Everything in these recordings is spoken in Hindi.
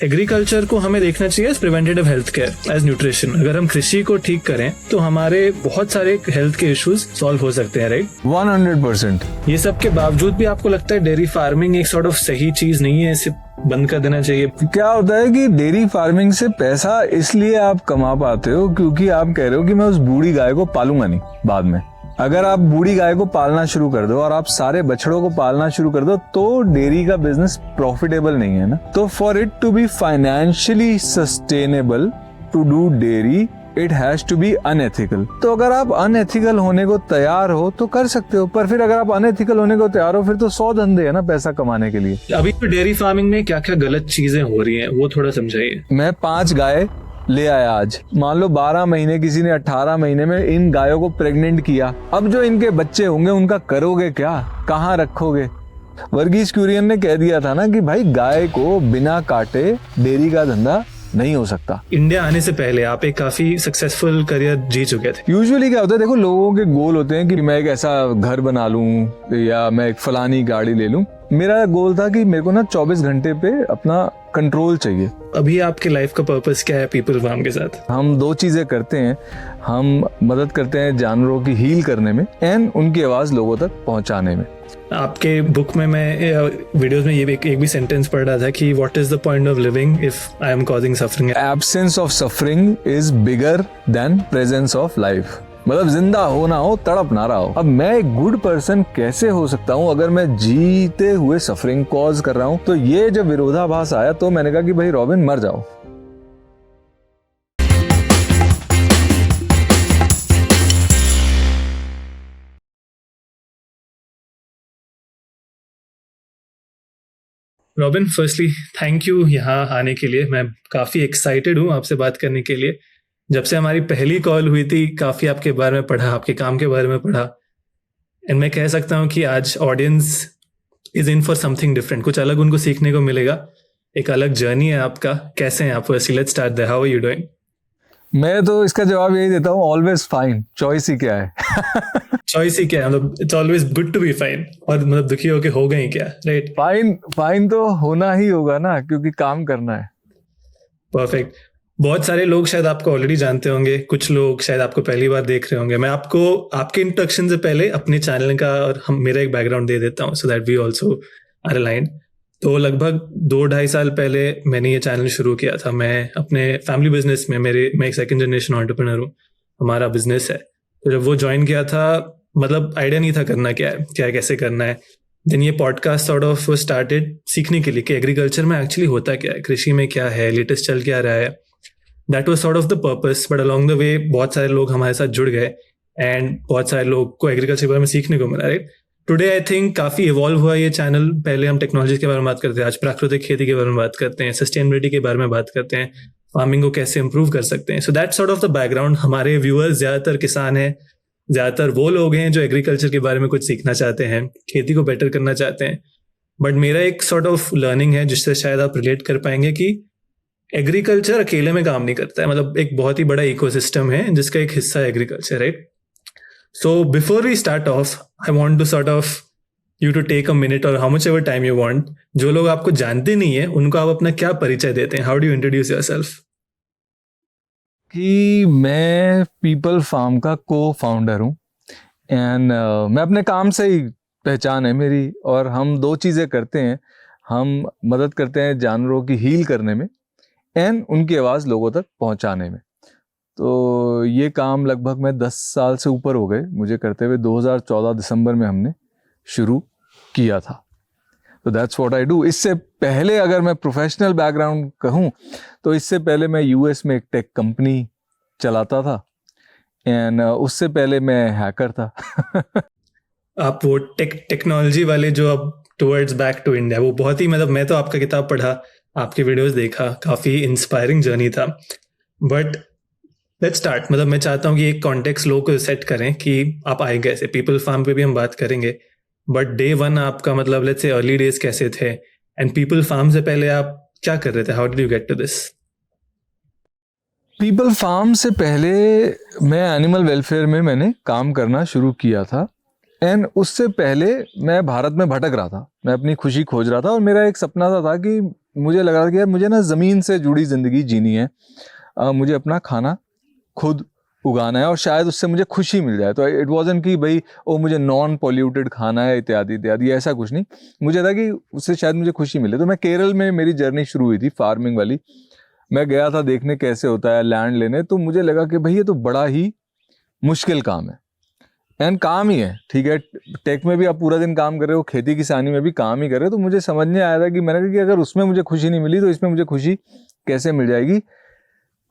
एग्रीकल्चर को हमें देखना चाहिए as preventative health care, as nutrition. अगर हम कृषि को ठीक करें तो हमारे बहुत सारे हेल्थ के इश्यूज सॉल्व हो सकते हैं, राइट? 100%। ये सब के बावजूद भी आपको लगता है डेयरी फार्मिंग एक सॉर्ट ऑफ सही चीज नहीं है, इसे बंद कर देना चाहिए? क्या होता है कि डेयरी फार्मिंग से पैसा इसलिए आप कमा पाते हो क्योंकि आप कह रहे हो कि मैं उस बूढ़ी गाय को पालूंगा नहीं बाद में। अगर आप बूढ़ी गाय को पालना शुरू कर दो और आप सारे बछड़ों को पालना शुरू कर दो तो डेयरी का बिजनेस प्रॉफिटेबल नहीं है ना। तो for it to be financially sustainable to do dairy it has to be unethical. तो अगर आप अनएथिकल होने को तैयार हो तो कर सकते हो, पर फिर अगर आप अनएथिकल होने को तैयार हो फिर तो 100 धंधे है ना पैसा कमाने के लिए। अभी तो डेयरी फार्मिंग में क्या क्या गलत चीजें हो रही हैं वो थोड़ा समझाइए। मैं 5 गाय ले आया आज, मान लो 12 महीने, किसी ने 18 महीने में इन गायों को प्रेग्नेंट किया। अब जो इनके बच्चे होंगे उनका करोगे क्या, कहाँ रखोगे? वर्गीस कुरियन ने कह दिया था ना कि भाई गाय को बिना काटे डेयरी का धंधा नहीं हो सकता। इंडिया आने से पहले आप एक काफी सक्सेसफुल करियर जी चुके थे। यूजुअली क्या होता है, देखो लोगों के गोल होते हैं कि मैं एक ऐसा घर बना लूं या मैं एक फलानी गाड़ी ले लूं। मेरा गोल था कि मेरे को ना 24 घंटे पे अपना कंट्रोल चाहिए। अभी आपके लाइफ का पर्पस क्या है पीपल फार्म के साथ? हम 2 चीजें करते हैं। हम मदद करते हैं जानवरों की हील करने में एंड उनकी आवाज लोगों तक पहुंचाने में। आपके बुक में मैं वीडियोस में ये एक भी सेंटेंस पढ़ रहा था कि what is the point of living if I M causing suffering? Absence of suffering is bigger than presence of life. मतलब जिंदा हो ना हो, तड़प ना रहा हो। अब मैं एक गुड पर्सन कैसे हो सकता हूँ अगर मैं जीते हुए सफरिंग कॉज कर रहा हूँ? तो ये जब विरोधाभास आया तो मैंने कहा कि भाई रॉबिन मर जाओ। रॉबिन, फर्स्टली थैंक यू यहाँ आने के लिए। मैं काफ़ी एक्साइटेड हूँ आपसे बात करने के लिए। जब से हमारी पहली कॉल हुई थी काफ़ी आपके बारे में पढ़ा, आपके काम के बारे में पढ़ा, एंड मैं कह सकता हूँ कि आज audience is in for something different. कुछ अलग उनको सीखने को मिलेगा, एक अलग जर्नी है आपका। कैसे हैं आप? Let's start there. How are you doing? मैं तो इसका जवाब यही देता हूँ, ऑलवेज फाइन। चॉइस ही क्या है? चॉइस ही क्या है? मतलब it's always good to be fine. और मतलब दुखी होके हो गए क्या, राइट? फाइन तो होना ही होगा ना, क्योंकि काम करना है। परफेक्ट। बहुत सारे लोग शायद आपको ऑलरेडी जानते होंगे, कुछ लोग शायद आपको पहली बार देख रहे होंगे। मैं आपको आपके इंट्रोडक्शन से पहले अपने चैनल का और मेरा एक बैकग्राउंड दे देता हूँ so that we also are aligned. तो लगभग 2-2.5 साल पहले मैंने ये चैनल शुरू किया था। मैं अपने फैमिली बिजनेस में मैं एक सेकंड जनरेशन एंटरप्रेन्योर हूँ, हमारा बिजनेस है। तो जब वो ज्वाइन किया था, मतलब आइडिया नहीं था करना क्या है, क्या कैसे करना है। देन ये पॉडकास्ट सॉर्ट ऑफ स्टार्टेड सीखने के लिए कि एग्रीकल्चर में एक्चुअली होता क्या है, कृषि में क्या है, लेटेस्ट चल क्या रहा है। That was sort of the purpose. But along the way बहुत सारे लोग हमारे साथ जुड़ गए एंड बहुत सारे लोग को एग्रीकल्चर के बारे में सीखने को मिला, राइट? टुडे आई थिंक काफी इवॉल्व हुआ ये चैनल। पहले हम टेक्नोलॉजी के बारे में बात करते हैं, आज प्राकृतिक खेती के बारे में बात करते हैं, सस्टेनेबिलिटी के बारे में बात करते हैं, फार्मिंग को कैसे इंप्रूव कर सकते हैं। So that's sort of the background. हमारे व्यूअर्स ज्यादातर किसान हैं, ज्यादातर वो लोग हैं जो एग्रीकल्चर के बारे में कुछ सीखना चाहते हैं, खेती को बेटर करना चाहते हैं। बट मेरा एक सॉर्ट ऑफ लर्निंग है जिससे शायद आप रिलेट कर पाएंगे कि एग्रीकल्चर अकेले में काम नहीं करता है। मतलब एक बहुत ही बड़ा इकोसिस्टम है जिसका एक हिस्सा है agriculture, right? So before we start off, I want to sort of you to take a minute or how much ever time you want. जो लोग आपको जानते नहीं है उनको आप अपना क्या परिचय देते हैं? How do you introduce yourself? कि मैं पीपल फार्म का को-फाउंडर हूँ एंड मैं अपने काम से ही पहचान है मेरी। और हम 2 चीज़ें करते हैं। हम मदद करते हैं जानवरों की हील करने में एंड उनकी आवाज़ लोगों तक पहुँचाने में। तो ये काम लगभग मैं 10 साल से ऊपर हो गए मुझे करते हुए। 2014 दिसंबर में हमने शुरू किया था। तो दैट्स व्हाट आई डू। इससे पहले अगर मैं प्रोफेशनल बैकग्राउंड कहूँ तो इससे पहले मैं यूएस में एक टेक कंपनी चलाता था एंड उससे पहले मैं हैकर था। आप वो टेक्नोलॉजी वाले जो अब टुवर्ड्स बैक टू इंडिया, वो बहुत ही, मतलब मैं तो आपका किताब पढ़ा, आपके वीडियोस देखा, काफ़ी इंस्पायरिंग जर्नी था। But let's start. मतलब मैं चाहता हूँ कि एक कॉन्टेक्स्ट लोगों को सेट करें कि आप आए कैसे। पीपल फार्म पे भी हम बात करेंगे, बट डे 1 आपका, मतलब लेट्स से अर्ली डेज कैसे थे, एंड पीपल फार्म से पहले आप क्या कर रहे थे? How did you get to this? People farm से पहले मैं एनिमल वेलफेयर में मैंने काम करना शुरू किया था एंड उससे पहले मैं भारत में भटक रहा था। मैं अपनी खुशी खोज रहा था और मेरा एक सपना था कि मुझे लग रहा था कि यार मुझे ना ज़मीन से जुड़ी ज़िंदगी जीनी है, मुझे अपना खाना खुद उगाना है और शायद उससे मुझे खुशी मिल जाए। तो इट वाज़न्ट कि भाई ओ मुझे नॉन पॉल्यूटेड खाना है इत्यादि इत्यादि, ऐसा कुछ नहीं। मुझे था कि उससे शायद मुझे खुशी मिले। तो मैं केरल में मेरी जर्नी शुरू हुई थी फार्मिंग वाली। मैं गया था देखने कैसे होता है लैंड लेने, तो मुझे लगा कि भाई ये तो बड़ा ही मुश्किल काम है। एंड काम ही है, ठीक है, टेक में भी आप पूरा दिन काम कर रहे हो, खेती किसानी में भी काम ही कर रहे हो। तो मुझे समझ नहीं आया था कि मैंने कहा कि अगर उसमें मुझे खुशी नहीं मिली तो इसमें मुझे खुशी कैसे मिल जाएगी।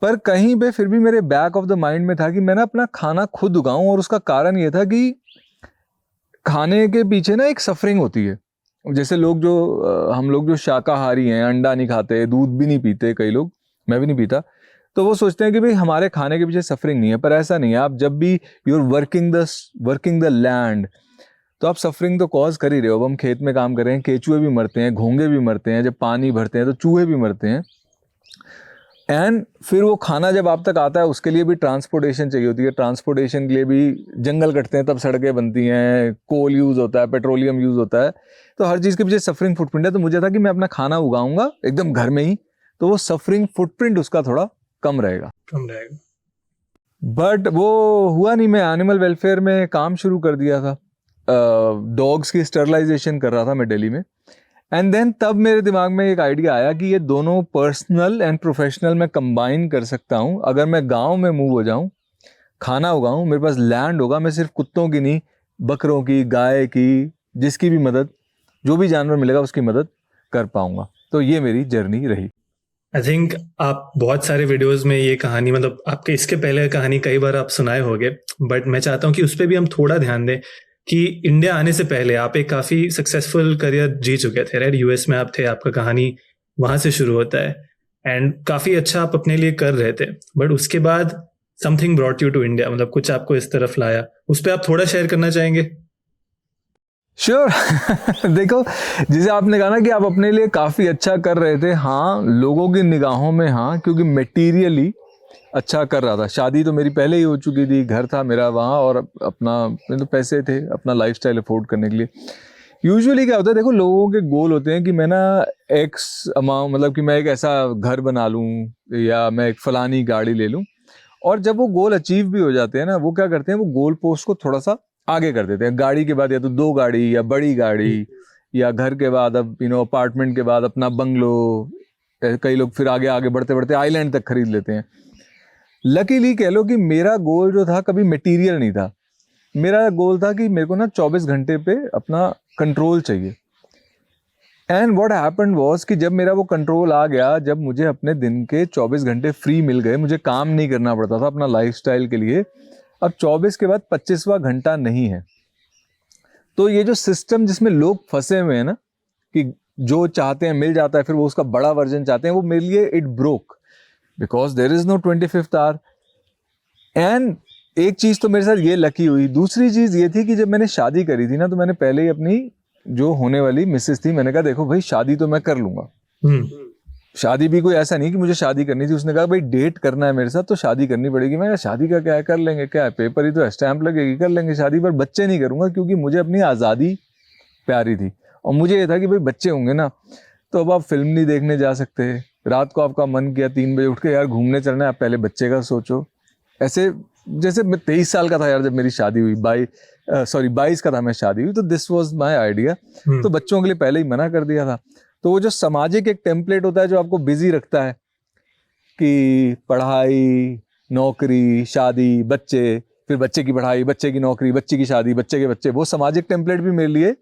पर कहीं पे फिर भी मेरे बैक ऑफ द माइंड में था कि मैं ना अपना खाना खुद उगाऊं, और उसका कारण ये था कि खाने के पीछे ना एक सफरिंग होती है। जैसे लोग जो हम लोग जो शाकाहारी हैं, अंडा नहीं खाते, दूध भी नहीं पीते, कई लोग, मैं भी नहीं पीता, तो वो सोचते हैं कि भाई हमारे खाने के पीछे सफरिंग नहीं है। पर ऐसा नहीं है। आप जब भी you are working the land, तो आप सफरिंग तो कॉज कर ही रहे हो। अब हम खेत में काम कर रहे हैं, केचुए भी मरते हैं, घोंगे भी मरते हैं, जब पानी भरते हैं तो चूहे भी मरते हैं। एंड फिर वो खाना जब आप तक आता है उसके लिए भी ट्रांसपोर्टेशन चाहिए होती है। ट्रांसपोर्टेशन के लिए भी जंगल कटते हैं, तब सड़कें बनती हैं, कोल यूज़ होता है, पेट्रोलियम यूज़ होता है। तो हर चीज़ के पीछे सफरिंग फुटप्रिंट है। तो मुझे था कि मैं अपना खाना उगाऊंगा एकदम घर में ही, तो वो सफरिंग फुटप्रिंट उसका थोड़ा कम रहेगा। बट वो हुआ नहीं। मैं एनिमल वेलफेयर में काम शुरू कर दिया था, डॉग्स की स्टरलाइजेशन कर रहा था मैं दिल्ली में। एंड देन तब मेरे दिमाग में एक आइडिया आया कि ये दोनों पर्सनल एंड प्रोफेशनल मैं कंबाइन कर सकता हूँ। अगर मैं गांव में मूव हो जाऊँ, खाना उगाऊँ, मेरे पास लैंड होगा, मैं सिर्फ कुत्तों की नहीं, बकरों की, गाय की, जिसकी भी मदद, जो भी जानवर मिलेगा उसकी मदद कर पाऊंगा। तो ये मेरी जर्नी रही। आई थिंक आप बहुत सारे वीडियोस में ये कहानी, मतलब आपके इसके पहले कहानी कई बार आप सुनाए होंगे, बट मैं चाहता हूँ कि उस पर भी हम थोड़ा ध्यान दें कि इंडिया आने से पहले आप एक काफ़ी सक्सेसफुल करियर जी चुके थे, राइट? यूएस में आप थे, आपका कहानी वहाँ से शुरू होता है एंड काफ़ी अच्छा आप अपने लिए कर रहे थे, बट उसके बाद something brought you to India, मतलब कुछ आपको इस तरफ लाया। उस पर आप थोड़ा शेयर करना चाहेंगे? श्योर देखो, जिसे आपने कहा ना कि आप अपने लिए काफ़ी अच्छा कर रहे थे, हाँ, लोगों की निगाहों में हाँ, क्योंकि मटेरियली अच्छा कर रहा था। शादी तो मेरी पहले ही हो चुकी थी, घर था मेरा वहाँ, और अपना तो पैसे थे अपना लाइफस्टाइल अफोर्ड करने के लिए। यूजुअली क्या होता है, देखो, लोगों के गोल होते हैं कि मैं ना एक्स अमाउंट, मतलब कि मैं एक ऐसा घर बना लूँ या मैं एक फलानी गाड़ी ले लूँ। और जब वो गोल अचीव भी हो जाते हैं ना, वो क्या करते हैं, वो गोल पोस्ट को थोड़ा सा आगे कर देते हैं। गाड़ी के बाद या तो 2 गाड़ी या बड़ी गाड़ी, या घर के बाद अब अपार्टमेंट के बाद अपना बंगलो, कई लोग फिर आगे आगे बढ़ते बढ़ते आइलैंड तक खरीद लेते हैं। लकीली कह लो कि मेरा गोल जो था कभी मटेरियल नहीं था। मेरा गोल था कि मेरे को ना 24 घंटे पे अपना कंट्रोल चाहिए। एंड व्हाट हैपेंड वाज कि जब मेरा वो कंट्रोल आ गया, जब मुझे अपने दिन के 24 घंटे फ्री मिल गए, मुझे काम नहीं करना पड़ता था अपना लाइफस्टाइल के लिए। अब 24 के बाद 25वां घंटा नहीं है। तो ये जो सिस्टम जिसमें लोग फंसे हुए हैं ना, कि जो चाहते हैं मिल जाता है, फिर वो उसका बड़ा वर्जन चाहते हैं, वो मेरे लिए it broke, because there is no 25th hour. And एक चीज तो मेरे साथ ये लकी हुई। दूसरी चीज ये थी कि जब मैंने शादी करी थी ना, तो मैंने पहले ही अपनी जो होने वाली मिसेस थी, मैंने कहा देखो भाई, शादी तो मैं कर लूंगा। शादी भी कोई ऐसा नहीं कि मुझे शादी करनी थी। उसने कहा भाई डेट करना है मेरे साथ तो शादी करनी पड़ेगी। मैं कहा शादी का क्या है, कर लेंगे, क्या है, पेपर ही तो है, स्टैंप लगेगी, कर लेंगे शादी, पर बच्चे नहीं करूंगा, क्योंकि मुझे अपनी आज़ादी प्यारी थी। और मुझे ये था कि भाई बच्चे होंगे ना, तो अब आप फिल्म नहीं देखने जा सकते, रात को आपका मन किया 3 बजे उठ के यार घूमने चलना है, आप पहले बच्चे का सोचो। ऐसे जैसे मैं 23 साल का था यार जब मेरी शादी हुई, 22 का था मैं शादी हुई, तो दिस वाज माय आइडिया। तो बच्चों के लिए पहले ही मना कर दिया था। तो वो जो सामाजिक एक टेम्पलेट होता है जो आपको बिजी रखता है कि पढ़ाई, नौकरी, शादी, बच्चे, फिर बच्चे की पढ़ाई, बच्चे की नौकरी, बच्चे की शादी, बच्चे के बच्चे, वो सामाजिक टेम्पलेट भी मेरे लिए,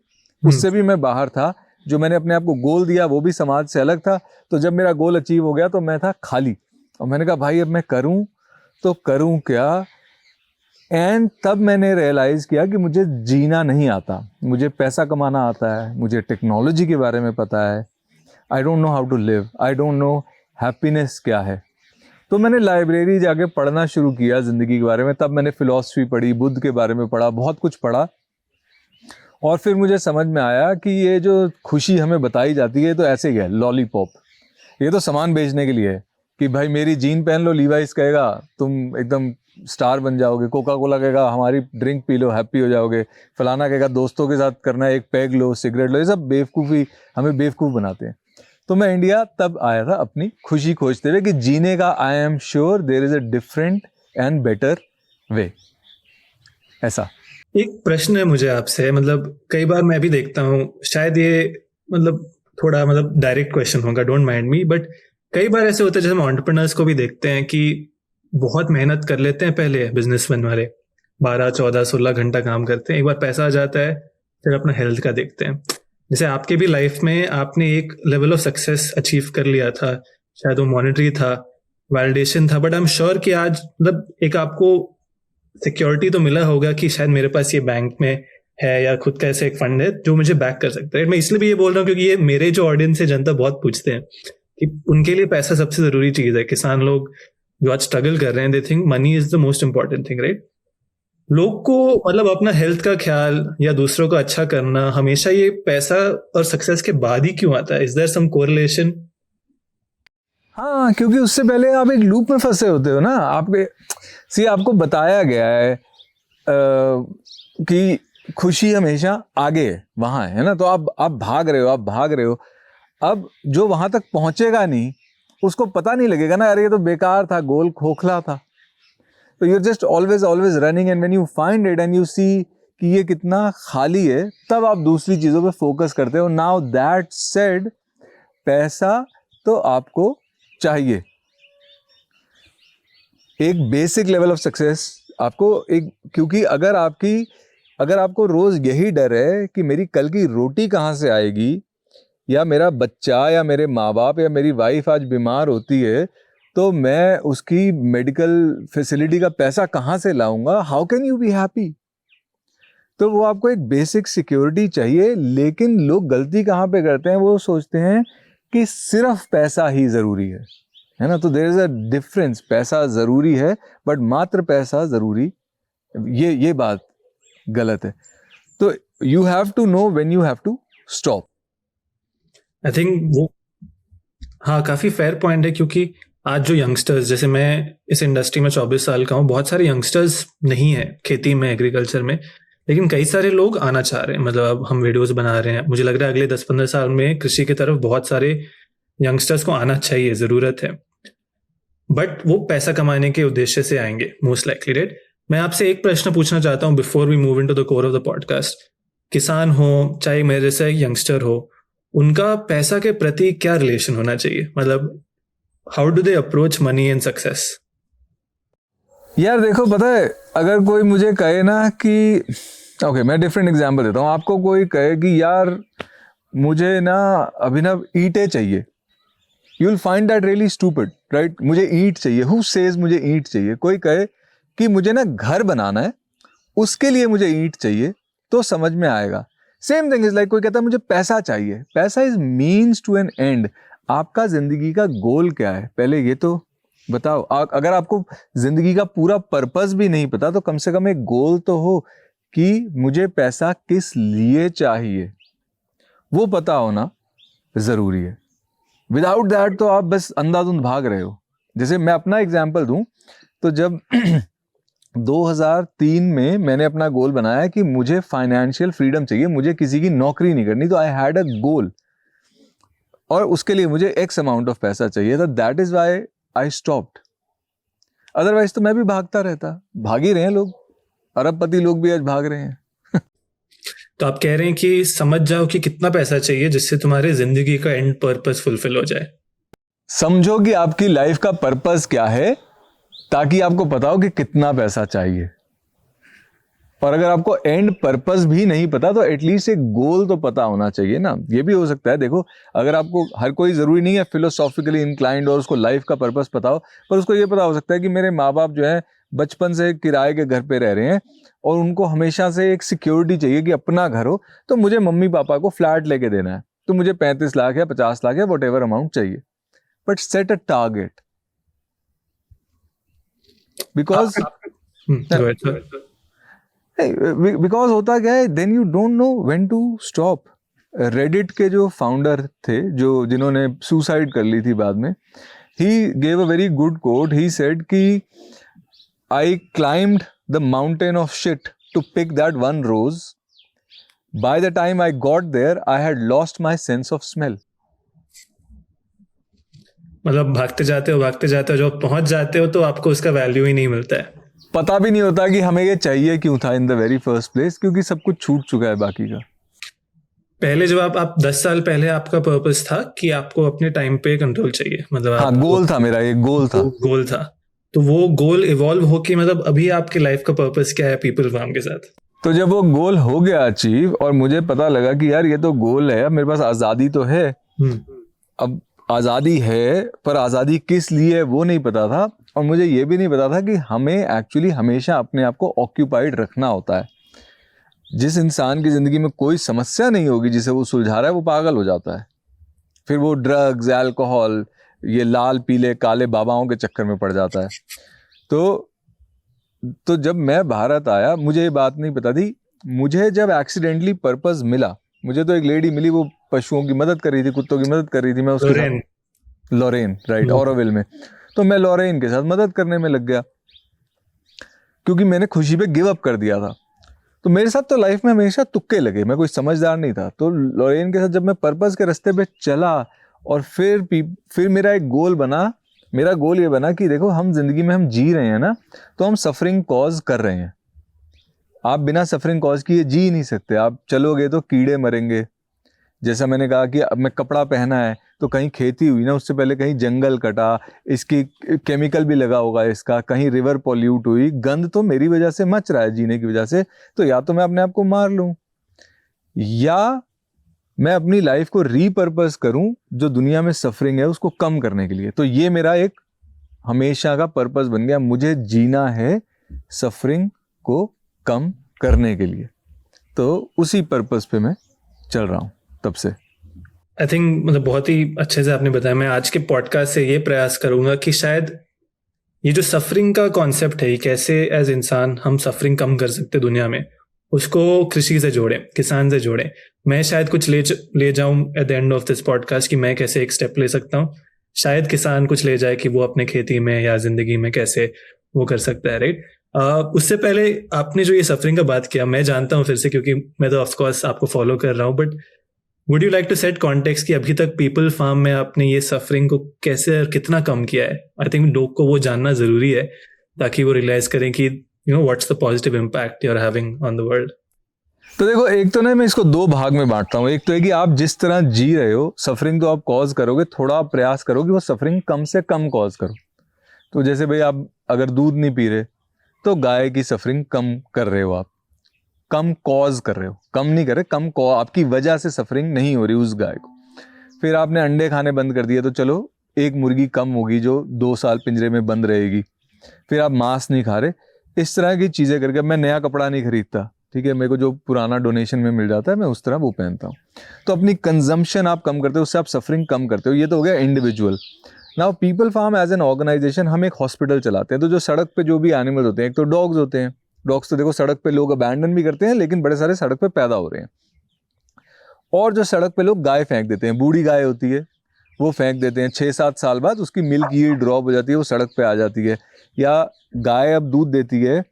उससे भी मैं बाहर था। जो मैंने अपने आप को गोल दिया वो भी समाज से अलग था। तो जब मेरा गोल अचीव हो गया तो मैं था खाली, और मैंने कहा भाई अब मैं करूं तो करूं क्या। एंड तब मैंने रियलाइज़ किया कि मुझे जीना नहीं आता, मुझे पैसा कमाना आता है, मुझे टेक्नोलॉजी के बारे में पता है, I don't know how to live, I don't know happiness क्या है। तो मैंने लाइब्रेरी जाके पढ़ना शुरू किया ज़िंदगी के बारे में। तब मैंने फ़िलॉसफी पढ़ी, बुद्ध के बारे में पढ़ा, बहुत कुछ पढ़ा। और फिर मुझे समझ में आया कि ये जो खुशी हमें बताई जाती है तो ऐसे ही है, लॉलीपॉप, ये तो सामान बेचने के लिए है कि भाई मेरी जीन पहन लो, लीवाइस कहेगा तुम एकदम स्टार बन जाओगे, कोका कोला कहेगा हमारी ड्रिंक पी लो हैप्पी हो जाओगे, फलाना कहेगा दोस्तों के साथ करना है, एक पैग लो, सिगरेट लो, ये सब बेवकूफ़ी, हमें बेवकूफ़ बनाते हैं। तो मैं इंडिया तब आया था अपनी खुशी खोजते हुए कि जीने का I am sure there is a different and better way. ऐसा एक प्रश्न है मुझे आपसे, मतलब कई बार मैं भी देखता हूँ, शायद ये मतलब थोड़ा मतलब डायरेक्ट क्वेश्चन होगा, डोंट माइंड मी, बट कई बार ऐसे होता है जैसे हम एंटरप्रेन्योर्स को भी देखते हैं कि बहुत मेहनत कर लेते हैं पहले, बिजनेसमैन वाले 12 14 16 घंटा काम करते हैं, एक बार पैसा आ जाता है फिर अपना हेल्थ का देखते हैं। जैसे आपके भी लाइफ में आपने एक लेवल ऑफ सक्सेस अचीव कर लिया था, शायद वो मॉनेटरी था, वैलिडेशन था, बट आई एम श्योर कि आज मतलब एक आपको सिक्योरिटी तो मिला होगा कि शायद मेरे पास ये बैंक में है या खुद का ऐसा एक फंड है जो मुझे बैक कर सकता है। मैं इसलिए भी ये बोल रहा हूँ क्योंकि ये मेरे जो ऑडियंस है, जनता बहुत पूछते हैं कि उनके लिए पैसा सबसे जरूरी चीज है। किसान लोग जो आज स्ट्रगल कर रहे हैं, they think money is the most important thing, right? लोग को मतलब अपना हेल्थ का ख्याल या दूसरों को अच्छा करना हमेशा ये पैसा और सक्सेस के बाद ही क्यों आता है? Is there some correlation? हाँ, क्योंकि उससे पहले आप एक लूप में फंसे होते हो ना। आपको बताया गया है कि खुशी हमेशा आगे है, वहां है ना। तो आप भाग रहे हो। अब जो वहां तक पहुंचेगा नहीं उसको पता नहीं लगेगा ना, अरे ये तो बेकार था, गोल खोखला था। तो you're just always running, and when you find it and you see कि ये कितना खाली है, तब आप दूसरी चीज़ों पे फोकस करते हो। Now that said, पैसा तो आपको चाहिए, एक बेसिक लेवल ऑफ सक्सेस आपको क्योंकि अगर आपको रोज यही डर है कि मेरी कल की रोटी कहाँ से आएगी, या मेरा बच्चा या मेरे माँ बाप या मेरी वाइफ आज बीमार होती है तो मैं उसकी मेडिकल फैसिलिटी का पैसा कहाँ से लाऊंगा, how can you be happy? तो वो आपको एक बेसिक सिक्योरिटी चाहिए। लेकिन लोग गलती कहाँ पे करते हैं, वो सोचते हैं कि सिर्फ पैसा ही जरूरी है ना। तो देयर इज अ डिफरेंस, पैसा जरूरी है बट मात्र पैसा जरूरी, ये बात गलत है। तो you have to know when you have to stop. I think वो हाँ काफी फेयर पॉइंट है, क्योंकि आज जो यंगस्टर्स, जैसे मैं इस इंडस्ट्री में 24 साल का हूँ, बहुत सारे यंगस्टर्स नहीं है खेती में, एग्रीकल्चर में, लेकिन कई सारे लोग आना चाह रहे हैं। मतलब अब हम वीडियोस बना रहे हैं, मुझे लग रहा है अगले 10 15 साल में कृषि की तरफ बहुत सारे यंगस्टर्स को आना चाहिए, जरूरत है। बट वो पैसा कमाने के उद्देश्य से आएंगे मोस्ट लाइकली, राइट? मैं आपसे एक प्रश्न पूछना चाहता हूँ before we move into the core of the podcast. किसान हो चाहे मेरे जैसा एक यंगस्टर हो, उनका पैसा के प्रति क्या रिलेशन होना चाहिए? मतलब how do they approach money and success? यार देखो, पता है, अगर कोई मुझे कहे ना कि ओके, मैं डिफरेंट एग्जांपल देता हूँ आपको। कोई कहे कि यार मुझे ना अभिनव ईंटें चाहिए, you will find that really stupid, right? मुझे ईंट चाहिए, हु सेज मुझे ईंट चाहिए? कोई कहे कि मुझे ना घर बनाना है, उसके लिए मुझे ईंट चाहिए, तो समझ में आएगा। सेम थिंग इज लाइक कोई कहता है मुझे पैसा चाहिए, paisa is means to an end. आपका जिंदगी का गोल क्या है, पहले ये तो बताओ। अगर आपको जिंदगी का पूरा पर्पस भी नहीं पता तो कम से कम एक गोल तो हो कि मुझे पैसा किस लिए चाहिए, वो पता होना जरूरी है। विदाउट दैट तो आप बस अंधाधुंध भाग रहे हो। जैसे मैं अपना एग्जाम्पल दूं तो जब 2003 में मैंने अपना गोल बनाया कि मुझे फाइनेंशियल फ्रीडम चाहिए, मुझे किसी की नौकरी नहीं करनी, तो आई हैड अ गोल और उसके लिए मुझे एक्स अमाउंट ऑफ पैसा चाहिए था। That is why I stopped. Otherwise तो मैं भी भागता रहता। भाग ही रहे हैं लोग, अरबपति लोग भी आज भाग रहे हैं। तो आप कह रहे हैं कि समझ जाओ कि कितना पैसा चाहिए जिससे तुम्हारे जिंदगी का एंड पर्पस फुलफिल हो जाए। समझो कि आपकी लाइफ का पर्पस क्या है, ताकि आपको पता हो कि कितना पैसा चाहिए। और अगर आपको एंड पर्पस भी नहीं पता तो एटलीस्ट एक गोल तो पता होना चाहिए ना। ये भी हो सकता है, देखो, अगर आपको, हर कोई जरूरी नहीं है फिलोसॉफिकली इंक्लाइंड और उसको लाइफ का पर्पस पता हो, पर उसको ये पता हो सकता है कि मेरे माँ बाप जो है बचपन से किराए के घर पे रह रहे हैं और उनको हमेशा से एक सिक्योरिटी चाहिए कि अपना घर हो, तो मुझे मम्मी पापा को फ्लैट लेके देना है, तो मुझे 35 लाख या 50 लाख या वट एवर अमाउंट चाहिए। But set a target, because because होता क्या है, then you don't know when to stop. Reddit के जो फाउंडर थे, जिन्होंने सुसाइड कर ली थी बाद में, he gave a very good quote. He said कि I climbed the mountain of shit to pick that one rose, by the time I got there I had lost my sense of smell. मतलब भागते जाते हो, जब पहुंच जाते हो तो आपको उसका वैल्यू ही नहीं मिलता है। पता भी नहीं होता कि हमें ये चाहिए क्यों था in the very first place, क्योंकि सब कुछ छूट चुका है बाकी का। पहले जब आप 10 साल पहले आपका पर्पस था कि आपको अपने टाइम पे कंट्रोल चाहिए, मतलब हाँ, आपको गोल था मेरा, एक गोल था। गोल था, तो वो गोल इवॉल्व होके मतलब अभी आपकी लाइफ का पर्पस क्या है पीपल फार्म के साथ? तो जब वो गोल हो गया अचीव और मुझे पता लगा कि यार ये तो गोल है, अब मेरे पास आज़ादी तो है। अब आज़ादी है, पर आज़ादी किस लिए है वो नहीं पता था। और मुझे ये भी नहीं पता था कि हमें एक्चुअली हमेशा अपने आप को ऑक्यूपाइड रखना होता है। जिस इंसान की ज़िंदगी में कोई समस्या नहीं होगी जिसे वो सुलझा रहा है, वो पागल हो जाता है। फिर वो ड्रग्स, अल्कोहल, ये लाल पीले काले बाबाओं के चक्कर में पड़ जाता है। तो जब मैं भारत आया, मुझे ये बात नहीं पता थी। मुझे जब एक्सीडेंटली पर्पस मिला, मुझे तो एक लेडी मिली, वो पशुओं की मदद कर रही थी, कुत्तों की मदद कर रही थी। मैं उसके लोरेन। साथ, लॉरेन, राइट, ऑरोविल में। तो मैं लॉरेन के साथ मदद करने में लग गया, क्योंकि मैंने खुशी पे गिव अप कर दिया था। तो मेरे साथ तो लाइफ में हमेशा तुक्के लगे, मैं कोई समझदार नहीं था। तो लॉरेन के साथ जब मैं पर्पस के रास्ते पे चला, और फिर मेरा एक गोल बना। मेरा गोल ये बना कि देखो, हम जिंदगी में हम जी रहे हैं ना, तो हम सफरिंग कॉज कर रहे हैं। आप बिना सफरिंग कॉज किए जी नहीं सकते। आप चलोगे तो कीड़े मरेंगे। जैसा मैंने कहा कि अब मैं कपड़ा पहना है तो कहीं खेती हुई ना, उससे पहले कहीं जंगल कटा, इसकी केमिकल भी लगा होगा इसका, कहीं रिवर पॉल्यूट हुई, गंद तो मेरी वजह से मच रहा है जीने की वजह से। तो या तो मैं अपने आप को मार लूं, या मैं अपनी लाइफ को रीपर्पस करूं जो दुनिया में सफरिंग है उसको कम करने के लिए। तो ये मेरा एक हमेशा का पर्पस बन गया, मुझे जीना है सफरिंग को कम करने के लिए। तो उसी पर्पस पे मैं चल रहा हूं तब से। आई थिंक मतलब बहुत ही अच्छे से आपने बताया। मैं आज के पॉडकास्ट से ये प्रयास करूंगा कि शायद ये जो सफरिंग का कॉन्सेप्ट है, ये कैसे एज इंसान हम सफरिंग कम कर सकते दुनिया में, उसको कृषि से जोड़ें, किसान से जोड़ें। मैं शायद कुछ ले जाऊं at the end of this podcast कि मैं कैसे एक स्टेप ले सकता हूँ। शायद किसान कुछ ले जाए कि वो अपने खेती में या जिंदगी में कैसे वो कर सकता है, राइट? उससे पहले आपने जो ये सफरिंग का बात किया, मैं जानता हूँ फिर से, क्योंकि मैं तो ऑफकोर्स आपको फॉलो कर रहा हूँ, but would you like to set context कि अभी तक पीपल फार्म में आपने ये सफरिंग को कैसे और कितना कम किया है? आई थिंक लोग को वो जानना जरूरी है, ताकि वो रियलाइज करें कि you know what's the positive impact you are having on the world. तो देखो, एक तो ना मैं इसको दो भाग में बांटता हूँ। एक तो है कि आप जिस तरह जी रहे हो, सफरिंग तो आप कॉज करोगे, थोड़ा आप प्रयास करो कि वो सफरिंग कम से कम कॉज करो। तो जैसे भाई, आप अगर दूध नहीं पी रहे तो गाय की सफरिंग कम कर रहे हो, आप कम कॉज कर रहे हो, कम नहीं कर रहे, आपकी वजह से सफरिंग नहीं हो रही उस गाय को। फिर आपने अंडे खाने बंद कर दिए, तो चलो एक मुर्गी कम होगी जो 2 साल पिंजरे में बंद रहेगी। फिर आप मांस नहीं खा रहे, इस तरह की चीज़ें करके। मैं नया कपड़ा नहीं खरीदता, ठीक है, मेरे को जो पुराना डोनेशन में मिल जाता है मैं उस तरह वो पहनता हूँ। तो अपनी कंजम्पशन आप कम करते हो, उससे आप सफरिंग कम करते हो। ये तो हो गया individual. Now People Farm as an organisation, हम एक हॉस्पिटल चलाते हैं। तो जो सड़क पे जो भी एनिमल्स होते हैं, एक तो डॉग्स होते हैं। डॉग्स तो देखो सड़क पे लोग अबैंडन भी करते हैं, लेकिन बड़े सारे सड़क पे पैदा हो रहे हैं। और जो सड़क पे लोग गाय फेंक देते हैं, बूढ़ी गाय होती है, वो फेंक देते हैं, 6-7 साल बाद उसकी मिल्क यील्ड ड्रॉप हो जाती है, वो सड़क पे आ जाती है। या गाय अब दूध देती है,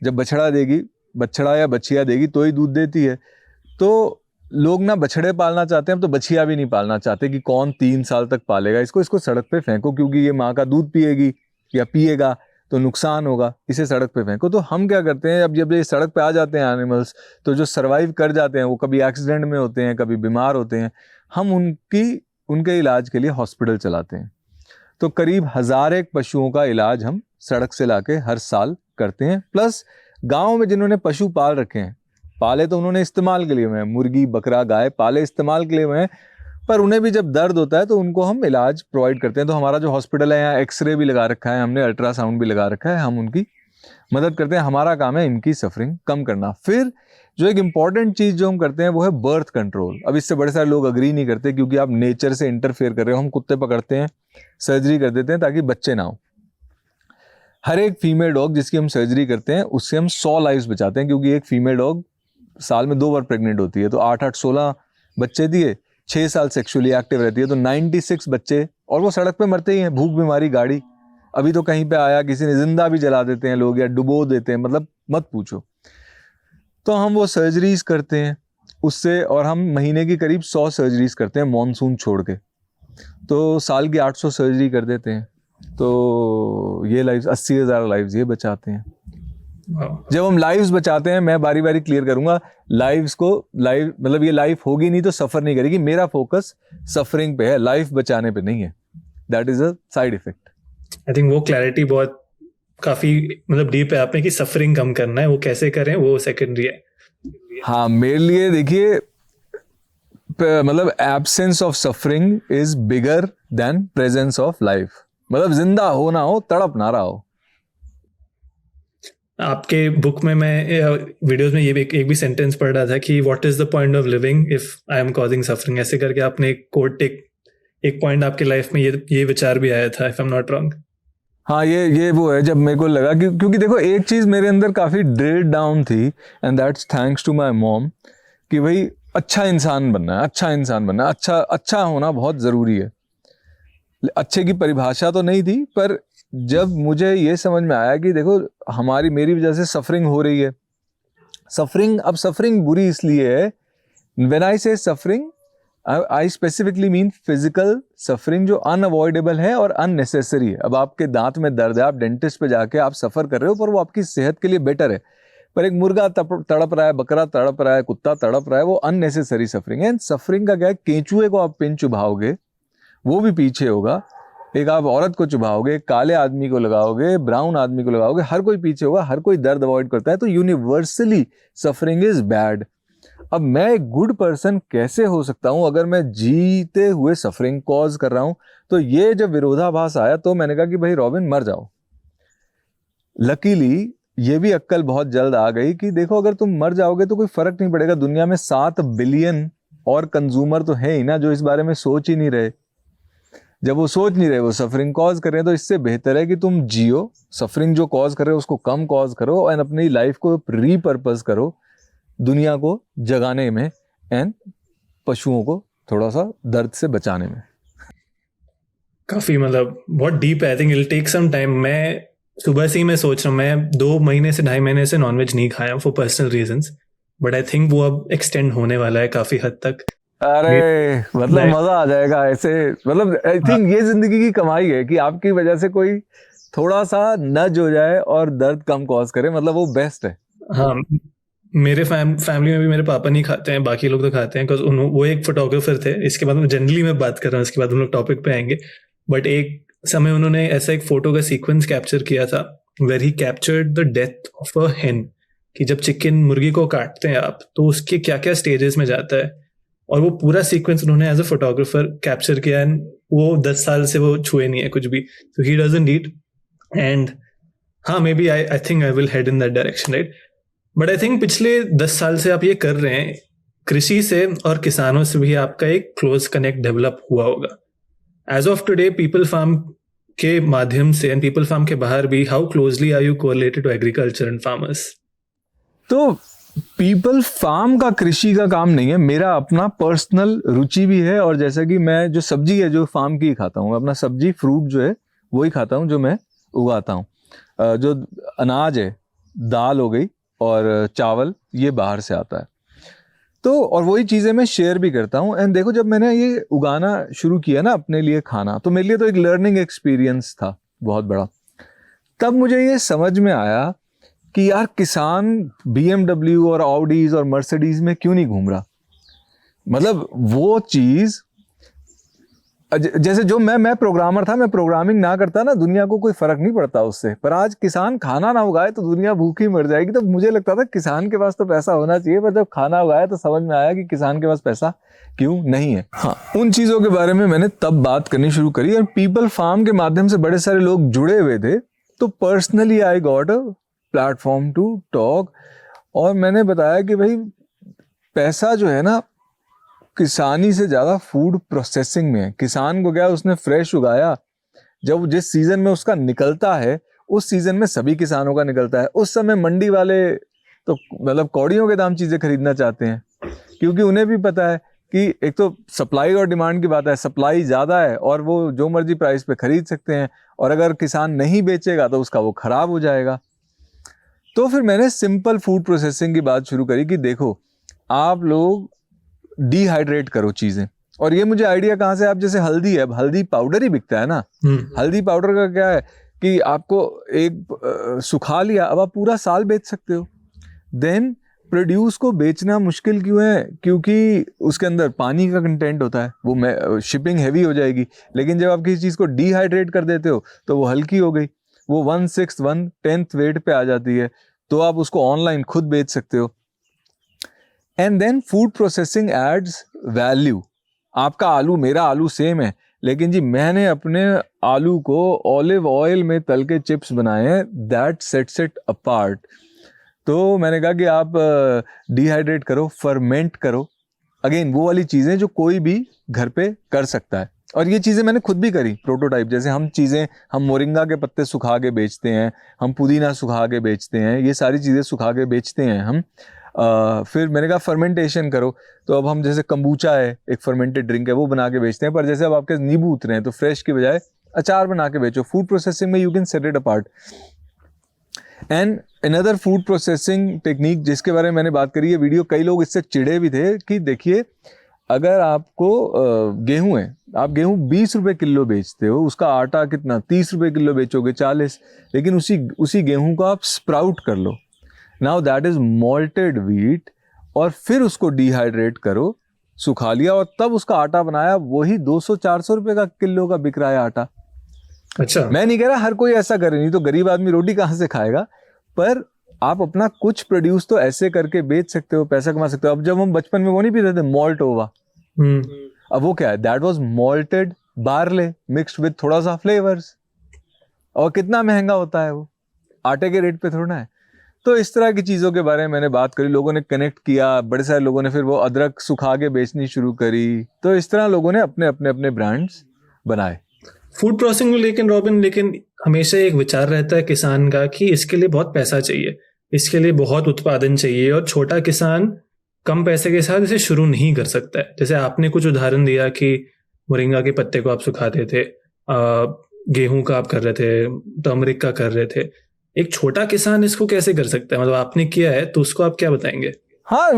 जब बछड़ा देगी, बछड़ा या बछिया देगी तो ही दूध देती है। तो लोग ना बछड़े पालना चाहते हैं, अब तो बछिया भी नहीं पालना चाहते कि कौन 3 साल तक पालेगा इसको सड़क पे फेंको, क्योंकि ये माँ का दूध पिएगी या पिएगा तो नुकसान होगा, इसे सड़क पे फेंको। तो हम क्या करते हैं, अब जब ये सड़क पे आ जाते हैं एनिमल्स, तो जो सर्वाइव कर जाते हैं वो कभी एक्सीडेंट में होते हैं, कभी बीमार होते हैं, हम उनके इलाज के लिए हॉस्पिटल चलाते हैं। तो करीब 1001 पशुओं का इलाज हम सड़क से लाके हर साल करते हैं। प्लस गाँव में जिन्होंने पशु पाल रखे हैं, पाले तो उन्होंने इस्तेमाल के लिए हुए हैं, मुर्गी बकरा गाय पाले इस्तेमाल के लिए हुए हैं, पर उन्हें भी जब दर्द होता है तो उनको हम इलाज प्रोवाइड करते हैं। तो हमारा जो हॉस्पिटल है, यहाँ एक्सरे भी लगा रखा है हमने, अल्ट्रासाउंड भी लगा रखा है, हम उनकी मदद करते हैं। हमारा काम है इनकी सफरिंग कम करना। फिर जो एक इंपॉर्टेंट चीज़ जो हम करते हैं वो है बर्थ कंट्रोल। अब इससे बड़े सारे लोग अग्री नहीं करते, क्योंकि आप नेचर से इंटरफेयर कर रहे हो। हम कुत्ते पकड़ते हैं, सर्जरी कर देते हैं ताकि बच्चे ना हो। हर एक फीमेल डॉग जिसकी हम सर्जरी करते हैं, उससे हम 100 लाइव्स बचाते हैं, क्योंकि एक फीमेल डॉग साल में 2 बार प्रेग्नेंट होती है। तो 8-8 16 बच्चे दिए, 6 साल सेक्सुअली एक्टिव रहती है, तो 96 बच्चे, और वो सड़क पे मरते ही हैं, भूख बीमारी गाड़ी। अभी तो कहीं पे आया, किसी ने जिंदा भी जला देते हैं लोग, या डुबो देते हैं, मतलब मत पूछो। तो हम वो सर्जरीज करते हैं उससे, और हम महीने की करीब 100 सर्जरीज करते हैं मॉनसून छोड़ के। तो साल की 800 सर्जरी कर देते हैं, तो ये लाइफ 80,000 लाइव्स ये बचाते हैं। जब हम लाइव्स बचाते हैं, मैं बारी बारी क्लियर करूंगा, लाइव्स को लाइव मतलब ये लाइफ होगी नहीं तो सफर नहीं करेगी, मेरा फोकस सफरिंग पे है, लाइफ बचाने पे नहीं है। That is a side effect. I think वो क्लैरिटी बहुत काफी मतलब डीप है आप में कि सफरिंग कम करना है, वो कैसे करें वो सेकेंडरी है। हाँ, मेरे लिए देखिए मतलब absence of suffering is bigger than presence of life. मतलब जिंदा हो ना हो, तड़प ना रहा हो। आपके बुक में मैं वीडियोस में ये भी एक भी सेंटेंस पढ़ रहा था कि what is the point of living if I M causing suffering, ऐसे करके आपने एक कोट एक पॉइंट आपके लाइफ में ये विचार भी आया था, if I am not wrong. हाँ, ये वो है जब मेरे को लगा कि क्योंकि देखो एक चीज मेरे अंदर काफी ड्रिल्ड डाउन थी, and that's thanks to my mom, कि भाई अच्छा इंसान बनना है, अच्छा इंसान बनना है, अच्छा होना बहुत जरूरी है। अच्छे की परिभाषा तो नहीं थी, पर जब मुझे ये समझ में आया कि देखो मेरी वजह से सफरिंग हो रही है, सफरिंग बुरी इसलिए है, व्हेन आई से suffering I specifically mean physical suffering जो अनअवॉइडेबल है और अननेसेसरी है। अब आपके दांत में दर्द है, आप डेंटिस्ट पे जाके आप सफर कर रहे हो, पर वो आपकी सेहत के लिए बेटर है। पर एक मुर्गा तड़प रहा है, बकरा तड़प रहा है, कुत्ता तड़प रहा है, वो अननेसेसरी सफरिंग है। सफरिंग का क्या है, केंचुए को आप पिन चुभाओगे वो भी पीछे होगा, एक आप औरत को चुभाओगे, काले आदमी को लगाओगे, ब्राउन आदमी को लगाओगे, हर कोई पीछे होगा, हर कोई दर्द अवॉइड करता है, तो यूनिवर्सली सफरिंग इज बैड। अब मैं एक गुड पर्सन कैसे हो सकता हूं अगर मैं जीते हुए सफरिंग कॉज कर रहा हूं? तो ये जब विरोधाभास आया तो मैंने कहा कि भाई रॉबिन मर जाओ। लकीली ये भी अक्कल बहुत जल्द आ गई कि देखो अगर तुम मर जाओगे तो कोई फर्क नहीं पड़ेगा, दुनिया में 7 बिलियन और कंज्यूमर तो है ही ना जो इस बारे में सोच ही नहीं रहे। जब वो सोच नहीं रहे, वो सफरिंग कॉज कर रहे हैं, तो इससे बेहतर है कि तुम जियो, सफरिंग जो कॉज कर रहे हो उसको कम कॉज करो, और अपनी लाइफ को रीपर्पस करो दुनिया को जगाने में एंड पशुओं को थोड़ा सा दर्द से बचाने में। काफी मतलब बहुत डीप है। I think it take some time. मैं सुबह से ही मैं सोच रहा हूँ, मैं 2 महीने से 2.5 महीने से नॉनवेज नहीं खाया for personal reasons, but I think वो अब एक्सटेंड होने वाला है काफी हद तक। अरे मतलब मजा आ जाएगा ऐसे। मतलब आई थिंक ये जिंदगी की कमाई है कि आपकी वजह से कोई थोड़ा सा नज हो जाए और दर्द कम कॉज करे, मतलब वो बेस्ट है। हाँ, मेरे फैमिली में भी मेरे पापा नहीं खाते हैं, बाकी लोग तो खाते हैं, बिकॉज वो एक फोटोग्राफर थे। इसके बाद जनरली मैं बात कर रहा हूँ, इसके बाद हम लोग टॉपिक पे आएंगे। बट एक समय उन्होंने ऐसा एक फोटो का सीक्वेंस कैप्चर किया था where he captured the death of a hen, कि जब चिकन मुर्गी को काटते हैं आप तो उसके क्या क्या स्टेजेस में जाता है, और वो पूरा सीक्वेंस उन्होंने एज अ फोटोग्राफर कैप्चर किया। एंड वो 10 साल से वो छुए नहीं है कुछ भी, तो ही डजंट ईट। एंड हाँ, maybe I think I will head in that direction, right. But I think पिछले 10 साल से आप ये कर रहे हैं, कृषि से और किसानों से भी आपका एक क्लोज कनेक्ट डेवलप हुआ होगा। As of today People Farm के माध्यम से एंड पीपल फार्म के बाहर भी, how closely are you correlated to agriculture and farmers? तो पीपल फार्म का कृषि का काम नहीं है, मेरा अपना पर्सनल रुचि भी है। और जैसा कि मैं जो सब्जी है जो फार्म की खाता हूँ, अपना सब्जी फ्रूट जो है वही खाता हूँ जो मैं उगाता हूँ। जो अनाज है, दाल हो गई और चावल, ये बाहर से आता है। तो और वही चीज़ें मैं शेयर भी करता हूँ। एंड देखो जब मैंने ये उगाना शुरू किया ना अपने लिए खाना, तो मेरे लिए तो एक लर्निंग एक्सपीरियंस था बहुत बड़ा। तब मुझे ये समझ में आया कि यार किसान BMW और ऑडीज और मर्सिडीज में क्यों नहीं घूम रहा। मतलब वो चीज जैसे जो मैं प्रोग्रामर था, मैं प्रोग्रामिंग ना करता ना, दुनिया को कोई फर्क नहीं पड़ता उससे। पर आज किसान खाना ना उगाए तो दुनिया भूखी मर जाएगी। तो मुझे लगता था किसान के पास तो पैसा होना चाहिए, पर जब खाना उगाया तो समझ में आया कि किसान के पास पैसा क्यों नहीं है। हाँ, उन चीजों के बारे में मैंने तब बात करनी शुरू करी, और पीपल फार्म के माध्यम से बड़े सारे लोग जुड़े हुए थे। तो personally I got a platform to talk, और मैंने बताया कि भाई पैसा जो है ना किसानी से ज्यादा फूड प्रोसेसिंग में है। किसान को क्या, उसने फ्रेश उगाया, जब जिस सीजन में उसका निकलता है उस सीजन में सभी किसानों का निकलता है। उस समय मंडी वाले तो मतलब कौड़ियों के दाम चीजें खरीदना चाहते हैं, क्योंकि उन्हें भी पता है कि एक तो सप्लाई और डिमांड की बात है, सप्लाई ज्यादा है और वो जो मर्जी प्राइस पे खरीद सकते हैं, और अगर किसान नहीं बेचेगा तो उसका वो खराब हो जाएगा। तो फिर मैंने सिंपल फूड प्रोसेसिंग की बात शुरू करी कि देखो आप लोग डिहाइड्रेट करो चीजें, और ये मुझे आइडिया कहाँ से, आप जैसे हल्दी है, अब हल्दी पाउडर ही बिकता है ना, हल्दी पाउडर का क्या है कि आपको एक सुखा लिया, अब आप पूरा साल बेच सकते हो। देन प्रोड्यूस को बेचना मुश्किल क्यों है, क्योंकि उसके अंदर पानी का कंटेंट होता है, वो शिपिंग हैवी हो जाएगी। लेकिन जब आप किसी चीज़ को डिहाइड्रेट कर देते हो तो वो हल्की हो गई, वो 1/6 1/10 वेट पे आ जाती है, तो आप उसको ऑनलाइन खुद बेच सकते हो। And then food processing adds value. आपका आलू मेरा आलू सेम है, लेकिन जी मैंने अपने आलू को ऑलिव ऑयल में तल के चिप्स बनाए हैं, दैट सेट्स इट अपार्ट। तो मैंने कहा कि आप डिहाइड्रेट करो, फर्मेंट करो, अगेन वो वाली चीज़ें जो कोई भी घर पे कर सकता है। और ये चीज़ें मैंने खुद भी करी, प्रोटोटाइप। जैसे हम मोरिंगा के पत्ते सुखा के बेचते हैं, हम पुदीना सुखा के बेचते हैं, ये सारी चीज़ें सुखा के बेचते हैं हम। फिर मैंने कहा फर्मेंटेशन करो, तो अब हम जैसे कंबूचा है, एक फर्मेंटेड ड्रिंक है, वो बना के बेचते हैं। पर जैसे अब आपके नींबू उतरे हैं तो फ्रेश की बजाय अचार बना के बेचो। फूड प्रोसेसिंग में you can set it apart. And another food processing technique जिसके बारे में मैंने बात करी है, वीडियो कई लोग इससे चिढ़े भी थे कि देखिए, अगर आपको गेहूं है, आप गेहूं 20 रुपए किलो बेचते हो, उसका आटा कितना 30 रुपए किलो बेचोगे, 40, लेकिन उसी गेहूं को आप स्प्राउट कर लो, now that is malted wheat, और फिर उसको डिहाइड्रेट करो, सुखा लिया और तब उसका आटा बनाया, वही 200-400 रुपए का किलो का बिक रहा है आटा। अच्छा, मैं नहीं कह रहा हर कोई ऐसा करे, नहीं तो गरीब आदमी रोटी कहाँ से खाएगा, पर आप अपना कुछ प्रोड्यूस तो ऐसे करके बेच सकते हो, पैसा कमा सकते हो। अब जब हम बचपन में वो नहीं पीते थे मॉल्ट ओवा, अब वो क्या है, that was malted barley mixed with थोड़ा सा फ्लेवर्स, और कितना महंगा होता है वो, आटे के रेट पे थोड़ा है। तो इस तरह की चीज़ों के बारे में मैंने बात करी, लोगों ने कनेक्ट किया, बड़े सारे लोगों ने फिर वो अदरक सुखा के बेचनी शुरू करी, तो इस तरह लोगों ने अपने अपने अपने ब्रांड्स बनाए। फूड प्रोसेसिंग में लेकिन हमेशा एक विचार रहता है किसान का कि इसके लिए बहुत पैसा चाहिए, इसके लिए बहुत उत्पादन चाहिए, और छोटा किसान कम पैसे के साथ इसे शुरू नहीं कर सकता है। जैसे आपने कुछ उदाहरण दिया कि मोरिंगा के पत्ते को आप सुखाते थे, गेहूं का आप कर रहे थे, टर्मरिक का कर रहे थे। एक छोटा किसान इसको कैसे कर सकता है? मतलब आपने किया है तो उसको आप क्या बताएंगे? हाँ,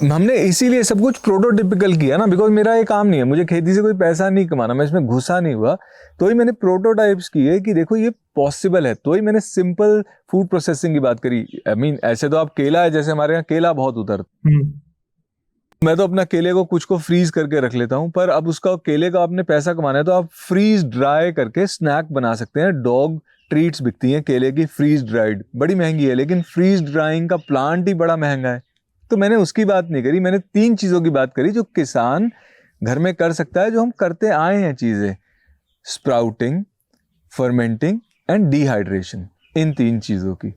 हमने इसीलिए सब कुछ प्रोटोटिपिकल किया ना, बिकॉज मेरा ये काम नहीं है, मुझे खेती से कोई पैसा नहीं कमाना, मैं इसमें घुसा नहीं हुआ, तो ही मैंने प्रोटोटाइप्स किए कि देखो ये पॉसिबल है। तो ही मैंने सिंपल फूड प्रोसेसिंग की बात करी। आई मीन ऐसे तो आप केला है, जैसे हमारे यहाँ केला बहुत उतरता, मैं तो अपना केले को कुछ को फ्रीज करके रख लेता हूँ, पर अब उसका केले का आपने पैसा कमाना है तो आप फ्रीज ड्राई करके स्नैक बना सकते हैं। डॉग ट्रीट्स बिकती हैं केले की फ्रीज ड्राइड, बड़ी महंगी है, लेकिन फ्रीज ड्राइंग का प्लांट ही बड़ा महंगा है। तो मैंने उसकी बात नहीं करी, मैंने 3 चीज़ों की बात करी जो किसान घर में कर सकता है, जो हम करते आए हैं चीज़ें, स्प्राउटिंग, फर्मेंटिंग एंड डिहाइड्रेशन, इन 3 चीज़ों की।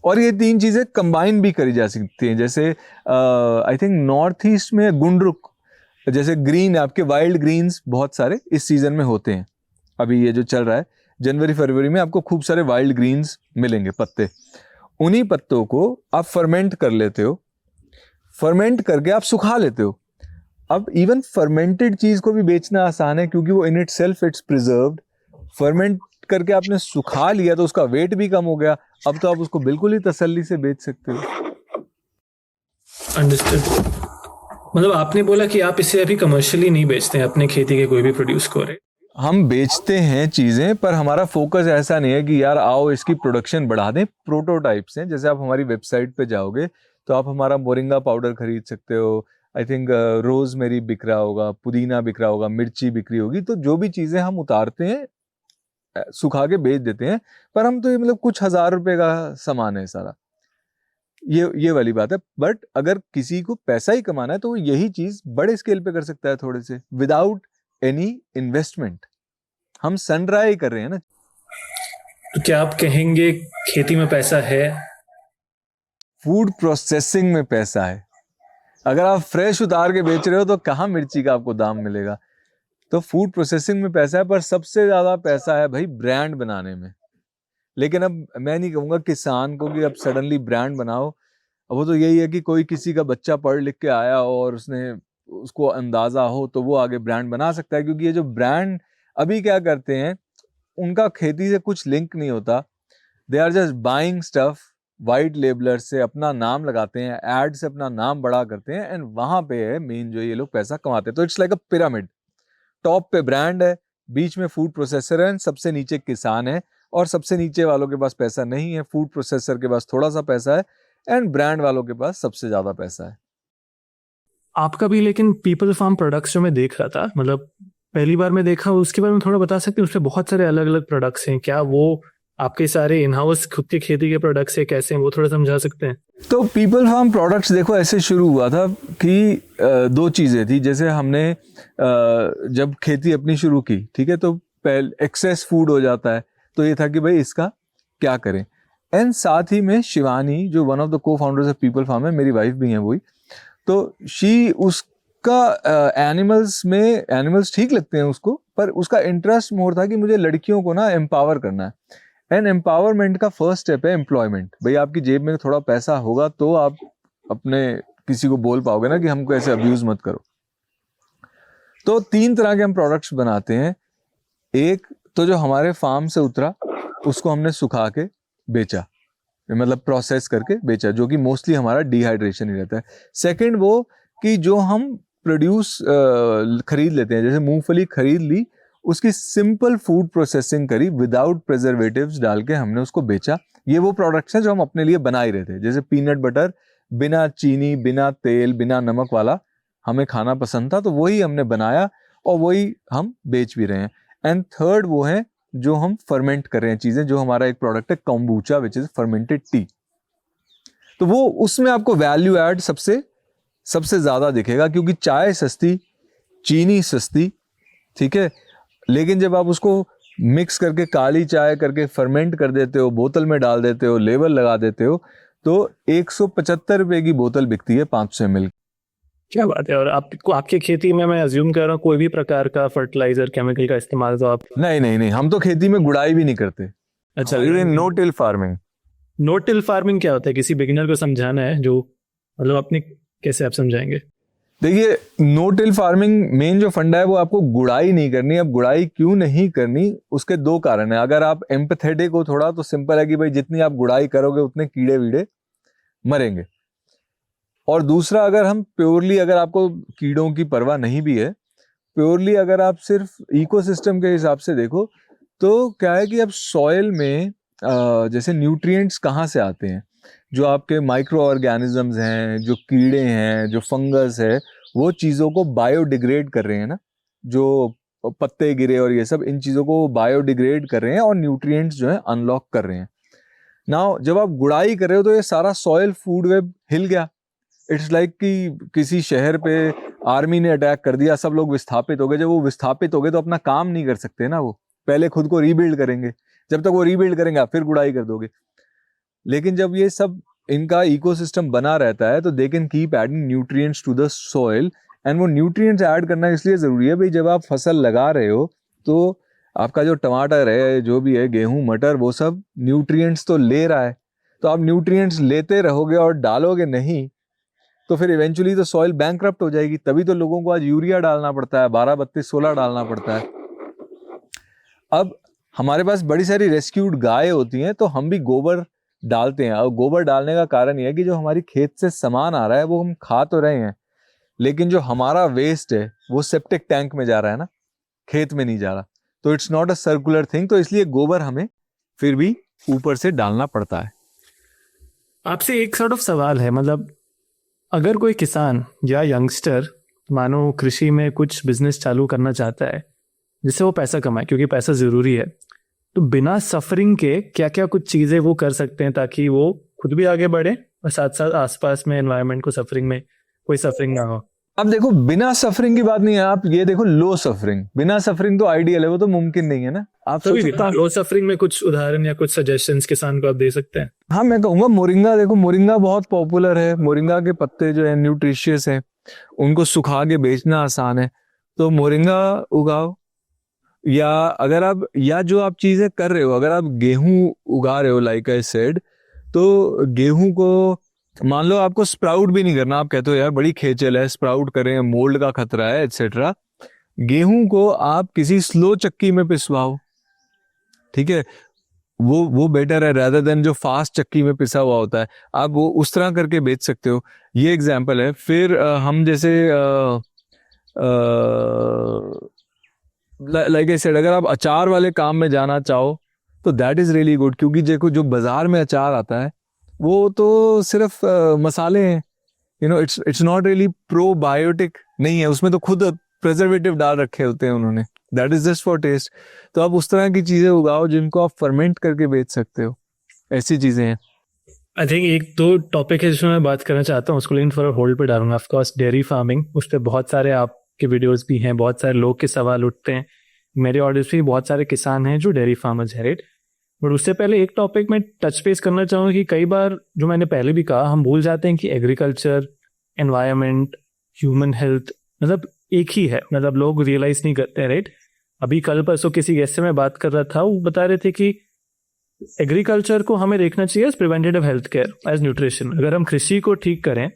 और ये 3 चीज़ें कंबाइन भी करी जा सकती हैं। जैसे आई थिंक नॉर्थ ईस्ट में गुंडरुक, जैसे ग्रीन आपके वाइल्ड ग्रीन्स बहुत सारे इस सीज़न में होते हैं। अभी ये जो चल रहा है जनवरी फरवरी में, आपको खूब सारे वाइल्ड ग्रीन्स मिलेंगे पत्ते, उन्हीं पत्तों को आप फर्मेंट कर लेते हो, फर्मेंट करके आप सुखा लेते हो। अब इवन फर्मेंटेड चीज को भी बेचना आसान है, क्योंकि वो in it self it's preserved. Ferment करके आपने सुखा लिया तो उसका वेट भी कम हो गया, अब तो आप उसको बिल्कुल ही तसल्ली से बेच सकते हो। अंडरस्टूड। मतलब आपने बोला कि आप इसे अभी कमर्शियली नहीं बेचते हैं अपने खेती के कोई भी प्रोड्यूस को, राइट? हम बेचते हैं चीज़ें, पर हमारा फोकस ऐसा नहीं है कि यार आओ इसकी प्रोडक्शन बढ़ा दें। प्रोटोटाइप्स हैं, जैसे आप हमारी वेबसाइट पे जाओगे तो आप हमारा मोरिंगा पाउडर खरीद सकते हो। आई थिंक रोजमेरी बिक रहा होगा, पुदीना बिक रहा होगा, मिर्ची बिक्री होगी। तो जो भी चीज़ें हम उतारते हैं सुखा के बेच देते हैं, पर हम तो ये मतलब कुछ हजार रुपए का सामान है सारा, ये वाली बात है। बट अगर किसी को पैसा ही कमाना है तो वो यही चीज़ बड़े स्केल पे कर सकता है, थोड़े से, विदाउट एनी इन्वेस्टमेंट। हम सन ड्राई कर रहे हैं ना। तो क्या आप कहेंगे खेती में पैसा है? फूड प्रोसेसिंग में पैसा है। अगर आप फ्रेश उतार के बेच रहे हो तो कहाँ मिर्ची का आपको दाम मिलेगा। तो फूड प्रोसेसिंग में पैसा है, पर सबसे ज्यादा पैसा है भाई ब्रांड बनाने में। लेकिन अब मैं नहीं कहूँगा किसान को कि अब सडनली ब्रांड बनाओ। अब वो तो यही है कि कोई किसी का बच्चा पढ़ लिख के आया हो और उसको अंदाजा हो तो वो आगे ब्रांड बना सकता है। क्योंकि ये जो ब्रांड अभी क्या करते हैं, उनका खेती से कुछ लिंक नहीं होता। They are just buying stuff white labeller से अपना नाम लगाते हैं, एड से अपना नाम बड़ा करते हैं, एंड वहां पे है मेन जो ये लोग पैसा कमाते हैं। तो it's like a pyramid. Top पे ब्रांड है, बीच में फूड प्रोसेसर है, सबसे नीचे किसान है, और सबसे नीचे वालों के पास पैसा नहीं है, फूड प्रोसेसर के पास थोड़ा सा पैसा है, एंड ब्रांड वालों के पास सबसे ज्यादा पैसा है। आपका भी लेकिन पीपल फार्म प्रोडक्ट्स जो मैं देख रहा था, मतलब पहली बार मैं देखा, उसके बारे में थोड़ा बता सकते हैं? उसमें बहुत सारे अलग अलग प्रोडक्ट्स हैं, क्या वो आपके सारे इन हाउस खुद के खेती के प्रोडक्ट्स है, कैसे हैं वो थोड़ा समझा सकते हैं? तो पीपल फार्म प्रोडक्ट्स देखो ऐसे शुरू हुआ था कि दो चीज़ें थी। जैसे हमने जब खेती अपनी शुरू की, ठीक है, तो पहले एक्सेस फूड हो जाता है, तो ये था कि भाई इसका क्या करें। एंड साथ ही में शिवानी जो वन ऑफ द को फाउंडर्स ऑफ पीपल फार्म है, मेरी वाइफ भी हैं वही, तो उसका एनिमल्स ठीक लगते हैं उसको, पर उसका इंटरेस्ट मोर था कि मुझे लड़कियों को ना एम्पावर करना है। एंड एम्पावरमेंट का फर्स्ट स्टेप है एम्प्लॉयमेंट। भाई आपकी जेब में थोड़ा पैसा होगा तो आप अपने किसी को बोल पाओगे ना कि हमको ऐसे अब्यूज मत करो। तो 3 तरह के हम प्रोडक्ट्स बनाते हैं। एक तो जो हमारे फार्म से उतरा उसको हमने सुखा के बेचा, मतलब प्रोसेस करके बेचा, जो कि मोस्टली हमारा डिहाइड्रेशन ही रहता है। सेकंड वो कि जो हम प्रोड्यूस खरीद लेते हैं, जैसे मूंगफली खरीद ली, उसकी सिंपल फूड प्रोसेसिंग करी, विदाउट प्रिजर्वेटिव्स डाल के हमने उसको बेचा। ये वो प्रोडक्ट्स हैं जो हम अपने लिए बना ही रहे थे। जैसे पीनट बटर बिना चीनी, बिना तेल, बिना नमक वाला हमें खाना पसंद था, तो वही हमने बनाया और वही हम बेच भी रहे हैं। एंड थर्ड वो है जो हम फर्मेंट कर रहे हैं चीजें, जो हमारा एक प्रोडक्ट है कॉम्बूचा, विच इज फर्मेंटेड टी। तो वो उसमें आपको वैल्यू ऐड सबसे ज्यादा दिखेगा, क्योंकि चाय सस्ती, चीनी सस्ती, ठीक है, लेकिन जब आप उसको मिक्स करके काली चाय करके फर्मेंट कर देते हो, बोतल में डाल देते हो, लेबल लगा देते हो, तो 175 रुपए की बोतल बिकती है 500 ml। क्या बात है! और आपको आपकी खेती में मैं अज्यूम कर रहा हूँ कोई भी प्रकार का फर्टिलाइजर केमिकल का इस्तेमाल तो आप? नहीं, हम तो खेती में गुड़ाई भी नहीं करते। अच्छा, no till farming. No till farming क्या होता है? किसी बिगिनर को समझाना है जो, मतलब अपनी, कैसे आप समझाएंगे? देखिए, नो टिल फार्मिंग मेन जो फंडा है वो आपको गुड़ाई नहीं करनी। अब गुड़ाई क्यों नहीं करनी, उसके 2 कारण है। अगर आप एम्पैथेटिक हो थोड़ा, तो सिंपल है कि भाई जितनी आप गुड़ाई करोगे उतने कीड़े वीड़े मरेंगे। और दूसरा, अगर हम प्योरली, अगर आपको कीड़ों की परवाह नहीं भी है, प्योरली अगर आप सिर्फ इकोसिस्टम के हिसाब से देखो, तो क्या है कि अब सॉइल में जैसे न्यूट्रिएंट्स कहाँ से आते हैं, जो आपके माइक्रो ऑर्गेनिजम्स हैं, जो कीड़े हैं, जो फंगस है, वो चीज़ों को बायोडिग्रेड कर रहे हैं ना, जो पत्ते गिरे और ये सब, इन चीज़ों को बायोडिग्रेड कर रहे हैं और न्यूट्रिएंट्स जो है अनलॉक कर रहे हैं। नाउ जब आप गुड़ाई कर रहे हो तो ये सारा सॉइल फूड वेब हिल गया। इट्स लाइक कि किसी शहर पे आर्मी ने अटैक कर दिया, सब लोग विस्थापित हो गए। जब वो विस्थापित हो गए तो अपना काम नहीं कर सकते ना, वो पहले खुद को रीबिल्ड करेंगे। जब तक वो रीबिल्ड करेंगे आप फिर गुड़ाई कर दोगे। लेकिन जब ये सब इनका इकोसिस्टम बना रहता है तो they can keep adding nutrients to the soil. And वो न्यूट्रिएंट्स ऐड करना इसलिए ज़रूरी है भाई, जब आप फसल लगा रहे हो तो आपका जो टमाटर है, जो भी है, गेहूं, मटर, वो सब न्यूट्रिएंट्स तो ले रहा है। तो आप न्यूट्रिएंट्स लेते रहोगे और डालोगे नहीं, तो फिर इवेंचुअली तो सॉइल बैंकरप्ट हो जाएगी। तभी तो लोगों को आज यूरिया डालना पड़ता है, 12, 32, 16 डालना पड़ता है। अब हमारे पास बड़ी सारी रेस्क्यूड गाय होती हैं, तो हम भी गोबर डालते हैं। और गोबर डालने का कारण यह है कि जो हमारी खेत से सामान आ रहा है वो हम खा तो रहे हैं, लेकिन जो हमारा वेस्ट है वो सेप्टिक टैंक में जा रहा है ना, खेत में नहीं जा रहा। तो it's not a circular thing, तो इसलिए गोबर हमें फिर भी ऊपर से डालना पड़ता है। आपसे एक सॉर्ट ऑफ सवाल है, मतलब अगर कोई किसान या यंगस्टर मानो कृषि में कुछ बिजनेस चालू करना चाहता है जिससे वो पैसा कमाए, क्योंकि पैसा ज़रूरी है, तो बिना सफरिंग के क्या क्या कुछ चीज़ें वो कर सकते हैं ताकि वो खुद भी आगे बढ़े और साथ साथ आसपास में एनवायरनमेंट को सफरिंग में कोई सफरिंग ना हो? अब देखो, बिना सफरिंग की बात नहीं है, आप ये देखो लो सफरिंग। बिना सफरिंग तो आइडियल है, वो तो मुमकिन नहीं है ना। आप लो सफरिंग में कुछ उदाहरण या कुछ सजेशंस किसान को आप दे सकते हैं? हाँ, मैं कहूँगा मोरिंगा। देखो, मोरिंगा बहुत पॉपुलर है। मोरिंगा के पत्ते जो है न्यूट्रिशियस है, उनको सुखा के बेचना आसान है, तो मोरिंगा उगाओ। या अगर आप, या जो आप चीजें कर रहे हो, अगर आप गेहूं उगा रहे हो लाइक आई सेड, तो गेहूं को मान लो आपको स्प्राउट भी नहीं करना, आप कहते हो यार बड़ी खेचल है, स्प्राउट करें, मोल्ड का खतरा है, एटसेट्रा। गेहूं को आप किसी स्लो चक्की में पिसवाओ, ठीक है, वो बेटर है rather than जो फास्ट चक्की में पिसा हुआ होता है, आप वो उस तरह करके बेच सकते हो। ये एग्जाम्पल है। फिर हम जैसे लाइक आई सेड, अगर आप अचार वाले काम में जाना चाहो तो दैट इज रियली गुड, क्योंकि देखो जो बाजार में अचार आता है वो तो सिर्फ मसाले हैं, you know, it's not really probiotic नहीं है, उसमें तो खुद प्रिजर्वेटिव डाल रखे होते हैं उन्होंने, that is just for test. तो आप उस तरह की चीजें उगाओ जिनको आप फर्मेंट करके बेच सकते हो, ऐसी चीजें हैं। आई थिंक एक दो टॉपिक है जिसमें मैं बात करना चाहता हूँ, उसको लेकिन फॉर होल्ड पे डालूंगा। ऑफ कोर्स डेयरी फार्मिंग, उस पर बहुत सारे आपके वीडियोस भी हैं, बहुत सारे लोग के सवाल उठते हैं, मेरे ऑडियंस में बहुत सारे किसान हैं जो डेयरी फार्मर्स हैं, राइट। बट उससे पहले एक टॉपिक में टच बेस करना चाहूँगा कि कई बार, जो मैंने पहले भी कहा, हम भूल जाते हैं कि एग्रीकल्चर, एनवायरनमेंट, ह्यूमन हेल्थ मतलब एक ही है, मतलब लोग रियलाइज नहीं करते हैं, राइट। अभी कल परसों किसी गेस्ट से मैं बात कर रहा था, वो बता रहे थे कि एग्रीकल्चर को हमें देखना चाहिए as preventative health care, as nutrition. अगर हम कृषि को ठीक करें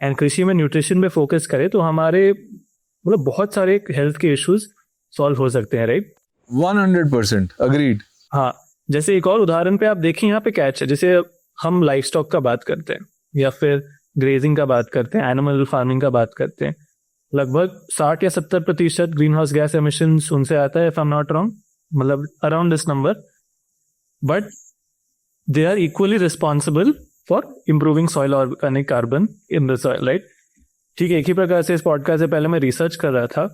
एंड कृषि में न्यूट्रिशन पे फोकस करें तो हमारे मतलब बहुत सारे हेल्थ के इश्यूज सॉल्व हो सकते हैं, राइट। 100% अग्रीड। हाँ, जैसे एक और उदाहरण पे आप देखें, यहाँ पे कैच है, जैसे हम लाइफ स्टॉक का बात करते हैं या फिर ग्रेजिंग का बात करते हैं, एनिमल फार्मिंग का बात करते हैं, लगभग 60 या 70% ग्रीन हाउस गैस एमिशन उनसे आता है, if I am not wrong, मतलब around this number. But they are equally responsible for improving soil organic carbon in the soil, right. ठीक है, एक ही प्रकार से इस पॉडकास्ट से पहले मैं रिसर्च कर रहा था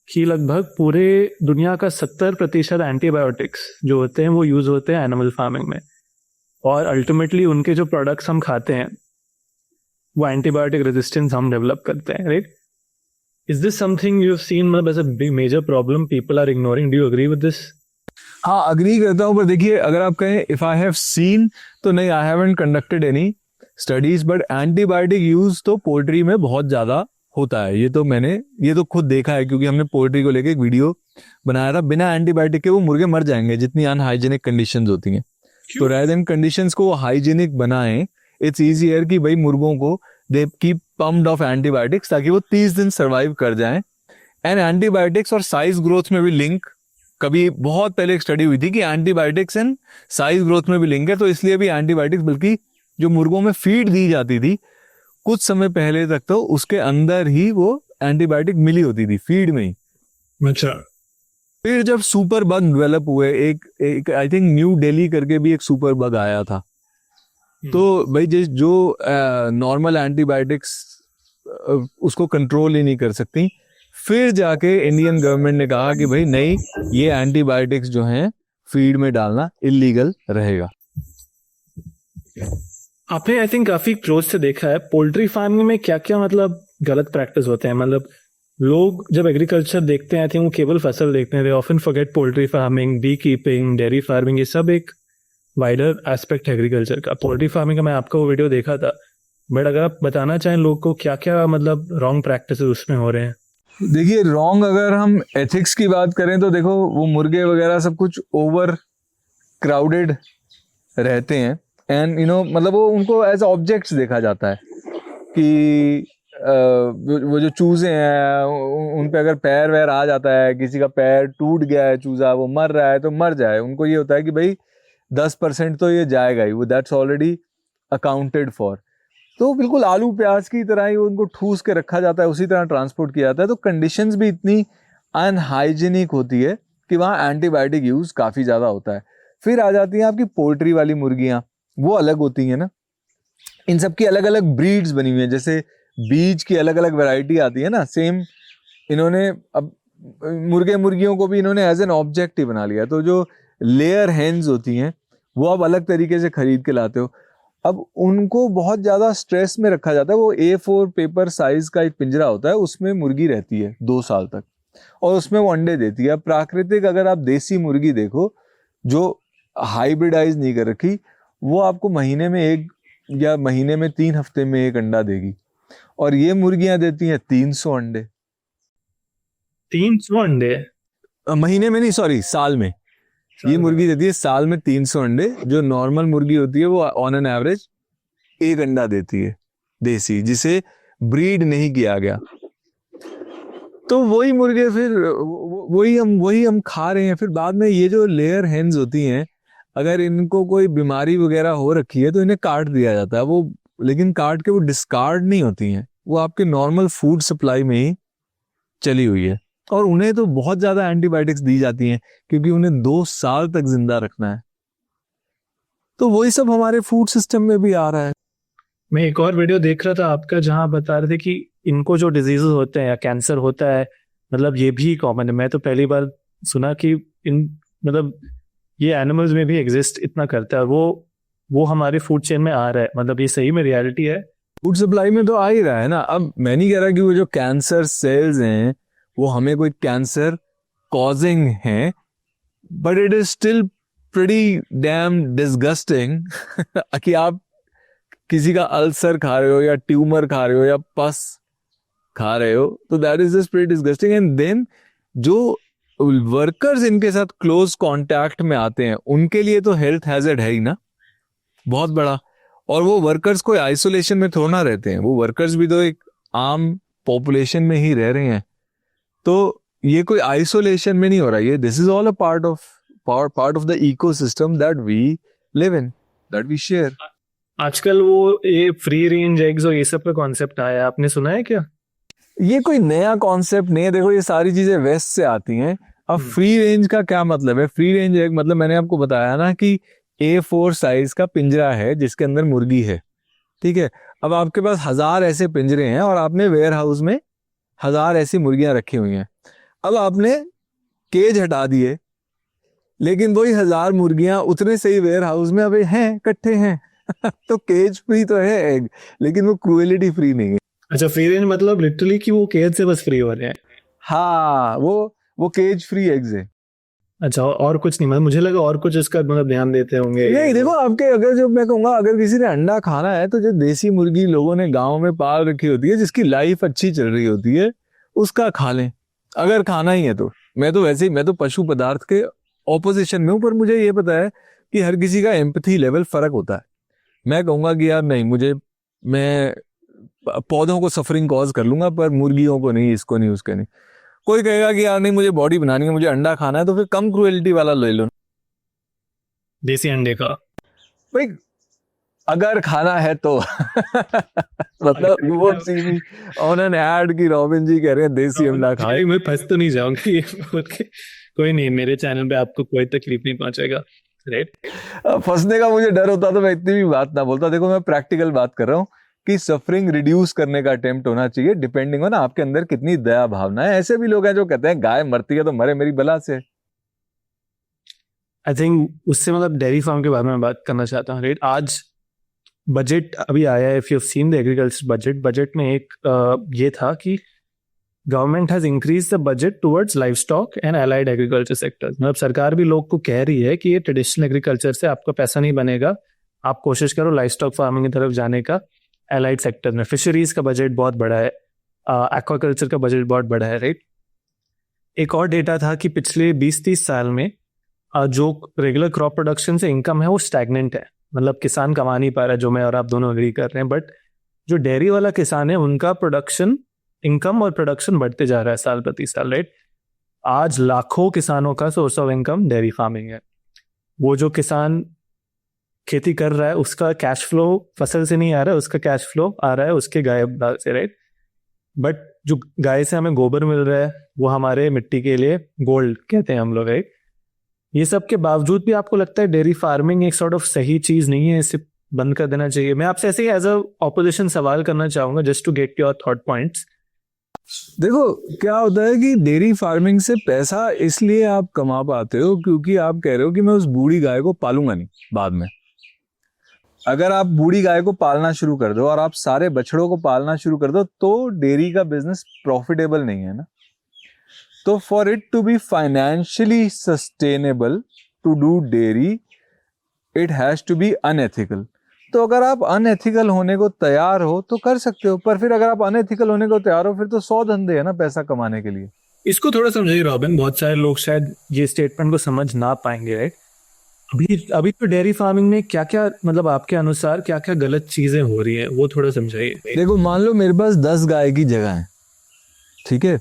कि लगभग पूरे दुनिया का 70% एंटीबायोटिक्स जो होते हैं वो यूज होते हैं एनिमल फार्मिंग में, और अल्टीमेटली उनके जो प्रोडक्ट्स हम खाते हैं वो एंटीबायोटिक रेजिस्टेंस हम डेवलप करते हैं, right. Is this something you have seen, मतलब as a big major problem people are ignoring? Do you agree with this? हाँ, अग्री करता हूँ, पर देखिए अगर आप कहें इफ आई हैव सीन, तो नहीं, I haven't conducted any studies, but antibiotic use तो पोल्ट्री में बहुत ज्यादा होता है। ये तो खुद देखा है, क्योंकि हमने पोल्ट्री को लेके एक वीडियो बनाया था। बिना एंटीबायोटिक के वो मुर्गे मर जाएंगे, जितनी अनहाइजीनिक कंडीशंस होती हैं। तो रेदर देन कंडीशंस को हाइजीनिक बनाएं, इट्स इजियर कि भाई मुर्गों को they keep pumped of antibiotics, ताकि वो 30 दिन सर्वाइव कर जाएं। एंड एंटीबायोटिक्स और साइज ग्रोथ में भी लिंक, कभी बहुत पहले एक स्टडी हुई थी कि एंटीबायोटिक्स एंड साइज ग्रोथ में भी लिंक है, तो इसलिए भी एंटीबायोटिक्स, बल्कि जो मुर्गों में फीड दी जाती थी कुछ समय पहले तक, तो उसके अंदर ही वो एंटीबायोटिक मिली होती थी, फीड में ही। अच्छा। फिर जब सुपर बग डेवलप हुए, एक आई थिंक न्यू दिल्ली करके भी एक सुपर बग आया था, तो भाई जो नॉर्मल एंटीबायोटिक्स उसको कंट्रोल ही नहीं कर सकती, फिर जाके इंडियन गवर्नमेंट ने कहा कि भाई नहीं, ये एंटीबायोटिक्स जो हैं फीड में डालना इलीगल रहेगा। आपने आई थिंक काफी क्लोज से देखा है पोल्ट्री फार्मिंग में क्या क्या मतलब गलत प्रैक्टिस होते हैं। मतलब लोग जब एग्रीकल्चर देखते हैं, आई थिंक वो केवल फसल देखते हैं, they often forget poultry farming, beekeeping, dairy farming, ये सब एक वाइडर एस्पेक्ट है एग्रीकल्चर का। पोल्ट्री फार्मिंग का मैं आपका वो वीडियो देखा था, बट अगर आप बताना चाहें लोग को क्या क्या मतलब रॉन्ग प्रैक्टिस उसमें हो रहे हैं। देखिए, रॉन्ग अगर हम एथिक्स की बात करें तो देखो, वो मुर्गे वगैरह सब कुछ ओवर क्राउडेड रहते हैं, एंड यू नो, मतलब वो उनको एज ऑब्जेक्ट्स देखा जाता है कि वो जो चूजे हैं उन पे अगर पैर वैर आ जाता है, किसी का पैर टूट गया है, चूजा वो मर रहा है तो मर जाए, उनको ये होता है कि भाई 10% तो ये जाएगा ही, वो दैट्स ऑलरेडी अकाउंटेड फॉर। तो बिल्कुल आलू प्याज की तरह ही उनको ठूस के रखा जाता है, उसी तरह ट्रांसपोर्ट किया जाता है। तो कंडीशंस भी इतनी अनहाइजीनिक होती है कि वहाँ एंटीबायोटिक यूज काफ़ी ज़्यादा होता है। फिर आ जाती हैं आपकी पोल्ट्री वाली मुर्गियाँ, वो अलग होती हैं ना, इन सब की अलग अलग ब्रीड्स बनी हुई हैं, जैसे बीज की अलग अलग वैरायटी आती है ना, सेम इन्होंने अब मुर्गे मुर्गियों को भी इन्होंने एज एन ऑब्जेक्ट ही बना लिया। तो जो लेयर हेन्स होती हैं वो आप अलग तरीके से खरीद के लाते हो, अब उनको बहुत ज़्यादा स्ट्रेस में रखा जाता है। वो A4 पेपर साइज का एक पिंजरा होता है, उसमें मुर्गी रहती है 2 साल तक, और उसमें वो अंडे देती है। प्राकृतिक अगर आप देसी मुर्गी देखो जो हाइब्रिडाइज नहीं कर रखी, वो आपको महीने में 1 या महीने में 3 हफ्ते में 1 अंडा देगी, और ये मुर्गियां देती हैं 300 अंडे। 300 अंडे महीने में नहीं, सॉरी, साल में। ये मुर्गी देती है साल में 300 अंडे। जो नॉर्मल मुर्गी होती है वो ऑन एन एवरेज 1 अंडा देती है देसी, जिसे ब्रीड नहीं किया गया। तो वही मुर्गे फिर वही हम खा रहे हैं। फिर बाद में ये जो लेयर हेन्स होती हैं, अगर इनको कोई बीमारी वगैरह हो रखी है तो इन्हें काट दिया जाता है वो, लेकिन काट के वो डिस्कार्ड नहीं होती हैं, वो आपके नॉर्मल फूड सप्लाई में ही चली हुई है। और उन्हें तो बहुत ज्यादा एंटीबायोटिक्स दी जाती हैं क्योंकि उन्हें 2 साल तक जिंदा रखना है। तो वही सब हमारे फूड सिस्टम में भी आ रहा है। मैं एक और वीडियो देख रहा था आपका जहां बता रहे थे कि इनको जो डिजीजेस होते हैं या कैंसर होता है, मतलब ये भी कॉमन है। मैं तो पहली बार सुना कि इन मतलब ये एनिमल्स में भी एग्जिस्ट इतना करता है, और वो हमारे फूड चेन में आ रहा है। मतलब ये सही में रियलिटी है। फूड सप्लाई में तो आ ही रहा है ना। अब मैं नहीं कह रहा कि वो जो कैंसर सेल्स हैं वो हमें कोई कैंसर कॉजिंग हैं, but it is still pretty dam disgusting कि आप किसी का अल्सर खा रहे हो या ट्यूमर खा रहे हो या पस खा रहे हो, तो that is just pretty disgusting. And then जो वर्कर्स इनके साथ क्लोज कांटेक्ट में आते हैं उनके लिए तो हेल्थ हैजर्ड है ही ना बहुत बड़ा। और वो वर्कर्स कोई आइसोलेशन में थोड़ा ना रहते हैं, वो वर्कर्स भी तो एक आम पॉपुलेशन में ही रह रहे हैं। तो ये कोई आइसोलेशन में नहीं हो रहा, ये this is all a part of the ecosystem that we live in, that we share. आजकल वो ये फ्री रेंज एग्स और ये सब का कॉन्सेप्ट आया है, आपने सुना है क्या? ये कोई नया कॉन्सेप्ट नहीं है। देखो ये सारी चीजें वेस्ट से आती हैं। अब फ्री रेंज का क्या मतलब है? फ्री रेंज एग मतलब मैंने आपको बताया ना कि A4 साइज का पिंजरा है जिसके अंदर मुर्गी है, ठीक है। अब आपके पास 1000 ऐसे पिंजरे हैं और आपने वेयर हाउस में 1000 ऐसी मुर्गियां रखी हुई हैं। अब आपने केज हटा दिए, लेकिन वही 1000 मुर्गियां उतने से ही वेयर हाउस में अभी हैं, इकट्ठे हैं तो केज फ्री तो है एग, लेकिन वो क्रूएलिटी फ्री नहीं है। अच्छा, फ्री रेंज मतलब लिटरली कि वो केज से बस फ्री हो रहे हैं? हाँ, वो केज फ्री एग्स है। अच्छा, और कुछ नहीं? मतलब मुझे लगा और कुछ इसका मतलब ध्यान देते होंगे। नहीं, देखो आपके अगर जो मैं कहूंगा अगर किसी ने अंडा खाना है तो जो देसी मुर्गी लोगों ने गांव में पाल रखी होती है जिसकी लाइफ अच्छी चल रही होती है उसका खा लें अगर खाना ही है तो। मैं तो वैसे ही मैं तो पशु पदार्थ के ऑपोजिशन में हूँ, पर मुझे ये पता है कि हर किसी का एम्पैथी लेवल फर्क होता है। मैं कहूंगा कि यार नहीं, मैं पौधों को सफरिंग कॉज कर लूंगा पर मुर्गियों को नहीं, इसको नहीं, उसके नहीं। कोई कहेगा कि यार नहीं मुझे बॉडी बनानी है, मुझे अंडा खाना है, तो फिर कम क्रुएलिटी वाला ले लो, देसी अंडे का। भाई अगर खाना है तो मतलब वो सीधी ऑन एन ऐड की रॉबिन जी कह रहे हैं देसी अंडा खाए। मैं फंस तो नहीं जाऊंगा ये बोल के। कोई नहीं, मेरे चैनल पे आपको कोई तकलीफ नहीं पहुंचेगा, राइट? फंसने का मुझे डर होता तो मैं इतनी भी बात ना बोलता। देखो मैं प्रैक्टिकल बात कर रहा हूँ कि सफरिंग रिड्यूस करने का अटेम्प्ट होना चाहिए, डिपेंडिंग हो ना आपके अंदर कितनी दया भावना है। ऐसे भी लोग हैं जो कहते हैं गाय मरती है तो मरे मेरी बला से। आई थिंक उससे मतलब डेयरी फार्म के बारे में बात करना चाहता हूँ, राइट? आज बजट अभी आया है, if you have seen the agriculture budget में एक ये था कि government has increase the budget towards live stock and allied agriculture sector. मतलब सरकार भी लोग को कह रही है कि ये ट्रेडिशनल एग्रीकल्चर से आपका पैसा नहीं बनेगा, आप कोशिश करो लाइव स्टॉक फार्मिंग की तरफ जाने का। एलाइड सेक्टर में फिशरीज का बजट बहुत बड़ा है, एक्वाकल्चर का बजट बहुत बड़ा है, राइट? एक और डेटा था कि पिछले 20-30 साल में जो रेगुलर क्रॉप प्रोडक्शन से इनकम है वो स्टैग्नेंट है। मतलब किसान कमा नहीं पा रहा है, जो मैं और आप दोनों एग्री कर रहे हैं। बट जो डेयरी वाला किसान है उनका प्रोडक्शन, इनकम और प्रोडक्शन बढ़ते जा रहा है साल प्रति साल, राइट? आज लाखों किसानों का source of income dairy farming है। वो जो किसान खेती कर रहा है उसका कैश फ्लो फसल से नहीं आ रहा है, उसका कैश फ्लो आ रहा है उसके गाय से, राइट? बट जो गाय से हमें गोबर मिल रहा है वो हमारे मिट्टी के लिए गोल्ड कहते हैं हम लोग, राइट? ये सब के बावजूद भी आपको लगता है डेयरी फार्मिंग एक सॉर्ट ऑफ सही चीज नहीं है, इसे बंद कर देना चाहिए? मैं आपसे ऐसे ही एज अ ऑपोजिशन सवाल करना चाहूंगा, just to get your thought points. देखो क्या होता है कि डेयरी फार्मिंग से पैसा इसलिए आप कमा पाते हो क्योंकि आप कह रहे हो कि मैं उस बूढ़ी गाय को पालूंगा नहीं बाद में। अगर आप बूढ़ी गाय को पालना शुरू कर दो और आप सारे बछड़ों को पालना शुरू कर दो तो डेयरी का बिजनेस प्रॉफिटेबल नहीं है ना। तो for it to be financially sustainable to do dairy it has to be unethical. तो अगर आप अनएथिकल होने को तैयार हो तो कर सकते हो, पर फिर अगर आप अनएथिकल होने को तैयार हो फिर तो 100 धंधे है ना पैसा कमाने के लिए। इसको थोड़ा समझिए रॉबिन, बहुत सारे लोग शायद ये स्टेटमेंट को समझ ना पाएंगे, राइट? अभी तो डेयरी फार्मिंग में क्या क्या, मतलब आपके अनुसार क्या क्या गलत चीजें हो रही हैं वो थोड़ा समझाइए। देखो मान लो मेरे पास 10 गाय की जगह है, ठीक है,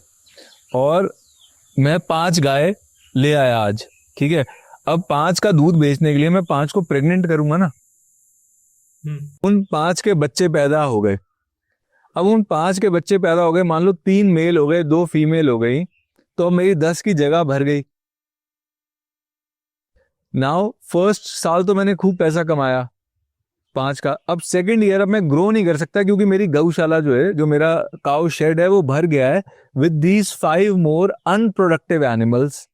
और मैं 5 गाय ले आया आज, ठीक है। अब 5 का दूध बेचने के लिए मैं 5 को प्रेग्नेंट करूंगा ना, उन 5 के बच्चे पैदा हो गए। अब उन 5 के बच्चे पैदा हो गए, मान लो 3 मेल हो गए 2 फीमेल हो गई, तो अब मेरी 10 की जगह भर गई। नाउ फर्स्ट साल तो मैंने खूब पैसा कमाया 5 का। अब सेकंड ईयर अब मैं ग्रो नहीं कर सकता क्योंकि मेरी गौशाला जो है, जो मेरा काउ शेड है, वो भर गया है with these 5 more unproductive animals,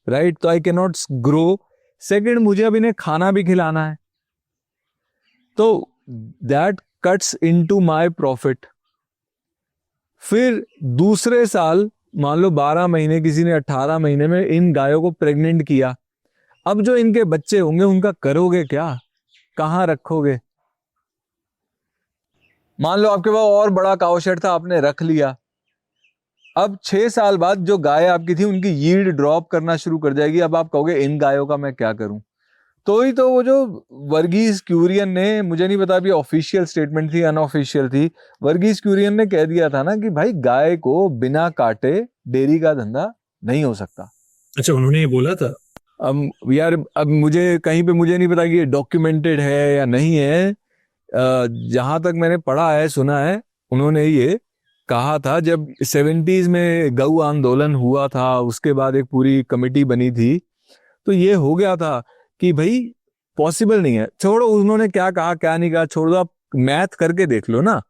right? तो I can not grow. Second, मुझे अब इन्हें खाना भी खिलाना है, तो that cuts into my profit. फिर दूसरे साल मान लो 12 महीने, किसी ने 18 महीने में इन गायों को प्रेग्नेंट किया। अब जो इनके बच्चे होंगे उनका करोगे क्या, कहां रखोगे? मान लो आपके पास और बड़ा काऊ शेड था, आपने रख लिया। अब 6 साल बाद जो गाय आपकी थी उनकी यील्ड ड्रॉप करना शुरू कर जाएगी। अब आप कहोगे इन गायों का मैं क्या करूं? तो ही तो वो जो वर्गीस क्यूरियन ने, मुझे नहीं पता अभी ऑफिशियल स्टेटमेंट थी अनऑफिशियल थी, वर्गीस क्यूरियन ने कह दिया था ना कि भाई गाय को बिना काटे डेयरी का धंधा नहीं हो सकता। अच्छा, उन्होंने ये बोला था? अब यार, अब मुझे कहीं पे मुझे नहीं पता कि ये डॉक्यूमेंटेड है या नहीं है। जहां तक मैंने पढ़ा है, सुना है, उन्होंने ये कहा था जब 70s में गौ आंदोलन हुआ था, उसके बाद एक पूरी कमेटी बनी थी, तो ये हो गया था कि भाई पॉसिबल नहीं है। छोड़ो उन्होंने क्या कहा क्या नहीं कहा, छोड़ दो, आप मैथ करके देख लो ना।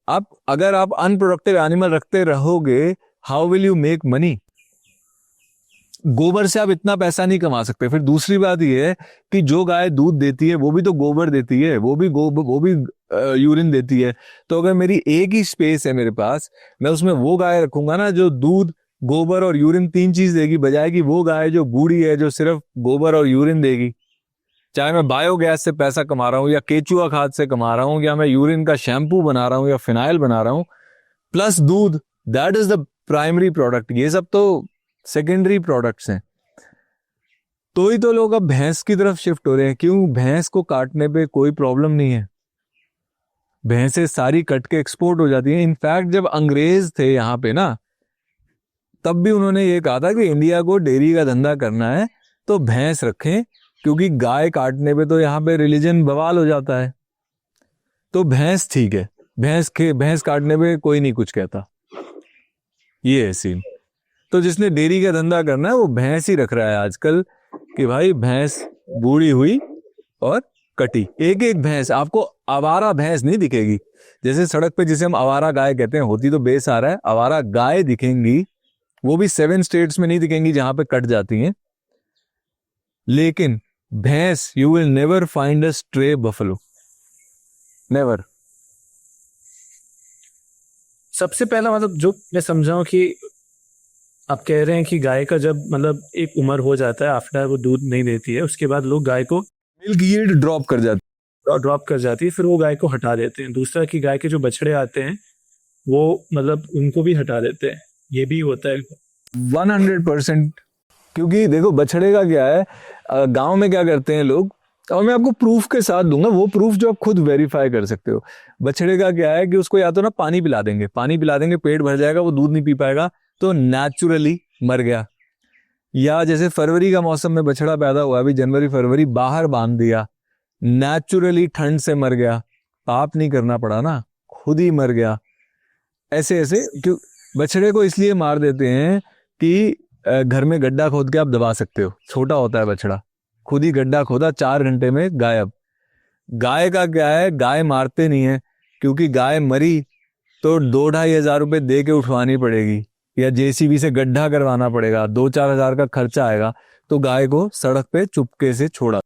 आप अगर आप अनप्रोडक्टिव एनिमल रखते रहोगे, how will you make money? गोबर से आप इतना पैसा नहीं कमा सकते। फिर दूसरी बात यह है कि जो गाय दूध देती है वो भी तो गोबर देती है, वो भी यूरिन देती है। तो अगर मेरी एक ही स्पेस है मेरे पास, मैं उसमें वो गाय रखूंगा ना जो दूध, गोबर और यूरिन 3 चीज देगी, बजाय कि वो गाय जो बूढ़ी है जो सिर्फ गोबर और यूरिन देगी। चाहे मैं बायोगैस से पैसा कमा रहा हूं या केचुआ खाद से कमा रहा हूं या मैं यूरिन का शैम्पू बना रहा हूं या फिनाइल बना रहा हूं, प्लस दूध, that is the primary product. ये सब तो सेकेंडरी प्रोडक्ट्स हैं। तो ही तो लोग अब भैंस की तरफ शिफ्ट हो रहे हैं। क्यों? भैंस को काटने पे कोई प्रॉब्लम नहीं है, भैंसें सारी कट के एक्सपोर्ट हो जाती हैं। इनफैक्ट जब अंग्रेज थे यहाँ पे ना, तब भी उन्होंने ये कहा था कि इंडिया को डेयरी का धंधा करना है तो भैंस रखें, क्योंकि गाय काटने पे तो यहाँ पे रिलीजन बवाल हो जाता है। तो भैंस ठीक है, भैंस काटने पे कोई नहीं कुछ कहता, ये है सीन। तो जिसने डेयरी का धंधा करना है वो भैंस ही रख रहा है आजकल, कि भाई भैंस बूढ़ी हुई और कटी। एक एक भैंस, आपको आवारा भैंस नहीं दिखेगी। जैसे सड़क पे जिसे हम आवारा गाय कहते हैं, होती तो बेसहारा है, आवारा गाय दिखेंगी, वो भी 7 स्टेट्स में नहीं दिखेंगी जहां पे कट जाती हैं। लेकिन भैंस, you will never find a stray buffalo, never. सबसे पहला मतलब जो मैं समझाऊं कि आप कह रहे हैं कि गाय का जब मतलब एक उम्र हो जाता है, आफ्टर वो दूध नहीं देती है, उसके बाद लोग गाय को मिल्क यील्ड ड्रॉप कर जाती है, फिर वो गाय को हटा देते हैं। दूसरा कि गाय के जो बछड़े आते हैं वो मतलब उनको भी हटा देते हैं, ये भी होता है। 100%। क्योंकि देखो बछड़े का क्या है, गांव में क्या करते हैं लोग, और मैं आपको प्रूफ के साथ दूंगा, वो प्रूफ जो आप खुद वेरीफाई कर सकते हो। बछड़े का क्या है कि उसको या तो ना पानी पिला देंगे, पेट भर जाएगा, वो दूध नहीं पी पाएगा, तो नेचुरली मर गया। या जैसे फरवरी का मौसम में बछड़ा पैदा हुआ, अभी जनवरी फरवरी, बाहर बांध दिया, नेचुरली ठंड से मर गया, पाप नहीं करना पड़ा ना, खुद ही मर गया। ऐसे ऐसे क्यों बछड़े को इसलिए मार देते हैं कि घर में गड्ढा खोद के आप दबा सकते हो, छोटा होता है बछड़ा, खुद ही गड्ढा खोदा 4 घंटे में गायब। गाय का क्या है, गाय मारते नहीं है, क्योंकि गाय मरी तो 2-2.5 हजार रुपए दे के उठवानी पड़ेगी, या जेसीबी से गड्ढा करवाना पड़ेगा, 2-4 हजार का खर्चा आएगा। तो गाय को सड़क पे चुपके से छोड़ा।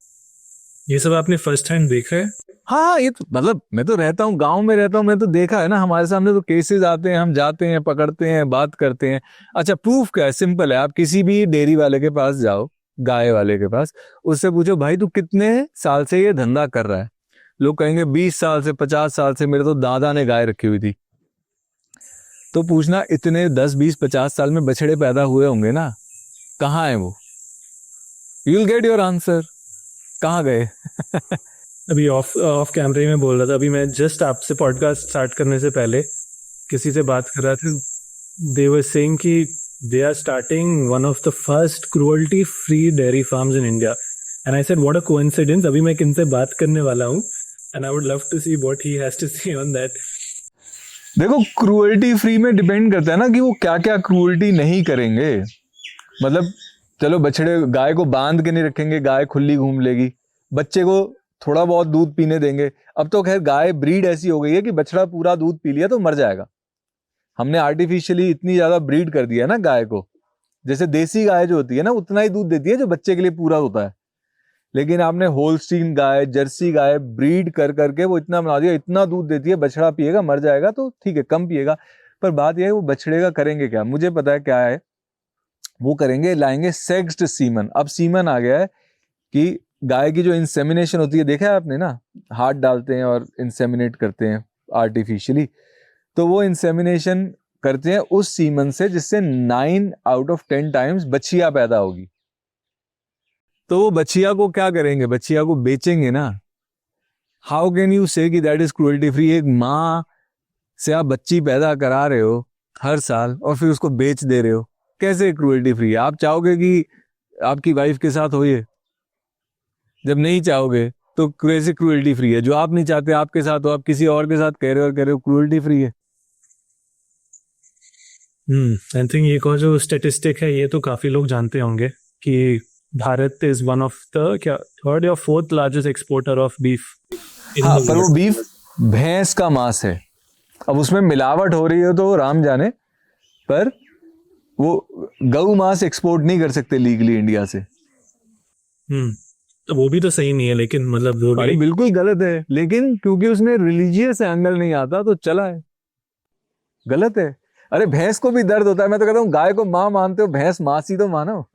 ये सब आपने फर्स्ट हैंड देखा है? हाँ, ये तो मतलब मैं तो रहता हूँ, गांव में रहता हूँ, मैं तो देखा है ना, हमारे सामने तो केसेस आते हैं, हम जाते हैं, पकड़ते हैं, बात करते हैं। अच्छा, प्रूफ क्या है? सिंपल है, आप किसी भी डेयरी वाले के पास जाओ, गाय वाले के पास, उससे पूछो भाई तू कितने साल से ये धंधा कर रहा है? लोग कहेंगे 20 साल से, 50 साल से, मेरे तो दादा ने गाय रखी हुई थी। तो पूछना इतने 10, 20, 50 साल में बछड़े पैदा हुए होंगे ना, कहाँ है वो? You will get your answer, कहाँ गए? अभी ऑफ कैमरे में बोल रहा था, अभी मैं जस्ट आपसे पॉडकास्ट स्टार्ट करने से पहले किसी से बात कर रहा था, दे वर सेइंग कि they are starting one of the first cruelty free dairy farms in India. And I said, what a coincidence. अभी मैं किनसे बात करने वाला हूँ. And I would love to see what he has to say on that. देखो क्रूअल्टी फ्री में डिपेंड करता है ना कि वो क्या क्या क्रूअल्टी नहीं करेंगे. मतलब चलो बछड़े गाय को बांध के नहीं रखेंगे, गाय खुली घूम लेगी, बच्चे को थोड़ा बहुत दूध पीने देंगे. अब तो खैर गाय ब्रीड ऐसी हो गई है कि बछड़ा पूरा दूध पी लिया तो मर जाएगा. हमने आर्टिफिशियली इतनी ज्यादा ब्रीड कर दिया है ना गाय को. जैसे देसी गाय जो होती है ना उतना ही दूध देती है जो बच्चे के लिए पूरा होता है. लेकिन आपने होल्स्टीन गाय, जर्सी गाय ब्रीड कर करके वो इतना बना दिया, इतना दूध देती है, बछड़ा पिएगा मर जाएगा तो ठीक है कम पिएगा. पर बात यह है वो बछड़े का करेंगे क्या, मुझे पता है क्या है. वो करेंगे, लाएंगे सेक्स्ड सीमन. अब सीमन आ गया है कि गाय की जो इंसेमिनेशन होती है, देखा है आपने ना, हाथ डालते हैं और इंसेमिनेट करते हैं आर्टिफिशियली. तो वो इंसेमिनेशन करते हैं उस सीमन से जिससे 9 आउट ऑफ 10 टाइम्स बछिया पैदा होगी. तो वो बछिया को क्या करेंगे, बछिया को बेचेंगे ना. हाउ कैन यू से कि दैट इज क्रूअल्टी फ्री. एक माँ से आप बच्ची पैदा करा रहे हो हर साल और फिर उसको बेच दे रहे हो, कैसे क्रूअल्टी फ्री. आप चाहोगे कि आपकी वाइफ के साथ हो ये, जब नहीं चाहोगे तो कैसे क्रूअल्टी फ्री है. जो आप नहीं चाहते आपके साथ हो, आप किसी और के साथ कह रहे हो क्रूअल्टी फ्री है. आई थिंक ये को जो स्टेटिस्टिक है ये तो काफी लोग जानते होंगे कि Bharat is one of the क्या थर्ड या fourth largest exporter of beef. हाँ, पर वो बीफ भैंस का मांस है. अब उसमें मिलावट हो रही है तो राम जाने, पर वो गऊ मांस एक्सपोर्ट नहीं कर सकते लीगली इंडिया से. तो वो भी तो सही नहीं है, लेकिन मतलब बिल्कुल गलत है. लेकिन क्योंकि उसमें रिलीजियस एंगल नहीं आता तो चला है. गलत है. अरे भैंस को भी दर्द होता है. मैं तो कहता हूँ गाय को माँ मानते हो, भैंस मांस ही तो मानो.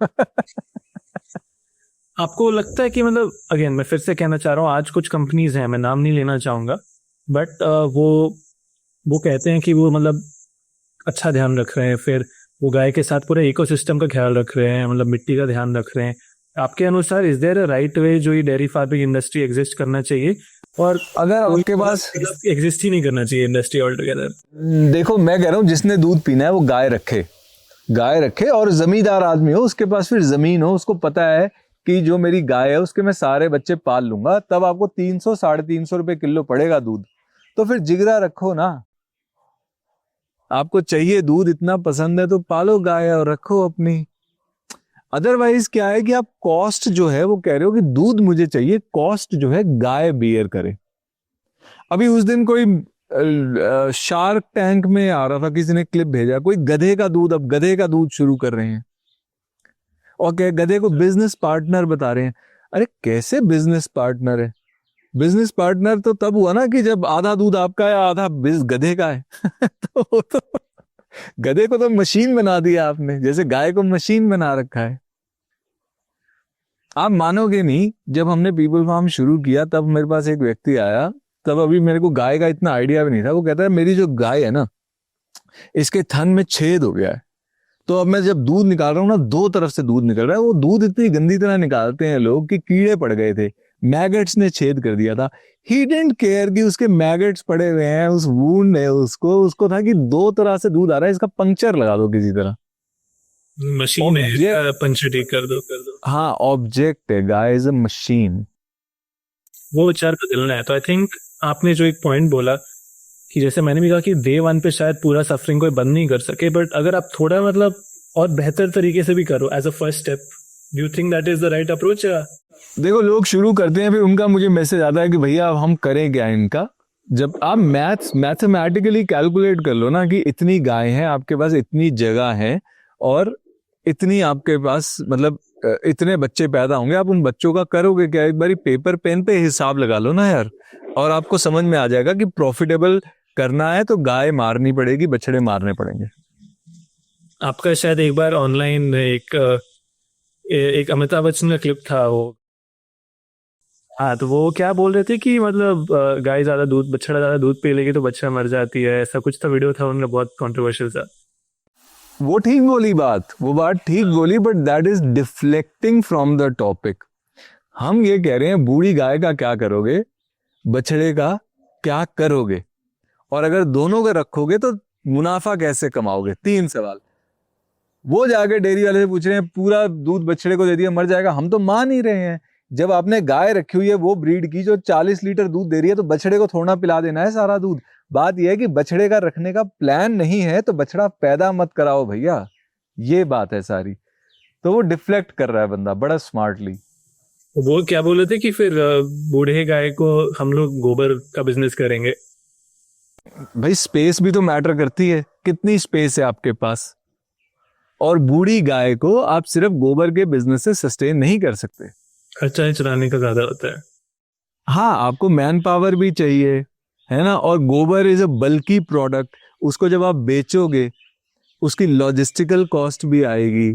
आपको लगता है कि मतलब अगेन मैं फिर से कहना चाह रहा हूँ, आज कुछ कंपनीज हैं, मैं नाम नहीं लेना चाहूंगा, बट वो कहते हैं कि वो मतलब अच्छा ध्यान रख रहे हैं, फिर वो गाय के साथ पूरे इकोसिस्टम का ख्याल रख रहे हैं, मतलब मिट्टी का ध्यान रख रहे हैं. आपके अनुसार is there a right way जो ये डेयरी फार्मिंग इंडस्ट्री एग्जिस्ट करना चाहिए, और अगर आपके पास एग्जिस्ट ही नहीं करना चाहिए इंडस्ट्री ऑल टुगेदर. देखो मैं कह रहा हूँ जिसने दूध पीना है वो गाय रखे और जमींदार आदमी हो, उसके पास फिर जमीन हो, उसको पता है कि जो मेरी गाय है उसके मैं सारे बच्चे पाल लूंगा, तब आपको 300-350 रुपए किलो पड़ेगा दूध. तो फिर जिगरा रखो ना. आपको चाहिए दूध, इतना पसंद है तो पालो गाय और रखो अपनी. अदरवाइज क्या है कि आप कॉस्ट जो है वो कह रहे हो कि दूध मुझे चाहिए, कॉस्ट जो है गाय बियर करे. अभी उस दिन कोई शार्क टैंक में आ रहा था, किसी ने क्लिप भेजा, कोई गधे का दूध, अब गधे का दूध शुरू कर रहे हैं और क्या गधे को बिजनेस पार्टनर बता रहे हैं. अरे कैसे बिजनेस पार्टनर है. बिजनेस पार्टनर तो तब हुआ ना कि जब आधा दूध आपका है आधा गधे का है. तो गधे को तो मशीन बना दिया आपने, जैसे गाय को मशीन बना रखा है. आप मानोगे नहीं, जब हमने पीपल फार्म शुरू किया तब मेरे पास एक व्यक्ति आया, तब अभी मेरे को गाय का इतना आइडिया भी नहीं था. वो कहता है मेरी जो गाय है ना इसके थन में छेद हो गया है, तो अब मैं जब दूध निकाल रहा हूँ ना 2 तरफ से दूध निकल रहा है. वो दूध इतनी गंदी तरह निकालते हैं लोग कि कीड़े पड़ गए थे, मैगट्स ने छेद कर दिया था. ही डिडंट केयर कि उसके मैगट्स पड़े हुए हैं, उस वूंड है, उसको था कि 2 तरह से दूध आ रहा है, इसका पंक्चर लगा दो किसी तरह. मशीन है, पंक्चर ठीक कर दो. हाँ, ऑब्जेक्ट है, गाय इज अ मशीन. वो विचार बदलना है. तो आई थिंक आपने जो एक पॉइंट बोला कि जैसे मैंने भी कहा कि डे 1 पे शायद पूरा सफरिंग कोई बंद नहीं कर सके, बट अगर आप थोड़ा मतलब और बेहतर तरीके से भी करो as a first step, do you think that is the right approach? देखो लोग शुरू करते हैं, फिर उनका मुझे मैसेज आता है कि भैया अब हम करें क्या इनका. जब आप मैथमेटिकली कैलकुलेट कर लो ना कि इतनी गाय है आपके पास, इतनी जगह है और इतनी आपके पास मतलब इतने बच्चे पैदा होंगे, आप उन बच्चों का करोगे क्या. एक बारी पेपर पेन पे हिसाब लगा लो ना यार, और आपको समझ में आ जाएगा कि प्रॉफिटेबल करना है तो गाय मारनी पड़ेगी, बछड़े मारने पड़ेंगे. आपका शायद एक बार ऑनलाइन एक अमिताभ बच्चन का क्लिप था वो, हाँ, तो वो क्या बोल रहे थे कि मतलब गाय ज्यादा दूध, बछड़ा ज्यादा दूध पी लेगी तो बच्चा मर जाती है, ऐसा कुछ था, वीडियो था उनका, बहुत कंट्रोवर्शियल था. वो ठीक बोली बात, वो बात ठीक बोली, but that is deflecting from the topic. हम ये कह रहे हैं बूढ़ी गाय का क्या करोगे, बछड़े का क्या करोगे, और अगर दोनों को रखोगे तो मुनाफा कैसे कमाओगे. 3 सवाल. वो जाके डेयरी वाले से पूछ रहे हैं पूरा दूध बछड़े को दे दिया मर जाएगा, हम तो मान ही रहे हैं। जब आपने गाय रखी हुई है वो ब्रीड की जो 40 लीटर दूध दे रही है, तो बछड़े को थोड़ा पिला देना है सारा दूध। बात यह है कि बछड़े का रखने का प्लान नहीं है तो बछड़ा पैदा मत कराओ भैया, ये बात है सारी। तो वो डिफ्लेक्ट कर रहा है बंदा बड़ा स्मार्टली। वो क्या बोल रहे थे कि फिर बूढ़े गाय को हम लोग गोबर का बिजनेस करेंगे। भाई स्पेस भी तो मैटर करती है, कितनी स्पेस है आपके पास। और बूढ़ी गाय को आप सिर्फ गोबर के बिजनेस से सस्टेन नहीं कर सकते, खर्चा चलाने का ज्यादा होता है। हाँ आपको मैन पावर भी चाहिए, है ना। और गोबर इज अ बल्की प्रोडक्ट, उसको जब आप बेचोगे उसकी लॉजिस्टिकल कॉस्ट भी आएगी।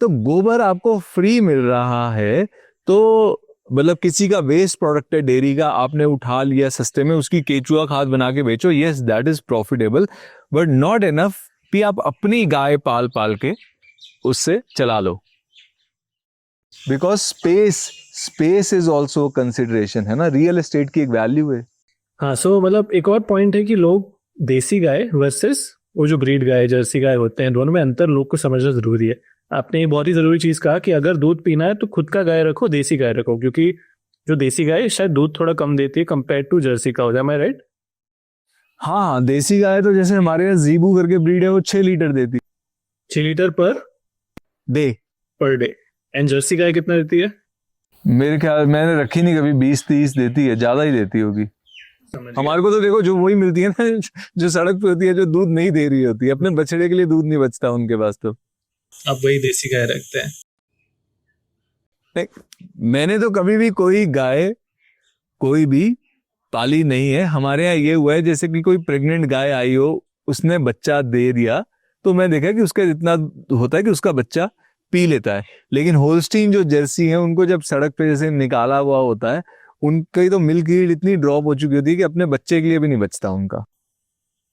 तो गोबर आपको फ्री मिल रहा है, तो मतलब किसी का वेस्ट प्रोडक्ट है डेयरी का, आपने उठा लिया सस्ते में, उसकी केचुआ खाद बना के बेचो, yes that is profitable, but not enough कि आप अपनी गाय पाल पाल के उससे चला लो। Because space is also consideration, है ना। रियल एस्टेट की एक वैल्यू है। हाँ, सो मतलब एक और पॉइंट है कि लोग देसी गाय वर्सेस वो जो ब्रीड गाय जर्सी गाय होते हैं, दोनों में अंतर लोग को समझना जरूरी है। आपने एक बहुत ही जरूरी चीज कहा कि अगर दूध पीना है तो खुद का गाय रखो, देसी गाय रखो, क्योंकि जो देसी गाय शायद दूध थोड़ा कम देती है कंपेयर टू जर्सी का। हो जाए मैं राइट? हाँ देसी गाय तो जैसे हमारे यहाँ जीबू करके ब्रीड है, वो 6 लीटर देती 6 litre per day. And Jersey गाय कितना देती है? मेरे ख्याल मैंने रखी नहीं कभी, 20-30 देती है, ज्यादा ही देती होगी। हमारे को तो देखो जो वही मिलती है ना जो सड़क पे होती है, जो दूध नहीं दे रही होती है, अपने बछड़े के लिए दूध नहीं बचता उनके पास, तो अब वही देसी गाय रखते हैं। मैंने तो कभी भी कोई गाय कोई भी पाली नहीं है। हमारे यहाँ ये हुआ है जैसे कि कोई प्रेग्नेंट गाय आई हो, उसने बच्चा दे दिया, तो मैं देखा कि उसका इतना होता है कि उसका बच्चा पी लेता है। लेकिन होल्स्टीन जो जर्सी है उनको जब सड़क पे जैसे निकाला हुआ होता है, उनकी तो मिल्क यील्ड इतनी ड्रॉप हो चुकी होती है कि अपने बच्चे के लिए भी नहीं बचता उनका।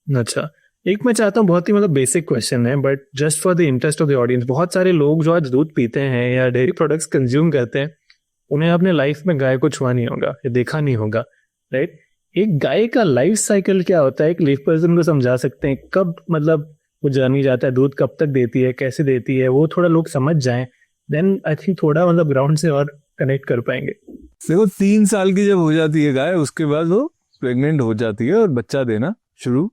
अच्छा, एक मैं चाहता हूँ, बहुत ही मतलब बेसिक क्वेश्चन है but just for the interest of the audience, बहुत सारे लोग जो आज दूध पीते हैं या डेयरी प्रोडक्ट्स कंज्यूम करते हैं, उन्हें अपने लाइफ में गाय को छुआ नहीं होगा या देखा नहीं होगा, राइट? एक गाय का लाइफ साइकिल क्या होता है, एक लीफ पर्सन को समझा सकते हैं कब मतलब वो जानी जाता है, दूध कब तक देती है, कैसे देती है, वो थोड़ा लोग समझ जाएं, देन आई थिंक थोड़ा मतलब ग्राउंड से और कनेक्ट कर पाएंगे। देखो 3 साल की जब हो जाती है गाय, उसके बाद वो प्रेग्नेंट हो जाती है और बच्चा देना शुरू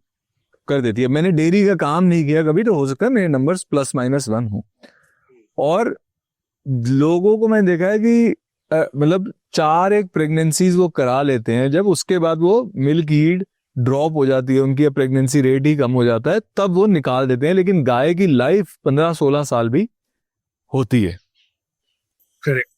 कर देती है। मैंने डेयरी का काम नहीं किया कभी, तो हो सकता है मेरे नंबर्स +-1 हो। और लोगों को मैंने देखा है कि मतलब 4 एक प्रेगनेंसीज वो करा लेते हैं, जब उसके बाद वो मिल्क यील्ड ड्रॉप हो जाती है उनकी, प्रेगनेंसी रेट ही कम हो जाता है, तब वो निकाल देते हैं। लेकिन गाय की लाइफ 15-16 साल भी होती है। Correct,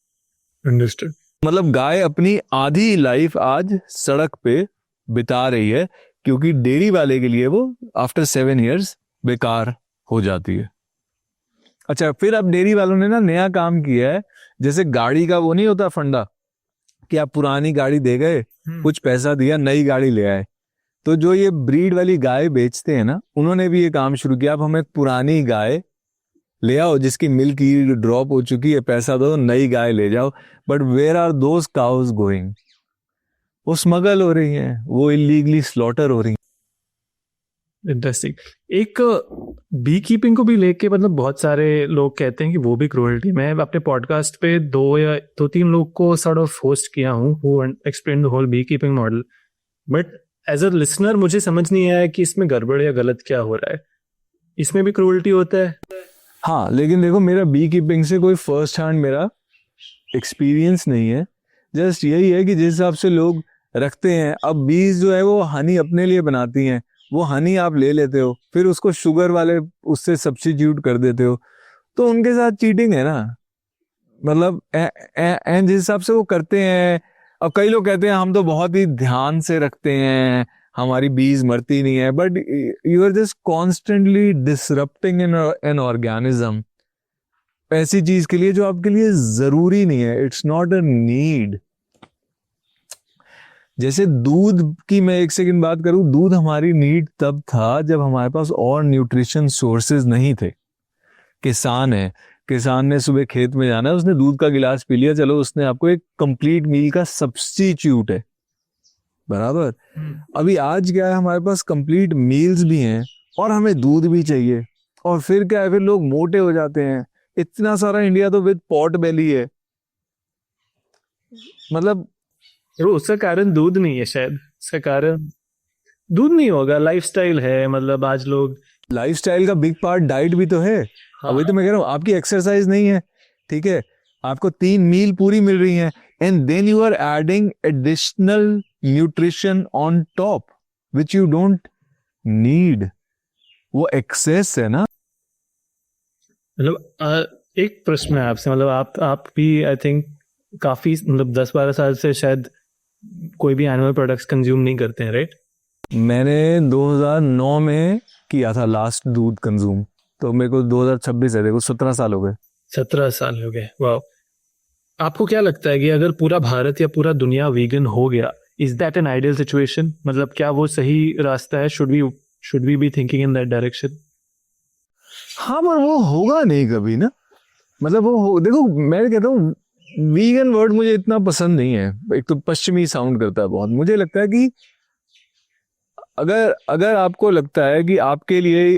understood. मतलब गाय अपनी आधी लाइफ आज सड़क पे बिता रही है, क्योंकि डेयरी वाले के लिए वो आफ्टर 7 इयर्स बेकार हो जाती है। अच्छा, फिर अब डेयरी वालों ने ना नया काम किया है, जैसे गाड़ी का वो नहीं होता फंडा कि आप पुरानी गाड़ी दे गए, कुछ पैसा दिया, नई गाड़ी ले आए। तो जो ये ब्रीड वाली गाय बेचते हैं ना, उन्होंने भी ये काम शुरू किया, अब हम एक पुरानी गाय ले आओ जिसकी मिल्क यील्ड ड्रॉप हो चुकी है, पैसा दो, नई गाय ले जाओ। But where are those cows going? वो स्मगल हो रही हैं, वो इलीगली स्लॉटर हो रही हैं। इंटरेस्टिंग। एक बी कीपिंग को भी लेके मतलब बहुत सारे लोग कहते हैं कि वो भी क्रूएल्टी। मैं अपने पॉडकास्ट पे 2-3 लोग को सॉर्ट ऑफ होस्ट किया हूँ who explain the whole beekeeping model, but as a listener मुझे समझ नहीं आया कि इसमें गड़बड़ या गलत क्या हो रहा है। इसमें भी क्रूएल्टी होता है? हाँ, लेकिन देखो मेरा बी कीपिंग से कोई फर्स्ट हैंड मेरा एक्सपीरियंस नहीं है। जस्ट यही है कि जिस हिसाब से लोग रखते हैं, अब बीज जो है वो हनी अपने लिए बनाती हैं, वो हनी आप ले लेते हो, फिर उसको शुगर वाले उससे सब्स्टिट्यूट कर देते हो, तो उनके साथ चीटिंग है ना। मतलब जिस हिसाब से वो करते हैं। अब कई लोग कहते हैं हम तो बहुत ही ध्यान से रखते हैं, हमारी बीज मरती नहीं है, but you are just constantly disrupting an organism ऐसी चीज के लिए जो आपके लिए जरूरी नहीं है। It's not a need. जैसे दूध की मैं एक सेकंड बात करूं, दूध हमारी नीड तब था जब हमारे पास और न्यूट्रिशन सोर्सेज नहीं थे। किसान है, किसान ने सुबह खेत में जाना है, उसने दूध का गिलास पी लिया, चलो उसने आपको एक कंप्लीट मील का सब्स्टिट्यूट है, बराबर। अभी आज क्या है, हमारे पास कंप्लीट मील्स भी हैं और हमें दूध भी चाहिए, और फिर क्या है, फिर लोग मोटे हो जाते हैं। इतना सारा इंडिया तो विद पॉट बेली है, मतलब उसका कारण दूध नहीं है शायद, उसका कारण दूध नहीं होगा, लाइफस्टाइल है। मतलब आज लोग लाइफस्टाइल का बिग पार्ट डाइट भी तो है। हाँ, अभी तो मैं कह रहा हूँ आपकी एक्सरसाइज नहीं है, ठीक है, आपको 3 मील पूरी मिल रही हैं, and then you are adding additional nutrition on top which you don't need. वो एक्सेस है ना। मतलब एक प्रश्न है आपसे, मतलब आप भी आई थिंक काफी मतलब 10-12 साल से शायद कोई भी एनिमल प्रोडक्ट्स कंज्यूम नहीं करते हैं, राइट? मैंने 2009 में किया था लास्ट दूध कंज्यूम, तो मेरे को 2026 है, देखो 17 साल हो गए। 17 साल हो गए, वाह। आपको क्या लगता है कि अगर पूरा भारत या पूरा दुनिया वीगन हो गया, is that an ideal situation? मतलब क्या वो सही रास्ता है? Should we be thinking in that direction? हाँ, पर वो होगा नहीं कभी ना। मतलब देखो, मैं कहता हूँ वीगन वर्ड मुझे इतना पसंद नहीं है। एक तो पश्चिमी साउंड करता है बहुत। मुझे लगता है कि अगर अगर आपको लगता है कि आपके लिए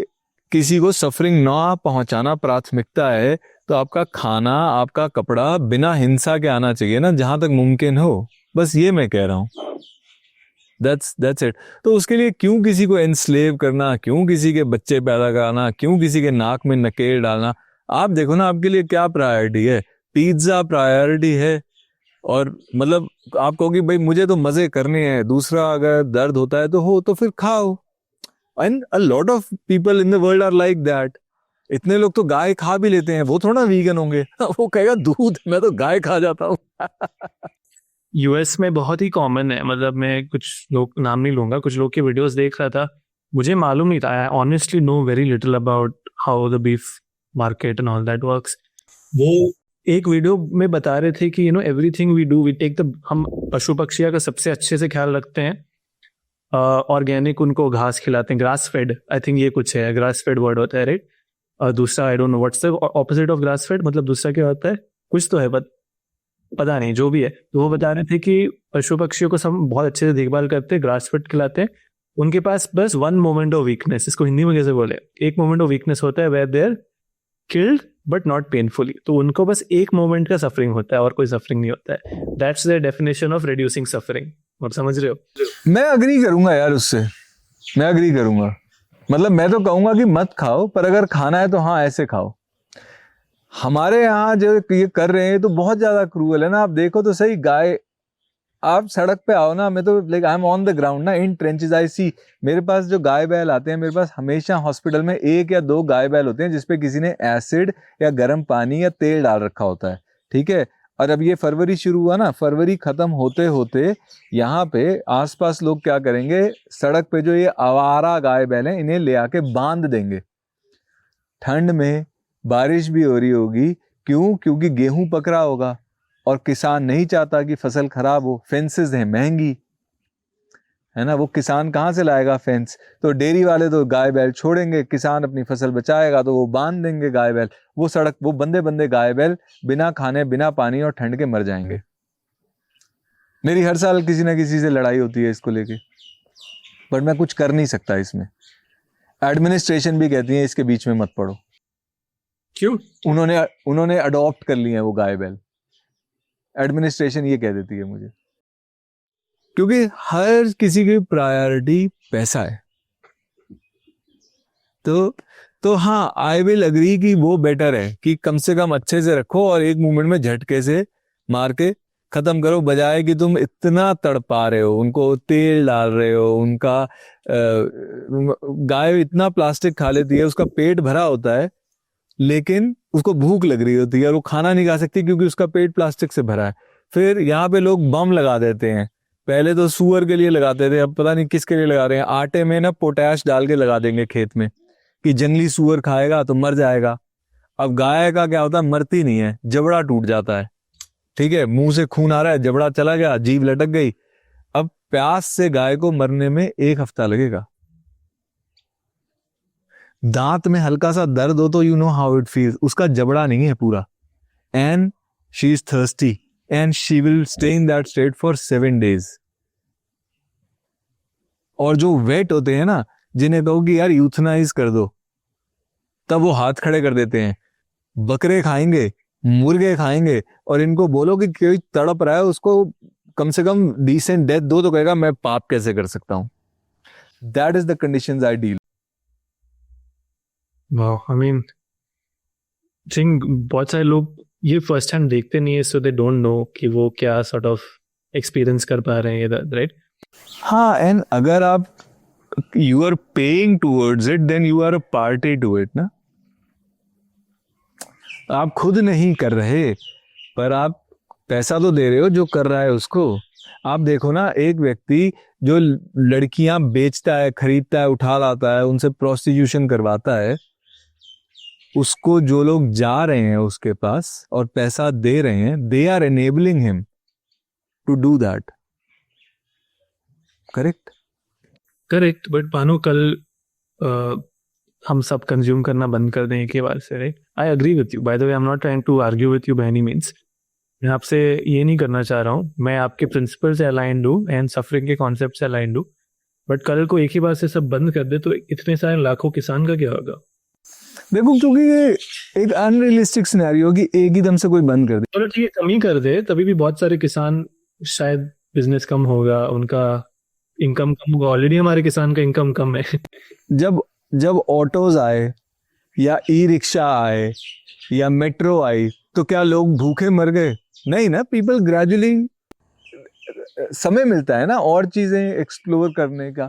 किसी को सफरिंग ना पहुंचाना प्राथमिकता है, तो आपका खाना, आपका कपड़ा बिना हिंसा के आना चाहिए ना, जहां तक मुमकिन हो। बस ये मैं कह रहा हूं। That's it. तो उसके लिए क्यों किसी को एनस्लेव करना, क्यों किसी के बच्चे पैदा कराना, क्यों किसी के नाक में नकेल डालना? आप देखो ना, आपके लिए क्या प्रायोरिटी है? पिज्जा प्रायोरिटी है, और मतलब आप कहोगे भाई मुझे तो मजे करने हैं, दूसरा अगर दर्द होता है तो फिर खाओ। And a lot of people in the world are like that. इतने लोग तो गाय खा भी लेते हैं, वो थोड़ा वीगन होंगे। वो कहेगा दूध, मैं तो गाय खा जाता हूँ। यूएस में बहुत ही कॉमन है। मतलब मैं कुछ लोग, नाम नहीं लूंगा, कुछ लोग के वीडियोस देख रहा था, मुझे मालूम नहीं था। I honestly know very little about how the beef market and all that works. वो एक वीडियो में बता रहे थे कि everything we do we take the, हम पशु पक्षियों का सबसे अच्छे से ख्याल रखते हैं। ऑर्गेनिक उनको घास खिलाते हैं, ग्रास फेड, आई थिंक ये कुछ है, ग्रास फेड वर्ड होता है, राइट? और दूसरा आई don't no what's the opposite of grass fed, मतलब दूसरा क्या होता है, कुछ तो है, पता नहीं, जो भी है। तो वो बता रहे थे कि पशु पक्षियों को सब बहुत अच्छे से देखभाल करते हैं, ग्रास फीड खिलाते हैं। उनके पास बस वन मोमेंट ऑफ वीकनेस, इसको हिंदी में कैसे बोले, एक मोमेंट ऑफ वीकनेस होता है, where they are killed but not painfully. तो उनको बस एक मोमेंट का सफरिंग होता है और कोई सफरिंग नहीं होता है। That's the definition of reducing suffering. आप समझ रहे हो? मैं अग्री करूंगा यार उससे, मैं अग्री करूंगा। मतलब मैं तो कहूंगा कि मत खाओ, पर अगर खाना है तो हाँ ऐसे खाओ। हमारे यहाँ जो ये कर रहे हैं तो बहुत ज्यादा क्रूअल है ना। आप देखो तो सही, गाय, आप सड़क पे आओ ना, मैं तो like I am on the ground ना, इन ट्रेंचेस आई सी। मेरे पास जो गाय बैल आते हैं, मेरे पास हमेशा हॉस्पिटल में 1 या 2 गाय बैल होते हैं जिसपे किसी ने एसिड या गर्म पानी या तेल डाल रखा होता है, ठीक है। और अब ये फरवरी शुरू हुआ ना, फरवरी खत्म होते होते यहाँ पे आसपास लोग क्या करेंगे, सड़क पे जो ये आवारा गाय बैल हैं इन्हें ले आके बांध देंगे। ठंड में बारिश भी हो रही होगी, क्यों? क्योंकि गेहूं पक रहा होगा और किसान नहीं चाहता कि फसल खराब हो। फेंसेस हैं महंगी, है ना, वो किसान कहाँ से लाएगा फेंस? तो डेयरी वाले तो गाय बैल छोड़ेंगे, किसान अपनी फसल बचाएगा तो वो बांध देंगे गाय बैल। वो सड़क, वो बंदे बंदे गाय बैल बिना खाने, बिना पानी और ठंड के मर जाएंगे। मेरी हर साल किसी ना किसी से लड़ाई होती है इसको लेके, बट मैं कुछ कर नहीं सकता इसमें। एडमिनिस्ट्रेशन भी कहती है इसके बीच में मत पड़ो। क्यों? उन्होंने अडॉप्ट कर लिए हैं वो गाय बैल। एडमिनिस्ट्रेशन ये कह देती है मुझे, क्योंकि हर किसी की प्रायोरिटी पैसा है। तो हाँ, आई विल अग्री कि वो बेटर है कि कम से कम अच्छे से रखो और एक मूवमेंट में झटके से मार के खत्म करो, बजाय कि तुम इतना तड़पा रहे हो, उनको तेल डाल रहे हो, उनका गाय इतना प्लास्टिक खा लेती है, उसका पेट भरा होता है लेकिन उसको भूख लग रही होती है और वो खाना नहीं खा सकती क्योंकि उसका पेट प्लास्टिक से भरा है। फिर यहाँ पे लोग बम लगा देते हैं। पहले तो सुअर के लिए लगाते थे, अब पता नहीं किसके लिए लगा रहे हैं। आटे में ना पोटैश डाल के लगा देंगे खेत में कि जंगली सुअर खाएगा तो मर जाएगा। अब गाय का क्या होता है, मरती नहीं है, जबड़ा टूट जाता है, ठीक है, मुंह से खून आ रहा है, जबड़ा चला गया, जीभ लटक गई। अब प्यास से गाय को मरने में 1 हफ्ता लगेगा। दांत में हल्का सा दर्द हो तो you know how it feels. उसका जबड़ा नहीं है पूरा, and she is thirsty and she will stay in that state for 7 days। और जो वेट होते हैं ना, जिन्हें कहोगे यार यूथनाइज कर दो, तब वो हाथ खड़े कर देते हैं, बकरे खाएंगे, मुर्गे खाएंगे, और इनको बोलो कि कोई तड़प रहा है उसको कम से कम डिसेंट डेथ दो, तो कहेगा मैं पाप कैसे कर सकता हूं. That is the conditions I deal. वाह, आई मीन थिंक बहुत सारे लोग ये फर्स्ट हैंड देखते नहीं है, सो दे डोंट नो कि वो क्या सॉर्ट ऑफ एक्सपीरियंस कर पा रहे हैं, राइट? हाँ, एंड अगर आप you are paying towards it then you are a party to it ना. आप खुद नहीं कर रहे पर आप पैसा तो दे रहे हो जो कर रहा है उसको. आप देखो ना, एक व्यक्ति जो लड़कियां बेचता है, खरीदता है, उठा लाता है, उनसे प्रोस्टिट्यूशन करवाता है, उसको जो लोग जा रहे हैं उसके पास और पैसा दे रहे हैं, they are enabling him to do that. Correct? Correct, but मानो कल हम सब कंज्यूम करना बंद कर दें एक बार से, right? I agree with you, by the way, I am not trying to argue with you by any means. मैं आपसे ये नहीं करना चाह रहा हूँ, मैं आपके प्रिंसिपल से अलाइंड हूँ एंड सफरिंग के कॉन्सेप्ट से अलाइंड हूँ, बट कल को एक ही बार से सब बंद कर दे तो इतने सारे लाखों किसान का क्या होगा? देखो, क्योंकि ये एक अनरियलिस्टिक सिनेरियो कि एक ही दम से कोई बंद कर दे. चलो ठीक है, कम ही कर दे, तभी भी बहुत सारे किसान, शायद बिजनेस कम होगा, उनका इनकम कम होगा. ऑलरेडी हमारे किसान का इनकम कम है. जब जब ऑटोज आए या ई रिक्शा आए या मेट्रो आई, तो क्या लोग भूखे मर गए? नहीं ना. पीपल ग्रेजुअली, समय मिलता है ना और चीजें एक्सप्लोर करने का.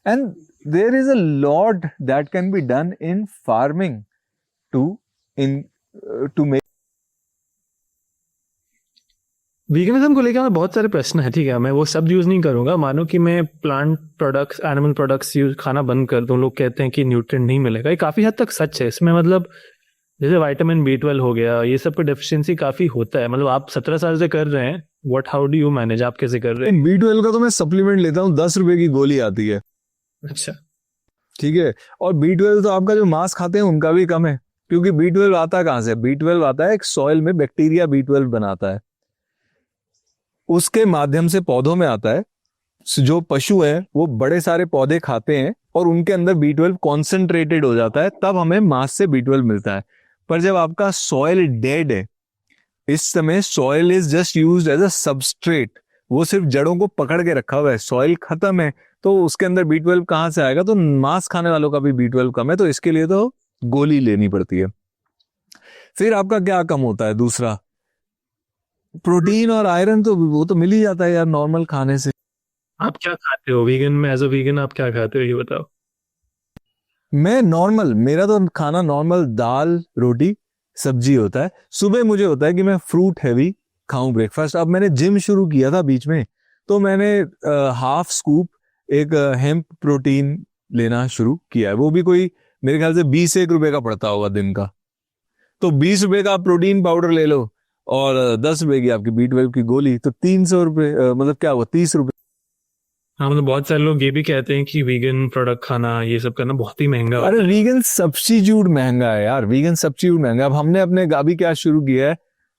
And there is a lot that can be done in farming to make. Veganism को लेकर हमें बहुत सारे प्रश्न है, ठीक है, मैं वो शब्द यूज नहीं करूंगा. मानो कि मैं plant products, animal products use खाना बंद कर दूं, लोग कहते हैं कि न्यूट्रिएंट नहीं मिलेगा. ये काफी हद तक सच है. इसमें मतलब जैसे विटामिन B12 हो गया, ये सब का डेफिशिएंसी काफी होता है. मतलब आप 17 साल से कर रहे हैं, what, how do you manage, आप कैसे कर रहे हैं? B12 का तो मैं सप्लीमेंट लेता हूँ, 10 रुपए की गोली आती है. अच्छा, ठीक है. और B12 तो आपका जो मांस खाते हैं उनका भी कम है, क्योंकि B12 आता कहां से? B12 आता है एक सॉइल में, बैक्टीरिया B12 बनाता है, उसके माध्यम से पौधों में आता है. जो पशु है वो बड़े सारे पौधे खाते हैं और उनके अंदर B12 कॉन्सेंट्रेटेड हो जाता है, तब हमें मांस से B12 मिलता है. पर जब आपका सॉइल डेड है, इस समय soil is just used as a substrate, वो सिर्फ जड़ों को पकड़ के रखा हुआ है, सॉइल खत्म है, तो उसके अंदर B12 कहां से आएगा? तो मांस खाने वालों का भी B12 कम है, तो इसके लिए तो गोली लेनी पड़ती है. फिर आपका क्या कम होता है? दूसरा, प्रोटीन और आयरन, तो वो तो मिल ही जाता है यार नॉर्मल खाने से. आप क्या खाते हो वीगन में? एज अ वीगन आप क्या खाते हो, ये बताओ. मैं नॉर्मल, मेरा तो खाना नॉर्मल दाल रोटी सब्जी होता है. सुबह मुझे होता है कि मैं फ्रूट हैवी खाऊं ब्रेकफास्ट. अब मैंने जिम शुरू किया था बीच में, तो मैंने हाफ स्कूप एक हेम्प प्रोटीन लेना शुरू किया है. वो भी कोई मेरे ख्याल से 21 रुपए का पड़ता होगा दिन का. तो 20 रुपए का प्रोटीन पाउडर ले लो और 10 रुपए की आपकी B12 की गोली, तो 300 रुपए, मतलब क्या हुआ, 30 रुपए. हाँ, मतलब बहुत सारे लोग ये भी कहते हैं कि वीगन प्रोडक्ट खाना, ये सब करना बहुत ही महंगा होता है. अरे वीगन सब्स्टिट्यूट महंगा है यार, वीगन सब्स्टिट्यूट महंगा. अब हमने अपने अभी क्या शुरू किया है,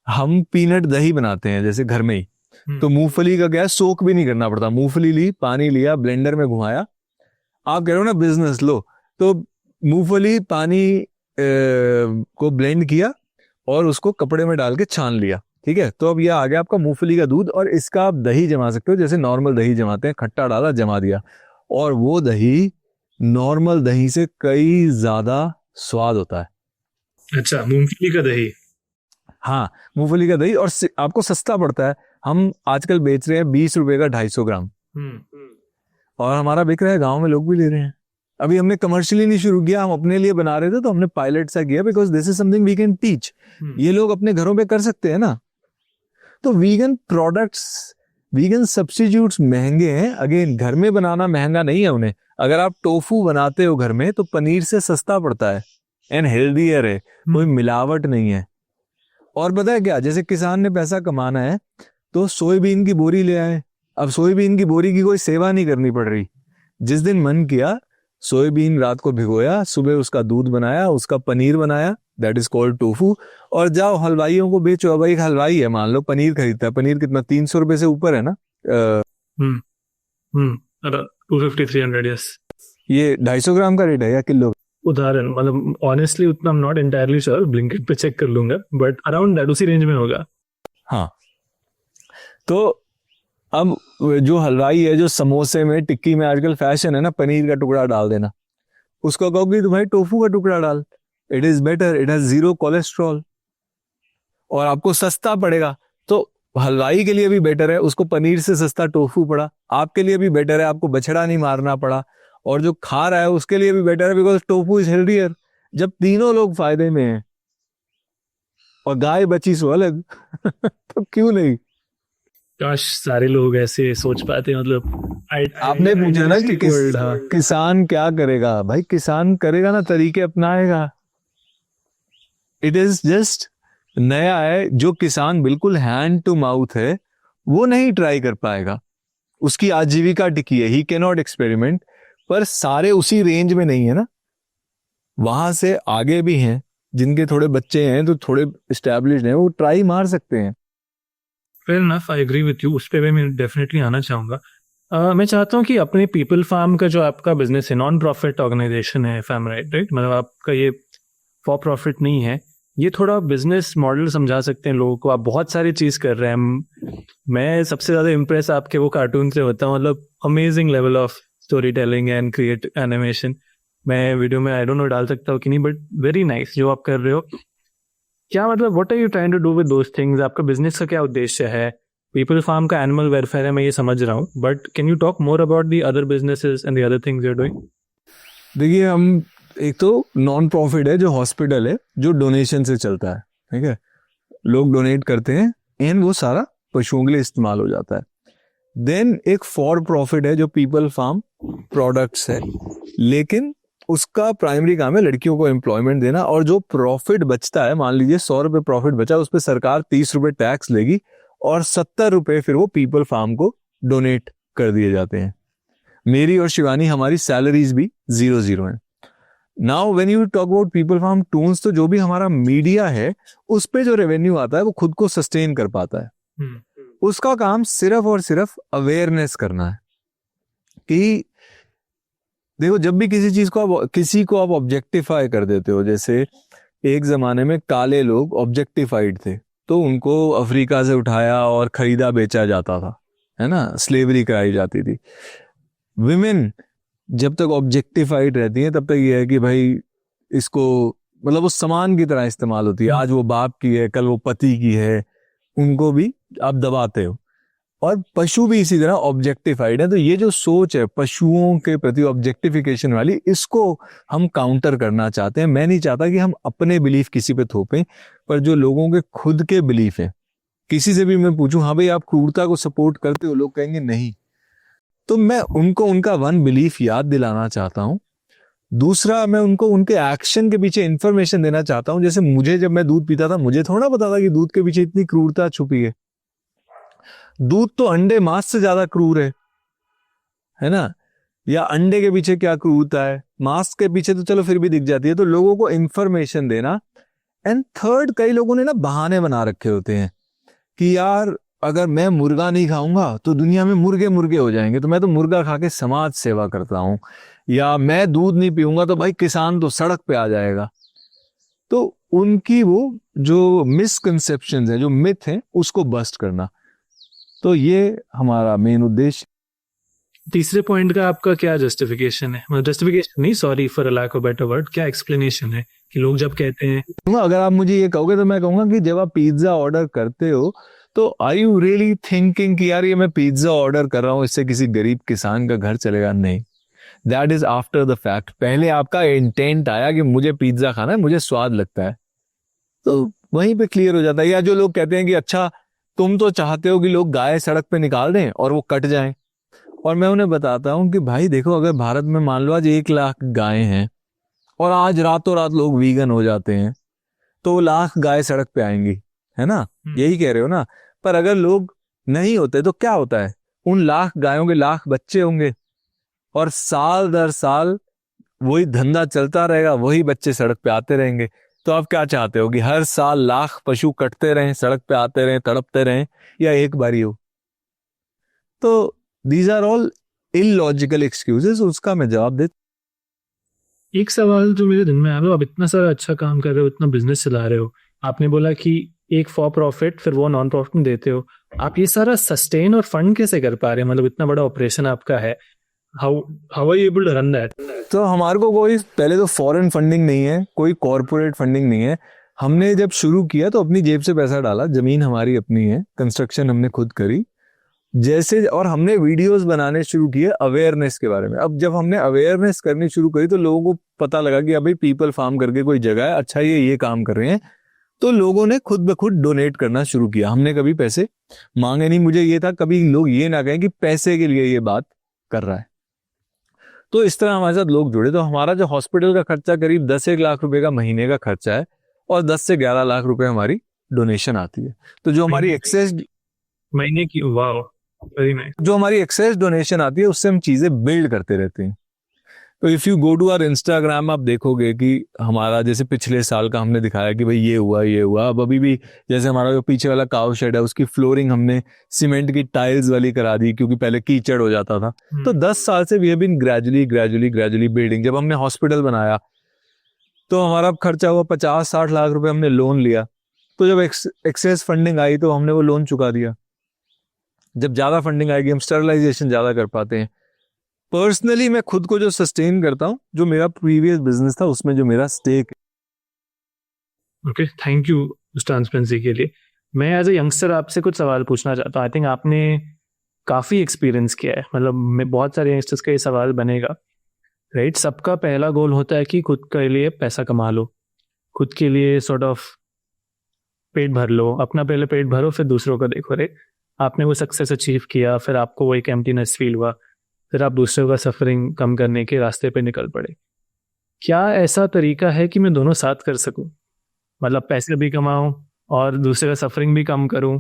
हम पीनट दही बनाते हैं जैसे घर में ही. तो मूंगफली का क्या है, सोक भी नहीं करना पड़ता. मूंगफली ली, पानी लिया, ब्लेंडर में घुमाया. आप कह रहे हो ना बिजनेस, लो तो मूंगफली पानी को ब्लेंड किया और उसको कपड़े में डाल के छान लिया. ठीक है, तो अब यह आ गया आपका मूंगफली का दूध, और इसका आप दही जमा सकते हो जैसे नॉर्मल दही जमाते हैं. खट्टा डाला, जमा दिया, और वो दही नॉर्मल दही से कई ज्यादा स्वाद होता है. अच्छा, मूंगफली का दही. हाँ, मूंगफली का दही, और आपको सस्ता पड़ता है. हम आजकल बेच रहे हैं 20 रुपए का 250 ग्राम, और हमारा बिक रहा है, गांव में लोग भी ले रहे हैं. अभी हमने कमर्शियली नहीं शुरू किया, हम अपने लिए बना रहे थे, तो हमने पायलट सा किया, because this is something we can teach. ये लोग अपने घरों पे कर सकते हैं ना. तो वीगन प्रोडक्ट्स, वीगन सब्स्टिट्यूट्स महंगे हैं. अगेन, घर में बनाना महंगा नहीं है उन्हें. अगर आप टोफू बनाते हो घर में, तो पनीर से सस्ता पड़ता है एंड हेल्दियर है, कोई मिलावट नहीं है. और पता है क्या, जैसे किसान ने पैसा कमाना है तो सोयाबीन की बोरी ले आए. अब सोयाबीन की बोरी की कोई सेवा नहीं करनी पड़ रही. जिस दिन मन किया, सोयाबीन रात को भिगोया, सुबह उसका दूध बनाया, उसका पनीर बनाया, दैट इज कॉल्ड टोफू, और जाओ हलवाइयों को बेचो. अब एक हलवाई है, मान लो पनीर खरीदता है, पनीर कितना, 300 रुपए से ऊपर है ना. 250-300, यस. ये 250 ग्राम का रेट है या किलो? उदाहरण, मतलब ऑनेस्टली उतना आई am not entirely sure, Blinkit पे चेक कर लूंगा, बट अराउंड दैट उसी रेंज में होगा। हाँ, तो अब जो हलवाई है, जो समोसे में टिक्की में आजकल फैशन है ना पनीर का टुकड़ा डाल देना, उसको कहोगे तो भाई टोफू का टुकड़ा डाल, it is better, it has 0 cholesterol और आपको सस्ता पड़ेगा। तो हलवाई के लिए भी बेटर है, उसको पनीर से सस्ता टोफू पड़ा। आपके लिए भी बेटर है, आपको बछड़ा नहीं मारना पड़ा। और जो खा रहा है उसके लिए भी बेटर है, बिकॉज टोफू इज हेल्दियर। जब तीनों लोग फायदे में हैं और गाय बची सो अलग तो क्यों नहीं। काश सारे लोग ऐसे सोच पाते, मतलब आपने पूछा ना कि किसान क्या करेगा, भाई किसान करेगा ना, तरीके अपनाएगा। इट इज जस्ट नया है, जो किसान बिल्कुल हैंड टू माउथ है वो नहीं ट्राई कर पाएगा, उसकी आजीविका टिकी है, ही कैन नॉट एक्सपेरिमेंट। पर सारे उसी रेंज में नहीं है ना, वहां से आगे भी हैं जिनके थोड़े बच्चे हैं तो थोड़े एस्टैब्लिश्ड हैं, वो ट्राई मार सकते हैं। Fair enough, I agree with you, उस पर भी मैं डेफिनेटली आना चाहूँगा। मैं चाहता हूँ कि अपने पीपल फार्म का जो आपका बिजनेस है, नॉन प्रॉफिट ऑर्गेनाइजेशन है, इफ आई एम राइट, मतलब आपका ये फॉर प्रॉफिट नहीं है, ये थोड़ा बिजनेस मॉडल समझा सकते हैं लोगों को। आप बहुत सारी चीज़ कर रहे हैं। मैं सबसे ज़्यादा इम्प्रेस आपके वो कार्टून से होता हूँ, मतलब amazing level of story telling and create animation. मैं वीडियो में आई डोंट नो डाल सकता हूँ कि नहीं, बट वेरी नाइस जो आप कर रहे हो। क्या मतलब what are you trying to do with those things? आपका बिजनेस का क्या उद्देश्य है? पीपल फार्म का एनिमल वेलफेयर है, मैं ये समझ रहा हूँ, but can you talk more about the other businesses and the other things you are doing? देखिए, हम एक तो नॉन प्रॉफिट है जो हॉस्पिटल है, जो डोनेशन से चलता है, ठीक है, लोग डोनेट करते हैं एंड वो सारा पशुओं के लिए इस्तेमाल हो जाता है। देन एक फॉर प्रॉफिट है जो पीपल फार्म प्रोडक्ट्स है, लेकिन उसका प्राइमरी काम है लड़कियों को एम्प्लॉयमेंट देना। और जो प्रॉफिट बचता है, मान लीजिए 100 रुपए प्रॉफिट बचा, उस पर सरकार 30 रुपए टैक्स लेगी और 70 रुपए फिर वो पीपल फार्म को डोनेट कर दिए जाते हैं। मेरी और शिवानी हमारी सैलरीज भी 0-0 है। Now when you talk about People Farm toons, तो जो भी हमारा मीडिया है उस पे जो रेवेन्यू आता है वो खुद को सस्टेन कर पाता है। उसका काम सिर्फ और सिर्फ अवेयरनेस करना है कि देखो, जब भी किसी चीज को किसी को आप ऑब्जेक्टिफाई कर देते हो, जैसे एक जमाने में काले लोग ऑब्जेक्टिफाइड थे, तो उनको अफ्रीका से उठाया और खरीदा बेचा जाता था, है ना, स्लेवरी कराई जाती थी। विमेन जब तक ऑब्जेक्टिफाइड रहती हैं तब तक ये है कि भाई इसको, मतलब वो सामान की तरह इस्तेमाल होती है। आज वो बाप की है, कल वो पति की है, उनको भी आप दबाते हो। और पशु भी इसी तरह ऑब्जेक्टिफाइड है। तो ये जो सोच है पशुओं के प्रति ऑब्जेक्टिफिकेशन वाली, इसको हम काउंटर करना चाहते हैं। मैं नहीं चाहता कि हम अपने बिलीफ किसी पे थोपें, पर जो लोगों के खुद के बिलीफ है, किसी से भी मैं पूछूं हाँ भाई आप क्रूरता को सपोर्ट करते हो, लोग कहेंगे नहीं। तो मैं उनको उनका वन बिलीफ याद दिलाना चाहता हूं। दूसरा, मैं उनको उनके एक्शन के पीछे इंफॉर्मेशन देना चाहता हूं। जैसे मुझे, जब मैं दूध पीता था, मुझे थोड़ा पता था कि दूध के पीछे इतनी क्रूरता छुपी है। दूध तो अंडे मांस से ज्यादा क्रूर है ना। या अंडे के पीछे क्या क्रूरता है, मांस के पीछे तो चलो फिर भी दिख जाती है। तो लोगों को इंफॉर्मेशन देना। एंड थर्ड, कई लोगों ने ना बहाने बना रखे होते हैं कि यार अगर मैं मुर्गा नहीं खाऊंगा तो दुनिया में मुर्गे मुर्गे हो जाएंगे, तो मैं तो मुर्गा खा के समाज सेवा करता हूं। या मैं दूध नहीं पीऊंगा तो भाई किसान तो सड़क पे आ जाएगा। तो उनकी वो जो मिसकंसेप्शंस है, जो मिथ है, उसको बस्ट करना। तो ये हमारा मेन उद्देश्य। तीसरे पॉइंट का आपका क्या जस्टिफिकेशन है? मतलब जस्टिफिकेशन नहीं, sorry for a lack of better word, क्या एक्सप्लेनेशन है कि लोग जब कहते हैं? अगर आप मुझे ये कहोगे तो मैं कहूंगा कि जब आप पिज्जा ऑर्डर करते हो तो आर यू रियली थिंकिंग कि यार ये मैं पिज्जा ऑर्डर कर रहा हूं, इससे किसी गरीब किसान का घर चलेगा? नहीं, that is after the fact. पहले आपका इंटेंट आया कि मुझे पिज्जा खाना है, मुझे स्वाद लगता है, तो वहीं पे क्लियर हो जाता है। या जो लोग कहते हैं कि अच्छा तुम तो चाहते हो कि लोग गाय सड़क पे निकाल दें और वो कट जाएं, और मैं उन्हें बताता हूं कि भाई देखो, अगर भारत में मान लो आज 1 लाख गायें हैं और आज रातों रात लोग वीगन हो जाते हैं, तो 1 लाख गाय सड़क पे आएंगी, है ना, यही कह रहे हो ना। पर अगर लोग नहीं होते तो क्या होता है, उन 1 लाख गायों के 1 लाख बच्चे होंगे और साल दर साल वही धंधा चलता रहेगा, वही बच्चे सड़क पे आते रहेंगे। तो आप क्या चाहते हो कि हर साल 1 लाख पशु कटते रहें, सड़क पे आते रहें, तड़पते रहें, या एक बारी हो? तो these are all illogical excuses. उसका मैं जवाब दे एक सवाल जो मेरे दिन में आया, आप इतना सारा अच्छा काम कर रहे हो, इतना बिजनेस चला रहे हो, आपने बोला कि एक फॉर प्रॉफिट फिर वो नॉन प्रॉफिट में देते हो, आप ये सारा सस्टेन और फंड कैसे कर पा रहे हैं? मतलब इतना बड़ा ऑपरेशन आपका है, how how are you able to run that? तो हमारे को कोई पहले तो फॉरेन फंडिंग नहीं है, कोई कॉरपोरेट फंडिंग नहीं है। हमने जब शुरू किया तो अपनी जेब से पैसा डाला, जमीन हमारी अपनी है, कंस्ट्रक्शन हमने खुद करी जैसे, और हमने वीडियोस बनाने शुरू किए अवेयरनेस के बारे में। अब जब हमने अवेयरनेस करनी शुरू करी तो लोगों को पता लगा कि अभी पीपल फार्म करके कोई जगह है, अच्छा ये काम कर रहे हैं, तो लोगों ने खुद ब खुद डोनेट करना शुरू किया। हमने कभी पैसे मांगे नहीं, मुझे ये था कभी लोग ये ना कहें कि पैसे के लिए ये बात कर रहा है। तो इस तरह हमारे साथ लोग जुड़े। तो हमारा जो हॉस्पिटल का खर्चा करीब 10-1 लाख रुपए का महीने का खर्चा है, और 10 से 11 लाख रुपए हमारी डोनेशन आती है। तो जो हमारी एक्सेस महीने की, वाह, वेरी नाइस। जो हमारी एक्सेस डोनेशन आती है उससे हम चीजें बिल्ड करते रहते हैं। तो if you go to our Instagram, आप देखोगे कि हमारा जैसे पिछले साल का हमने दिखाया कि भाई ये हुआ। अब अभी भी जैसे हमारा जो पीछे वाला काउ शेड है उसकी फ्लोरिंग हमने सीमेंट की टाइल्स वाली करा दी, क्योंकि पहले कीचड़ हो जाता था। तो 10 साल से we have been gradually building. जब हमने हॉस्पिटल बनाया तो हमारा खर्चा हुआ 50-60 लाख रुपए, हमने लोन लिया। तो जब एक्सेस फंडिंग आई तो हमने वो लोन चुका दिया। जब ज्यादा फंडिंग आएगी हम स्टरलाइजेशन ज्यादा कर पाते हैं। पर्सनली मैं खुद को जो सस्टेन करता हूँ, जो मेरा प्रीवियस बिजनेस था उसमें जो मेरा स्टेक है। ओके, थैंक यू उस ट्रांसपेरेंसी के लिए। मैं एज ए यंगस्टर आपसे कुछ सवाल पूछना चाहता हूँ। आई थिंक आपने काफ़ी एक्सपीरियंस किया है, मतलब मैं बहुत सारे यंगस्टर्स का ये सवाल बनेगा, राइट? सबका पहला गोल होता है कि खुद के लिए पैसा कमा लो, खुद के लिए सॉर्ट ऑफ पेट भर लो, अपना पहले पेट भरो फिर दूसरों का देखो, राइट? आपने वो सक्सेस अचीव किया, फिर आपको वो एक एम्प्टीनेस फील हुआ, फिर आप दूसरों का सफरिंग कम करने के रास्ते पे निकल पड़े। क्या ऐसा तरीका है कि मैं दोनों साथ कर सकूं, मतलब पैसे भी कमाऊं और दूसरे का सफरिंग भी कम करूं?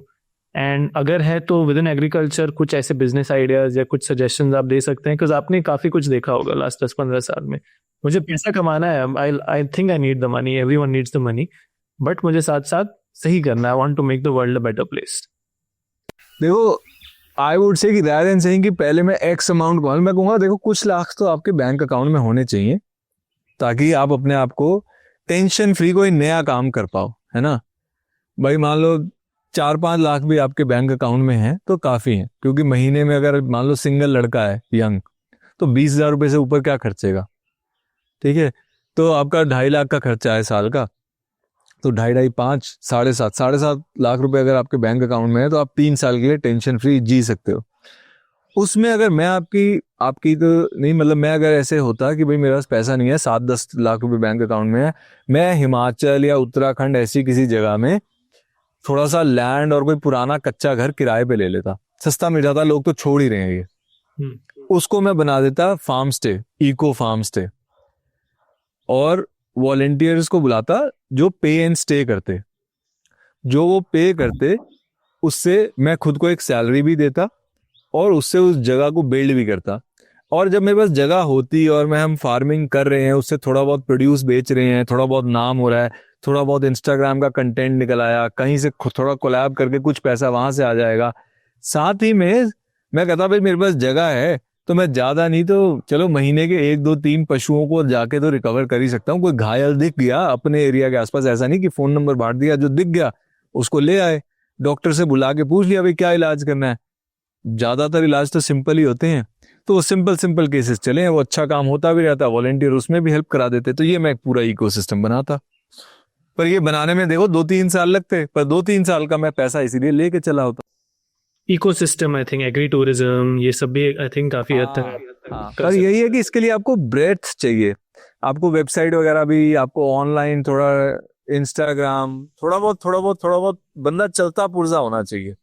एंड अगर है तो विद इन एग्रीकल्चर कुछ ऐसे बिजनेस आइडियाज या कुछ सजेशंस आप दे सकते हैं, बिकॉज आपने काफ़ी कुछ देखा होगा लास्ट 10-15 साल में। मुझे पैसा कमाना है, I think I need the money, everyone needs the money, but मुझे साथ साथ सही करना है। I want to make the world a better place. देखो, आई वुड से कि rather than saying कि पहले मैं एक्स अमाउंट कमाऊं, मैं कहूंगा देखो कुछ लाख तो आपके बैंक अकाउंट में होने चाहिए, ताकि आप अपने आप को टेंशन फ्री कोई नया काम कर पाओ, है ना। भाई मान लो 4-5 लाख भी आपके बैंक अकाउंट में है तो काफी है, क्योंकि महीने में अगर मान लो सिंगल लड़का है यंग, तो 20,000 रुपए से ऊपर क्या खर्चेगा, ठीक है। तो आपका 2.5 लाख का खर्चा है साल का, तो 2.5, 5, 7.5 लाख रुपए अगर आपके बैंक अकाउंट में है तो आप 3 साल के लिए टेंशन फ्री जी सकते हो। उसमें अगर मैं आपकी तो नहीं, मतलब मैं अगर ऐसे होता कि भाई मेरे पास पैसा नहीं है, 7-10 लाख रुपए बैंक अकाउंट में है, मैं हिमाचल या उत्तराखंड ऐसी किसी जगह में थोड़ा सा लैंड और कोई पुराना कच्चा घर किराए पे ले लेता, सस्ता मिल जाता, लोग तो छोड़ ही रहे हैं ये, उसको मैं बना देता farm stay, eco farm stay, और वॉलेंटियर्स को बुलाता जो पे एंड स्टे करते, जो वो पे करते उससे मैं खुद को एक सैलरी भी देता और उससे उस जगह को बिल्ड भी करता। और जब मेरे पास जगह होती और हम फार्मिंग कर रहे हैं, उससे थोड़ा बहुत प्रोड्यूस बेच रहे हैं, थोड़ा बहुत नाम हो रहा है, थोड़ा बहुत इंस्टाग्राम का कंटेंट निकल आया, कहीं से थोड़ा कोलैब करके कुछ पैसा वहां से आ जाएगा। साथ ही में मैं कहता भाई मेरे पास जगह है तो मैं ज्यादा नहीं तो चलो महीने के 1-2-3 पशुओं को जाके तो रिकवर कर ही सकता हूँ। कोई घायल दिख गया अपने एरिया के आसपास, ऐसा नहीं कि फोन नंबर बांट दिया, जो दिख गया उसको ले आए, डॉक्टर से बुला के पूछ लिया भाई क्या इलाज करना है। ज्यादातर इलाज तो सिंपल ही होते हैं, तो वो सिंपल केसेस चले हैं, वो अच्छा काम होता भी रहता, वॉलंटियर उसमें भी हेल्प करा देते। तो ये मैं एक पूरा इकोसिस्टम बनाता, पर ये बनाने में देखो 2-3 साल लगते, पर 2-3 साल का मैं पैसा इसीलिए लेके चला होता। Ecosystem, I think agri tourism, ये सब भी आई थिंक काफी हद तक पर यही है कि इसके लिए आपको ब्रेथ चाहिए, आपको वेबसाइट वगैरह भी, आपको ऑनलाइन थोड़ा इंस्टाग्राम, थोड़ा बहुत बंदा चलता पुर्जा होना चाहिए।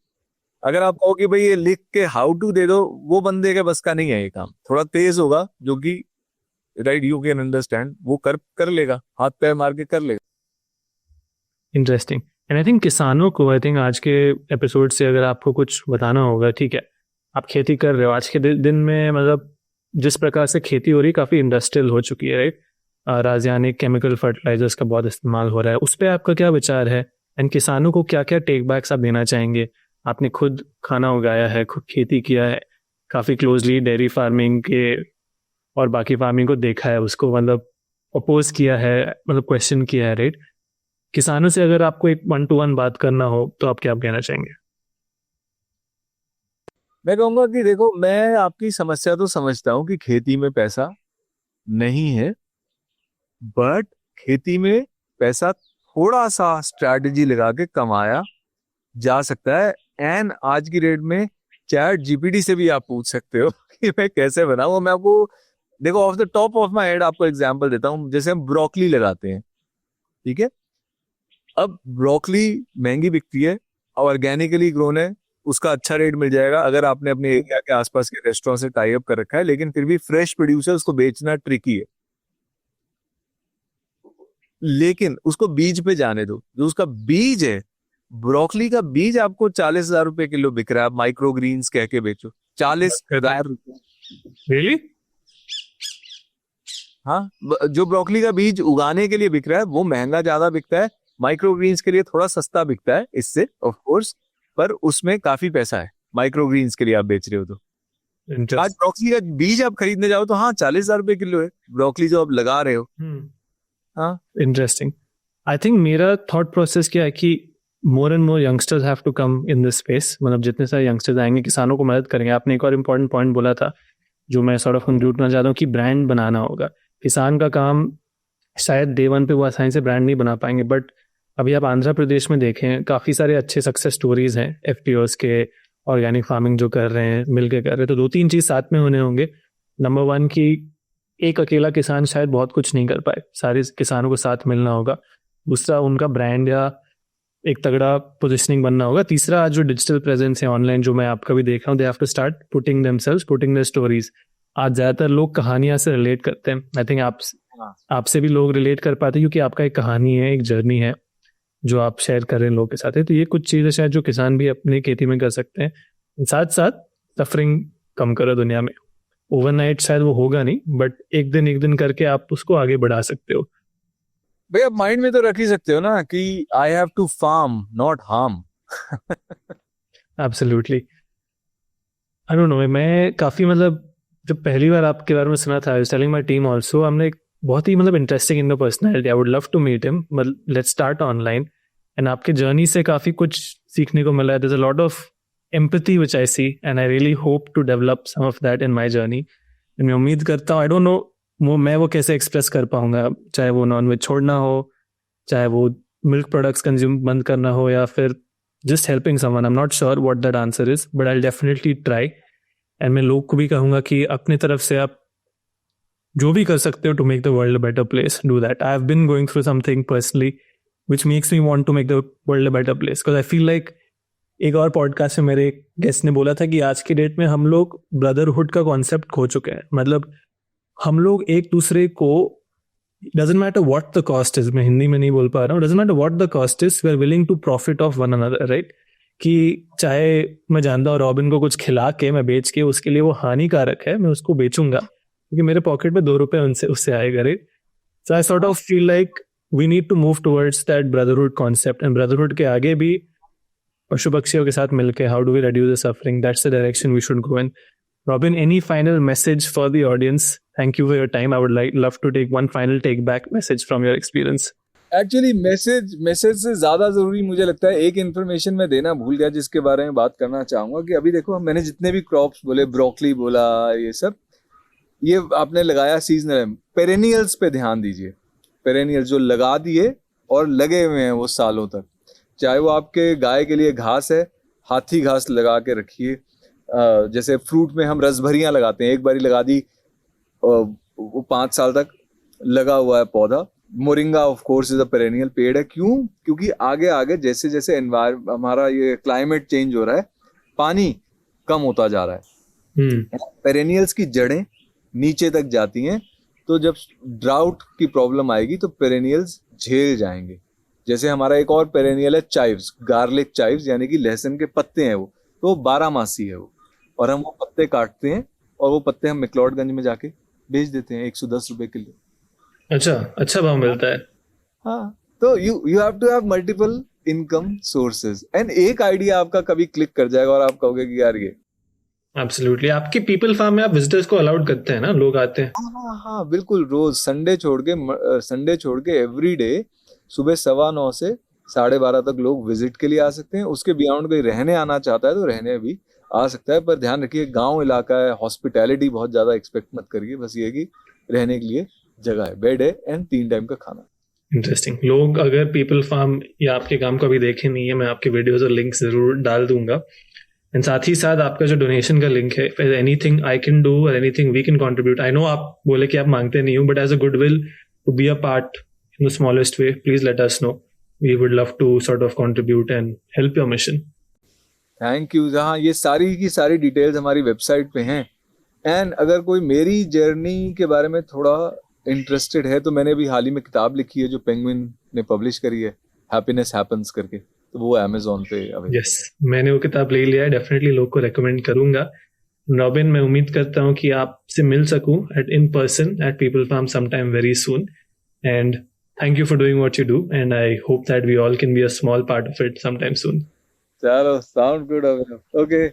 अगर आप कहो कि भाई ये लिख के हाउ टू दे दो, वो बंदे के बस का नहीं है ये काम, थोड़ा तेज होगा जो कि राइट यू कैन अंडरस्टैंड, वो कर लेगा, हाथ पैर मार के कर लेगा। इंटरेस्टिंग। एंड आई थिंक किसानों को, आई थिंक आज के एपिसोड से अगर आपको कुछ बताना होगा, ठीक है, आप खेती कर रहे हो आज के दिन में, मतलब जिस प्रकार से खेती हो रही काफ़ी इंडस्ट्रियल हो चुकी है, राइट? रासायनिक केमिकल फर्टिलाइजर्स का बहुत इस्तेमाल हो रहा है, उस पर आपका क्या विचार है? एंड किसानों को क्या क्या टेक बैक्स आप देना चाहेंगे? आपने खुद खाना उगाया है, खुद खेती किया है, काफ़ी क्लोजली डेयरी फार्मिंग के और बाकी फार्मिंग को देखा है, उसको मतलब अपोज किया है, मतलब क्वेश्चन किया है, राइट? किसानों से अगर आपको एक 1-to-1 बात करना हो तो आप क्या कहना चाहेंगे? मैं कहूंगा कि देखो, मैं आपकी समस्या तो समझता हूँ कि खेती में पैसा नहीं है, बट खेती में पैसा थोड़ा सा स्ट्रैटेजी लगा के कमाया जा सकता है। एंड आज की डेट में चैट जीपीटी से भी आप पूछ सकते हो कि मैं कैसे बनाऊं। मैं आपको देखो, of the top of my head आपको एग्जांपल देता हूँ। जैसे हम ब्रोकली लगाते हैं, ठीक है? अब ब्रोकली महंगी बिकती है, ऑर्गेनिकली ग्रोन है, उसका अच्छा रेट मिल जाएगा अगर आपने अपने एरिया के आसपास के रेस्टोरेंट से टाई अप कर रखा है। लेकिन फिर भी फ्रेश प्रोड्यूसर उसको बेचना ट्रिकी है। लेकिन उसको बीज पे जाने दो, जो उसका बीज है, ब्रोकली का बीज आपको 40,000 रुपए किलो बिक रहा है। आप माइक्रो ग्रीन्स कह के बेचो 40,000 रुपए। रियली? हाँ, जो ब्रोकली का बीज उगाने के लिए बिक रहा है वो महंगा ज्यादा बिकता है, माइक्रो ग्रीन्स के लिए थोड़ा सस्ता बिकता है इससे, ऑफ कोर्स, पर उसमें काफी पैसा है माइक्रो ग्रीन्स के लिए आप बेच रहे हो तो। आज ब्रोकली का बीज आप खरीदने जाओ तो हाँ 40,000 रुपए किलो है ब्रोकली जो आप लगा रहे हो। हाँ, इंटरेस्टिंग। आई थिंक मेरा थॉट प्रोसेस क्या है कि more and more youngsters have to come in this space. मतलब जितने सारे यंगस्टर्स आएंगे किसानों को मदद करेंगे। आपने एक और इम्पोर्टेंट पॉइंट बोला था जो मैं सॉर्ट ऑफ कंक्लूड करना चाहता हूँ कि ब्रांड बनाना होगा। किसान का काम शायद डे वन पे वो आसानी से ब्रांड नहीं बना पाएंगे, बट अभी आप आंध्र प्रदेश में देखें काफ़ी सारे अच्छे सक्सेस स्टोरीज हैं एफपीओस के, ऑर्गेनिक फार्मिंग जो कर रहे हैं, मिल के कर रहे हैं। तो 2-3 चीज़ साथ में होने होंगे। नंबर 1 कि एक अकेला किसान शायद बहुत कुछ नहीं कर पाए, सारे किसानों को साथ मिलना होगा। दूसरा, उनका ब्रांड या एक तगड़ा पोजिशनिंग बनना होगा। तीसरा, आज जो डिजिटल प्रेजेंस है ऑनलाइन, जो मैं आपका भी देख रहा हूँ, they have to start putting themselves, putting their stories. आज ज़्यादातर लोग कहानियाँ से रिलेट करते हैं। आई थिंक आपसे भी लोग रिलेट कर पाते हैं क्योंकि आपका एक कहानी है, एक जर्नी है जो आप शेयर कर रहे हैं लोगों के साथ है। तो ये कुछ चीज़ें शायद जो किसान भी अपनी खेती में कर सकते हैं। साथ साथ सफरिंग कम करो दुनिया में। ओवरनाइट शायद वो होगा नहीं, बट एक दिन करके आप उसको आगे बढ़ा सकते हो। भाई आप माइंड में तो रख ही सकते हो ना कि I have to farm not harm. Absolutely. I don't know, मैं काफ़ी मतलब जब पहली बार आपके बारे में सुना था, I was telling my team also, हमने एक बहुत ही मतलब interesting in the personality. I would love to meet him, but let's start online. And आपके जर्नी से काफ़ी कुछ सीखने को मिला है। There is a lot of empathy which I see and I really hope to develop some of that in my journey. And मैं उम्मीद करता हूँ, आई डोंट नो मैं वो कैसे एक्सप्रेस कर पाऊंगा, चाहे वो नॉनवेज छोड़ना हो, चाहे वो मिल्क प्रोडक्ट्स कंज्यूम बंद करना हो, या फिर just helping someone. I am not sure what that answer is, but I will definitely try. And मैं लोग को भी कहूँगा कि अपनी तरफ से आप जो भी कर सकते हो to make the world a better place, do that. I have been going through something personally which makes me want to make the world a better place, because I feel like, एक और पॉडकास्ट में मेरे गेस्ट ने बोला था कि आज की डेट में हम लोग ब्रदरहुड का कॉन्सेप्ट खो चुके हैं। मतलब हम लोग एक दूसरे को, doesn't matter what the cost is, मैं हिंदी में नहीं बोल पा रहा हूँ, doesn't matter what the cost is, we are willing to profit off one another, right? कि चाहे मैं जानता हूँ रॉबिन को कुछ खिला के मैं बेच के उसके लिए वो हानिकारक है, मैं उसको बेचूंगा क्योंकि मेरे पॉकेट में 2 रुपए उनसे उससे आएगा, right? So I sort of feel like we need to move towards that brotherhood concept. And brotherhood के आगे भी पशु पक्षियों के साथ मिलकर how do we reduce the suffering, that's the direction we should go in. Robin, any final message for the audience? Thank you for your time. I would love to take one final take back message from your experience. Actually message से ज्यादा जरूरी मुझे लगता है एक इन्फॉर्मेशन मैं देना भूल गया जिसके बारे में बात करना चाहूंगा कि अभी देखो मैंने जितने भी क्रॉप्स बोले, ब्रोकली बोला, ये सब, ये आपने लगाया सीजनल, पेरेनियल्स पे ध्यान दीजिए। पेरेनियल्स जो लगा दिए और लगे हुए हैं वो सालों तक, चाहे वो आपके गाय के लिए घास है, हाथी घास लगा के रखिए। जैसे फ्रूट में हम रसभरियां लगाते हैं, एक बारी लगा दी वो 5 साल तक लगा हुआ है पौधा। Moringa of course is a perennial पेड़ है। क्यों? क्योंकि आगे आगे जैसे जैसे हमारा ये क्लाइमेट चेंज हो रहा है, पानी कम होता जा रहा है, पेरेनियल्स की जड़ें नीचे तक जाती हैं, तो जब ड्राउट की प्रॉब्लम आएगी तो पेरेनियल्स झेल जाएंगे। जैसे हमारा एक और पेरेनियल है चिव्स, गार्लिक चिव्स, यानी कि लहसुन के पत्ते हैं वो, तो 12 मासी है वो, और हम वो पत्ते काटते हैं और वो पत्ते हम मैक्लोडगंज में जाके बेच देते हैं 110 रुपए किलो। अच्छा भाव मिलता है। हाँ, तो you have to have multiple income sources, and एक आइडिया आपका कभी क्लिक कर जाएगा और आप कहोगे कि यार ये एब्सोल्युटली। आपकी पीपल फार्म में आप विजिटर्स को अलाउड करते हैं ना, लोग आते हैं? हाँ बिल्कुल, रोज संडे छोड़ के एवरी डे सुबह 9:15 से 12:30 तक लोग विजिट के लिए आ सकते हैं। उसके बियॉन्ड कोई रहने आना चाहता है तो रहने भी आ सकता है, पर ध्यान रखिए गांव इलाका है, हॉस्पिटैलिटी बहुत ज्यादा एक्सपेक्ट मत करिए, बस ये कि रहने के लिए जगह है, बेड है एंड 3 टाइम का खाना। इंटरेस्टिंग। लोग अगर पीपल फार्म या आपके काम को अभी देखे नहीं है, मैं आपके वीडियोस और लिंक जरूर डाल दूंगा। एंड साथ ही साथ आपका जो डोनेशन का लिंक है, एनीथिंग आई कैन डू और anything we can contribute, I know आप बोले कि आप मांगते नहीं हो, but as a goodwill to be a part in the smallest way, please let us know. We would love to sort of contribute and help your mission. Thank you. हाँ, ये सारी की सारी डिटेल्स हमारी वेबसाइट पे हैं। एंड अगर कोई मेरी जर्नी के बारे में थोड़ा इंटरेस्टेड है तो मैंने भी हाल ही में किताब लिखी है जो पेंगुइन ने पब्लिश करी है, हैप्पीनेस हैपेंस करके, तो वो अमेजोन पे अवेलेबल यस, मैंने वो किताब ले लिया है, डेफिनेटली लोग को रेकमेंड करूंगा। रॉबिन, मैं उम्मीद करता हूँ कि आपसे मिल सकूं at in person at People Farm sometime very soon. And thank you for doing what you do, and I hope that we all can be a small part of it sometime soon. चलो, साउंड गुड। ओके।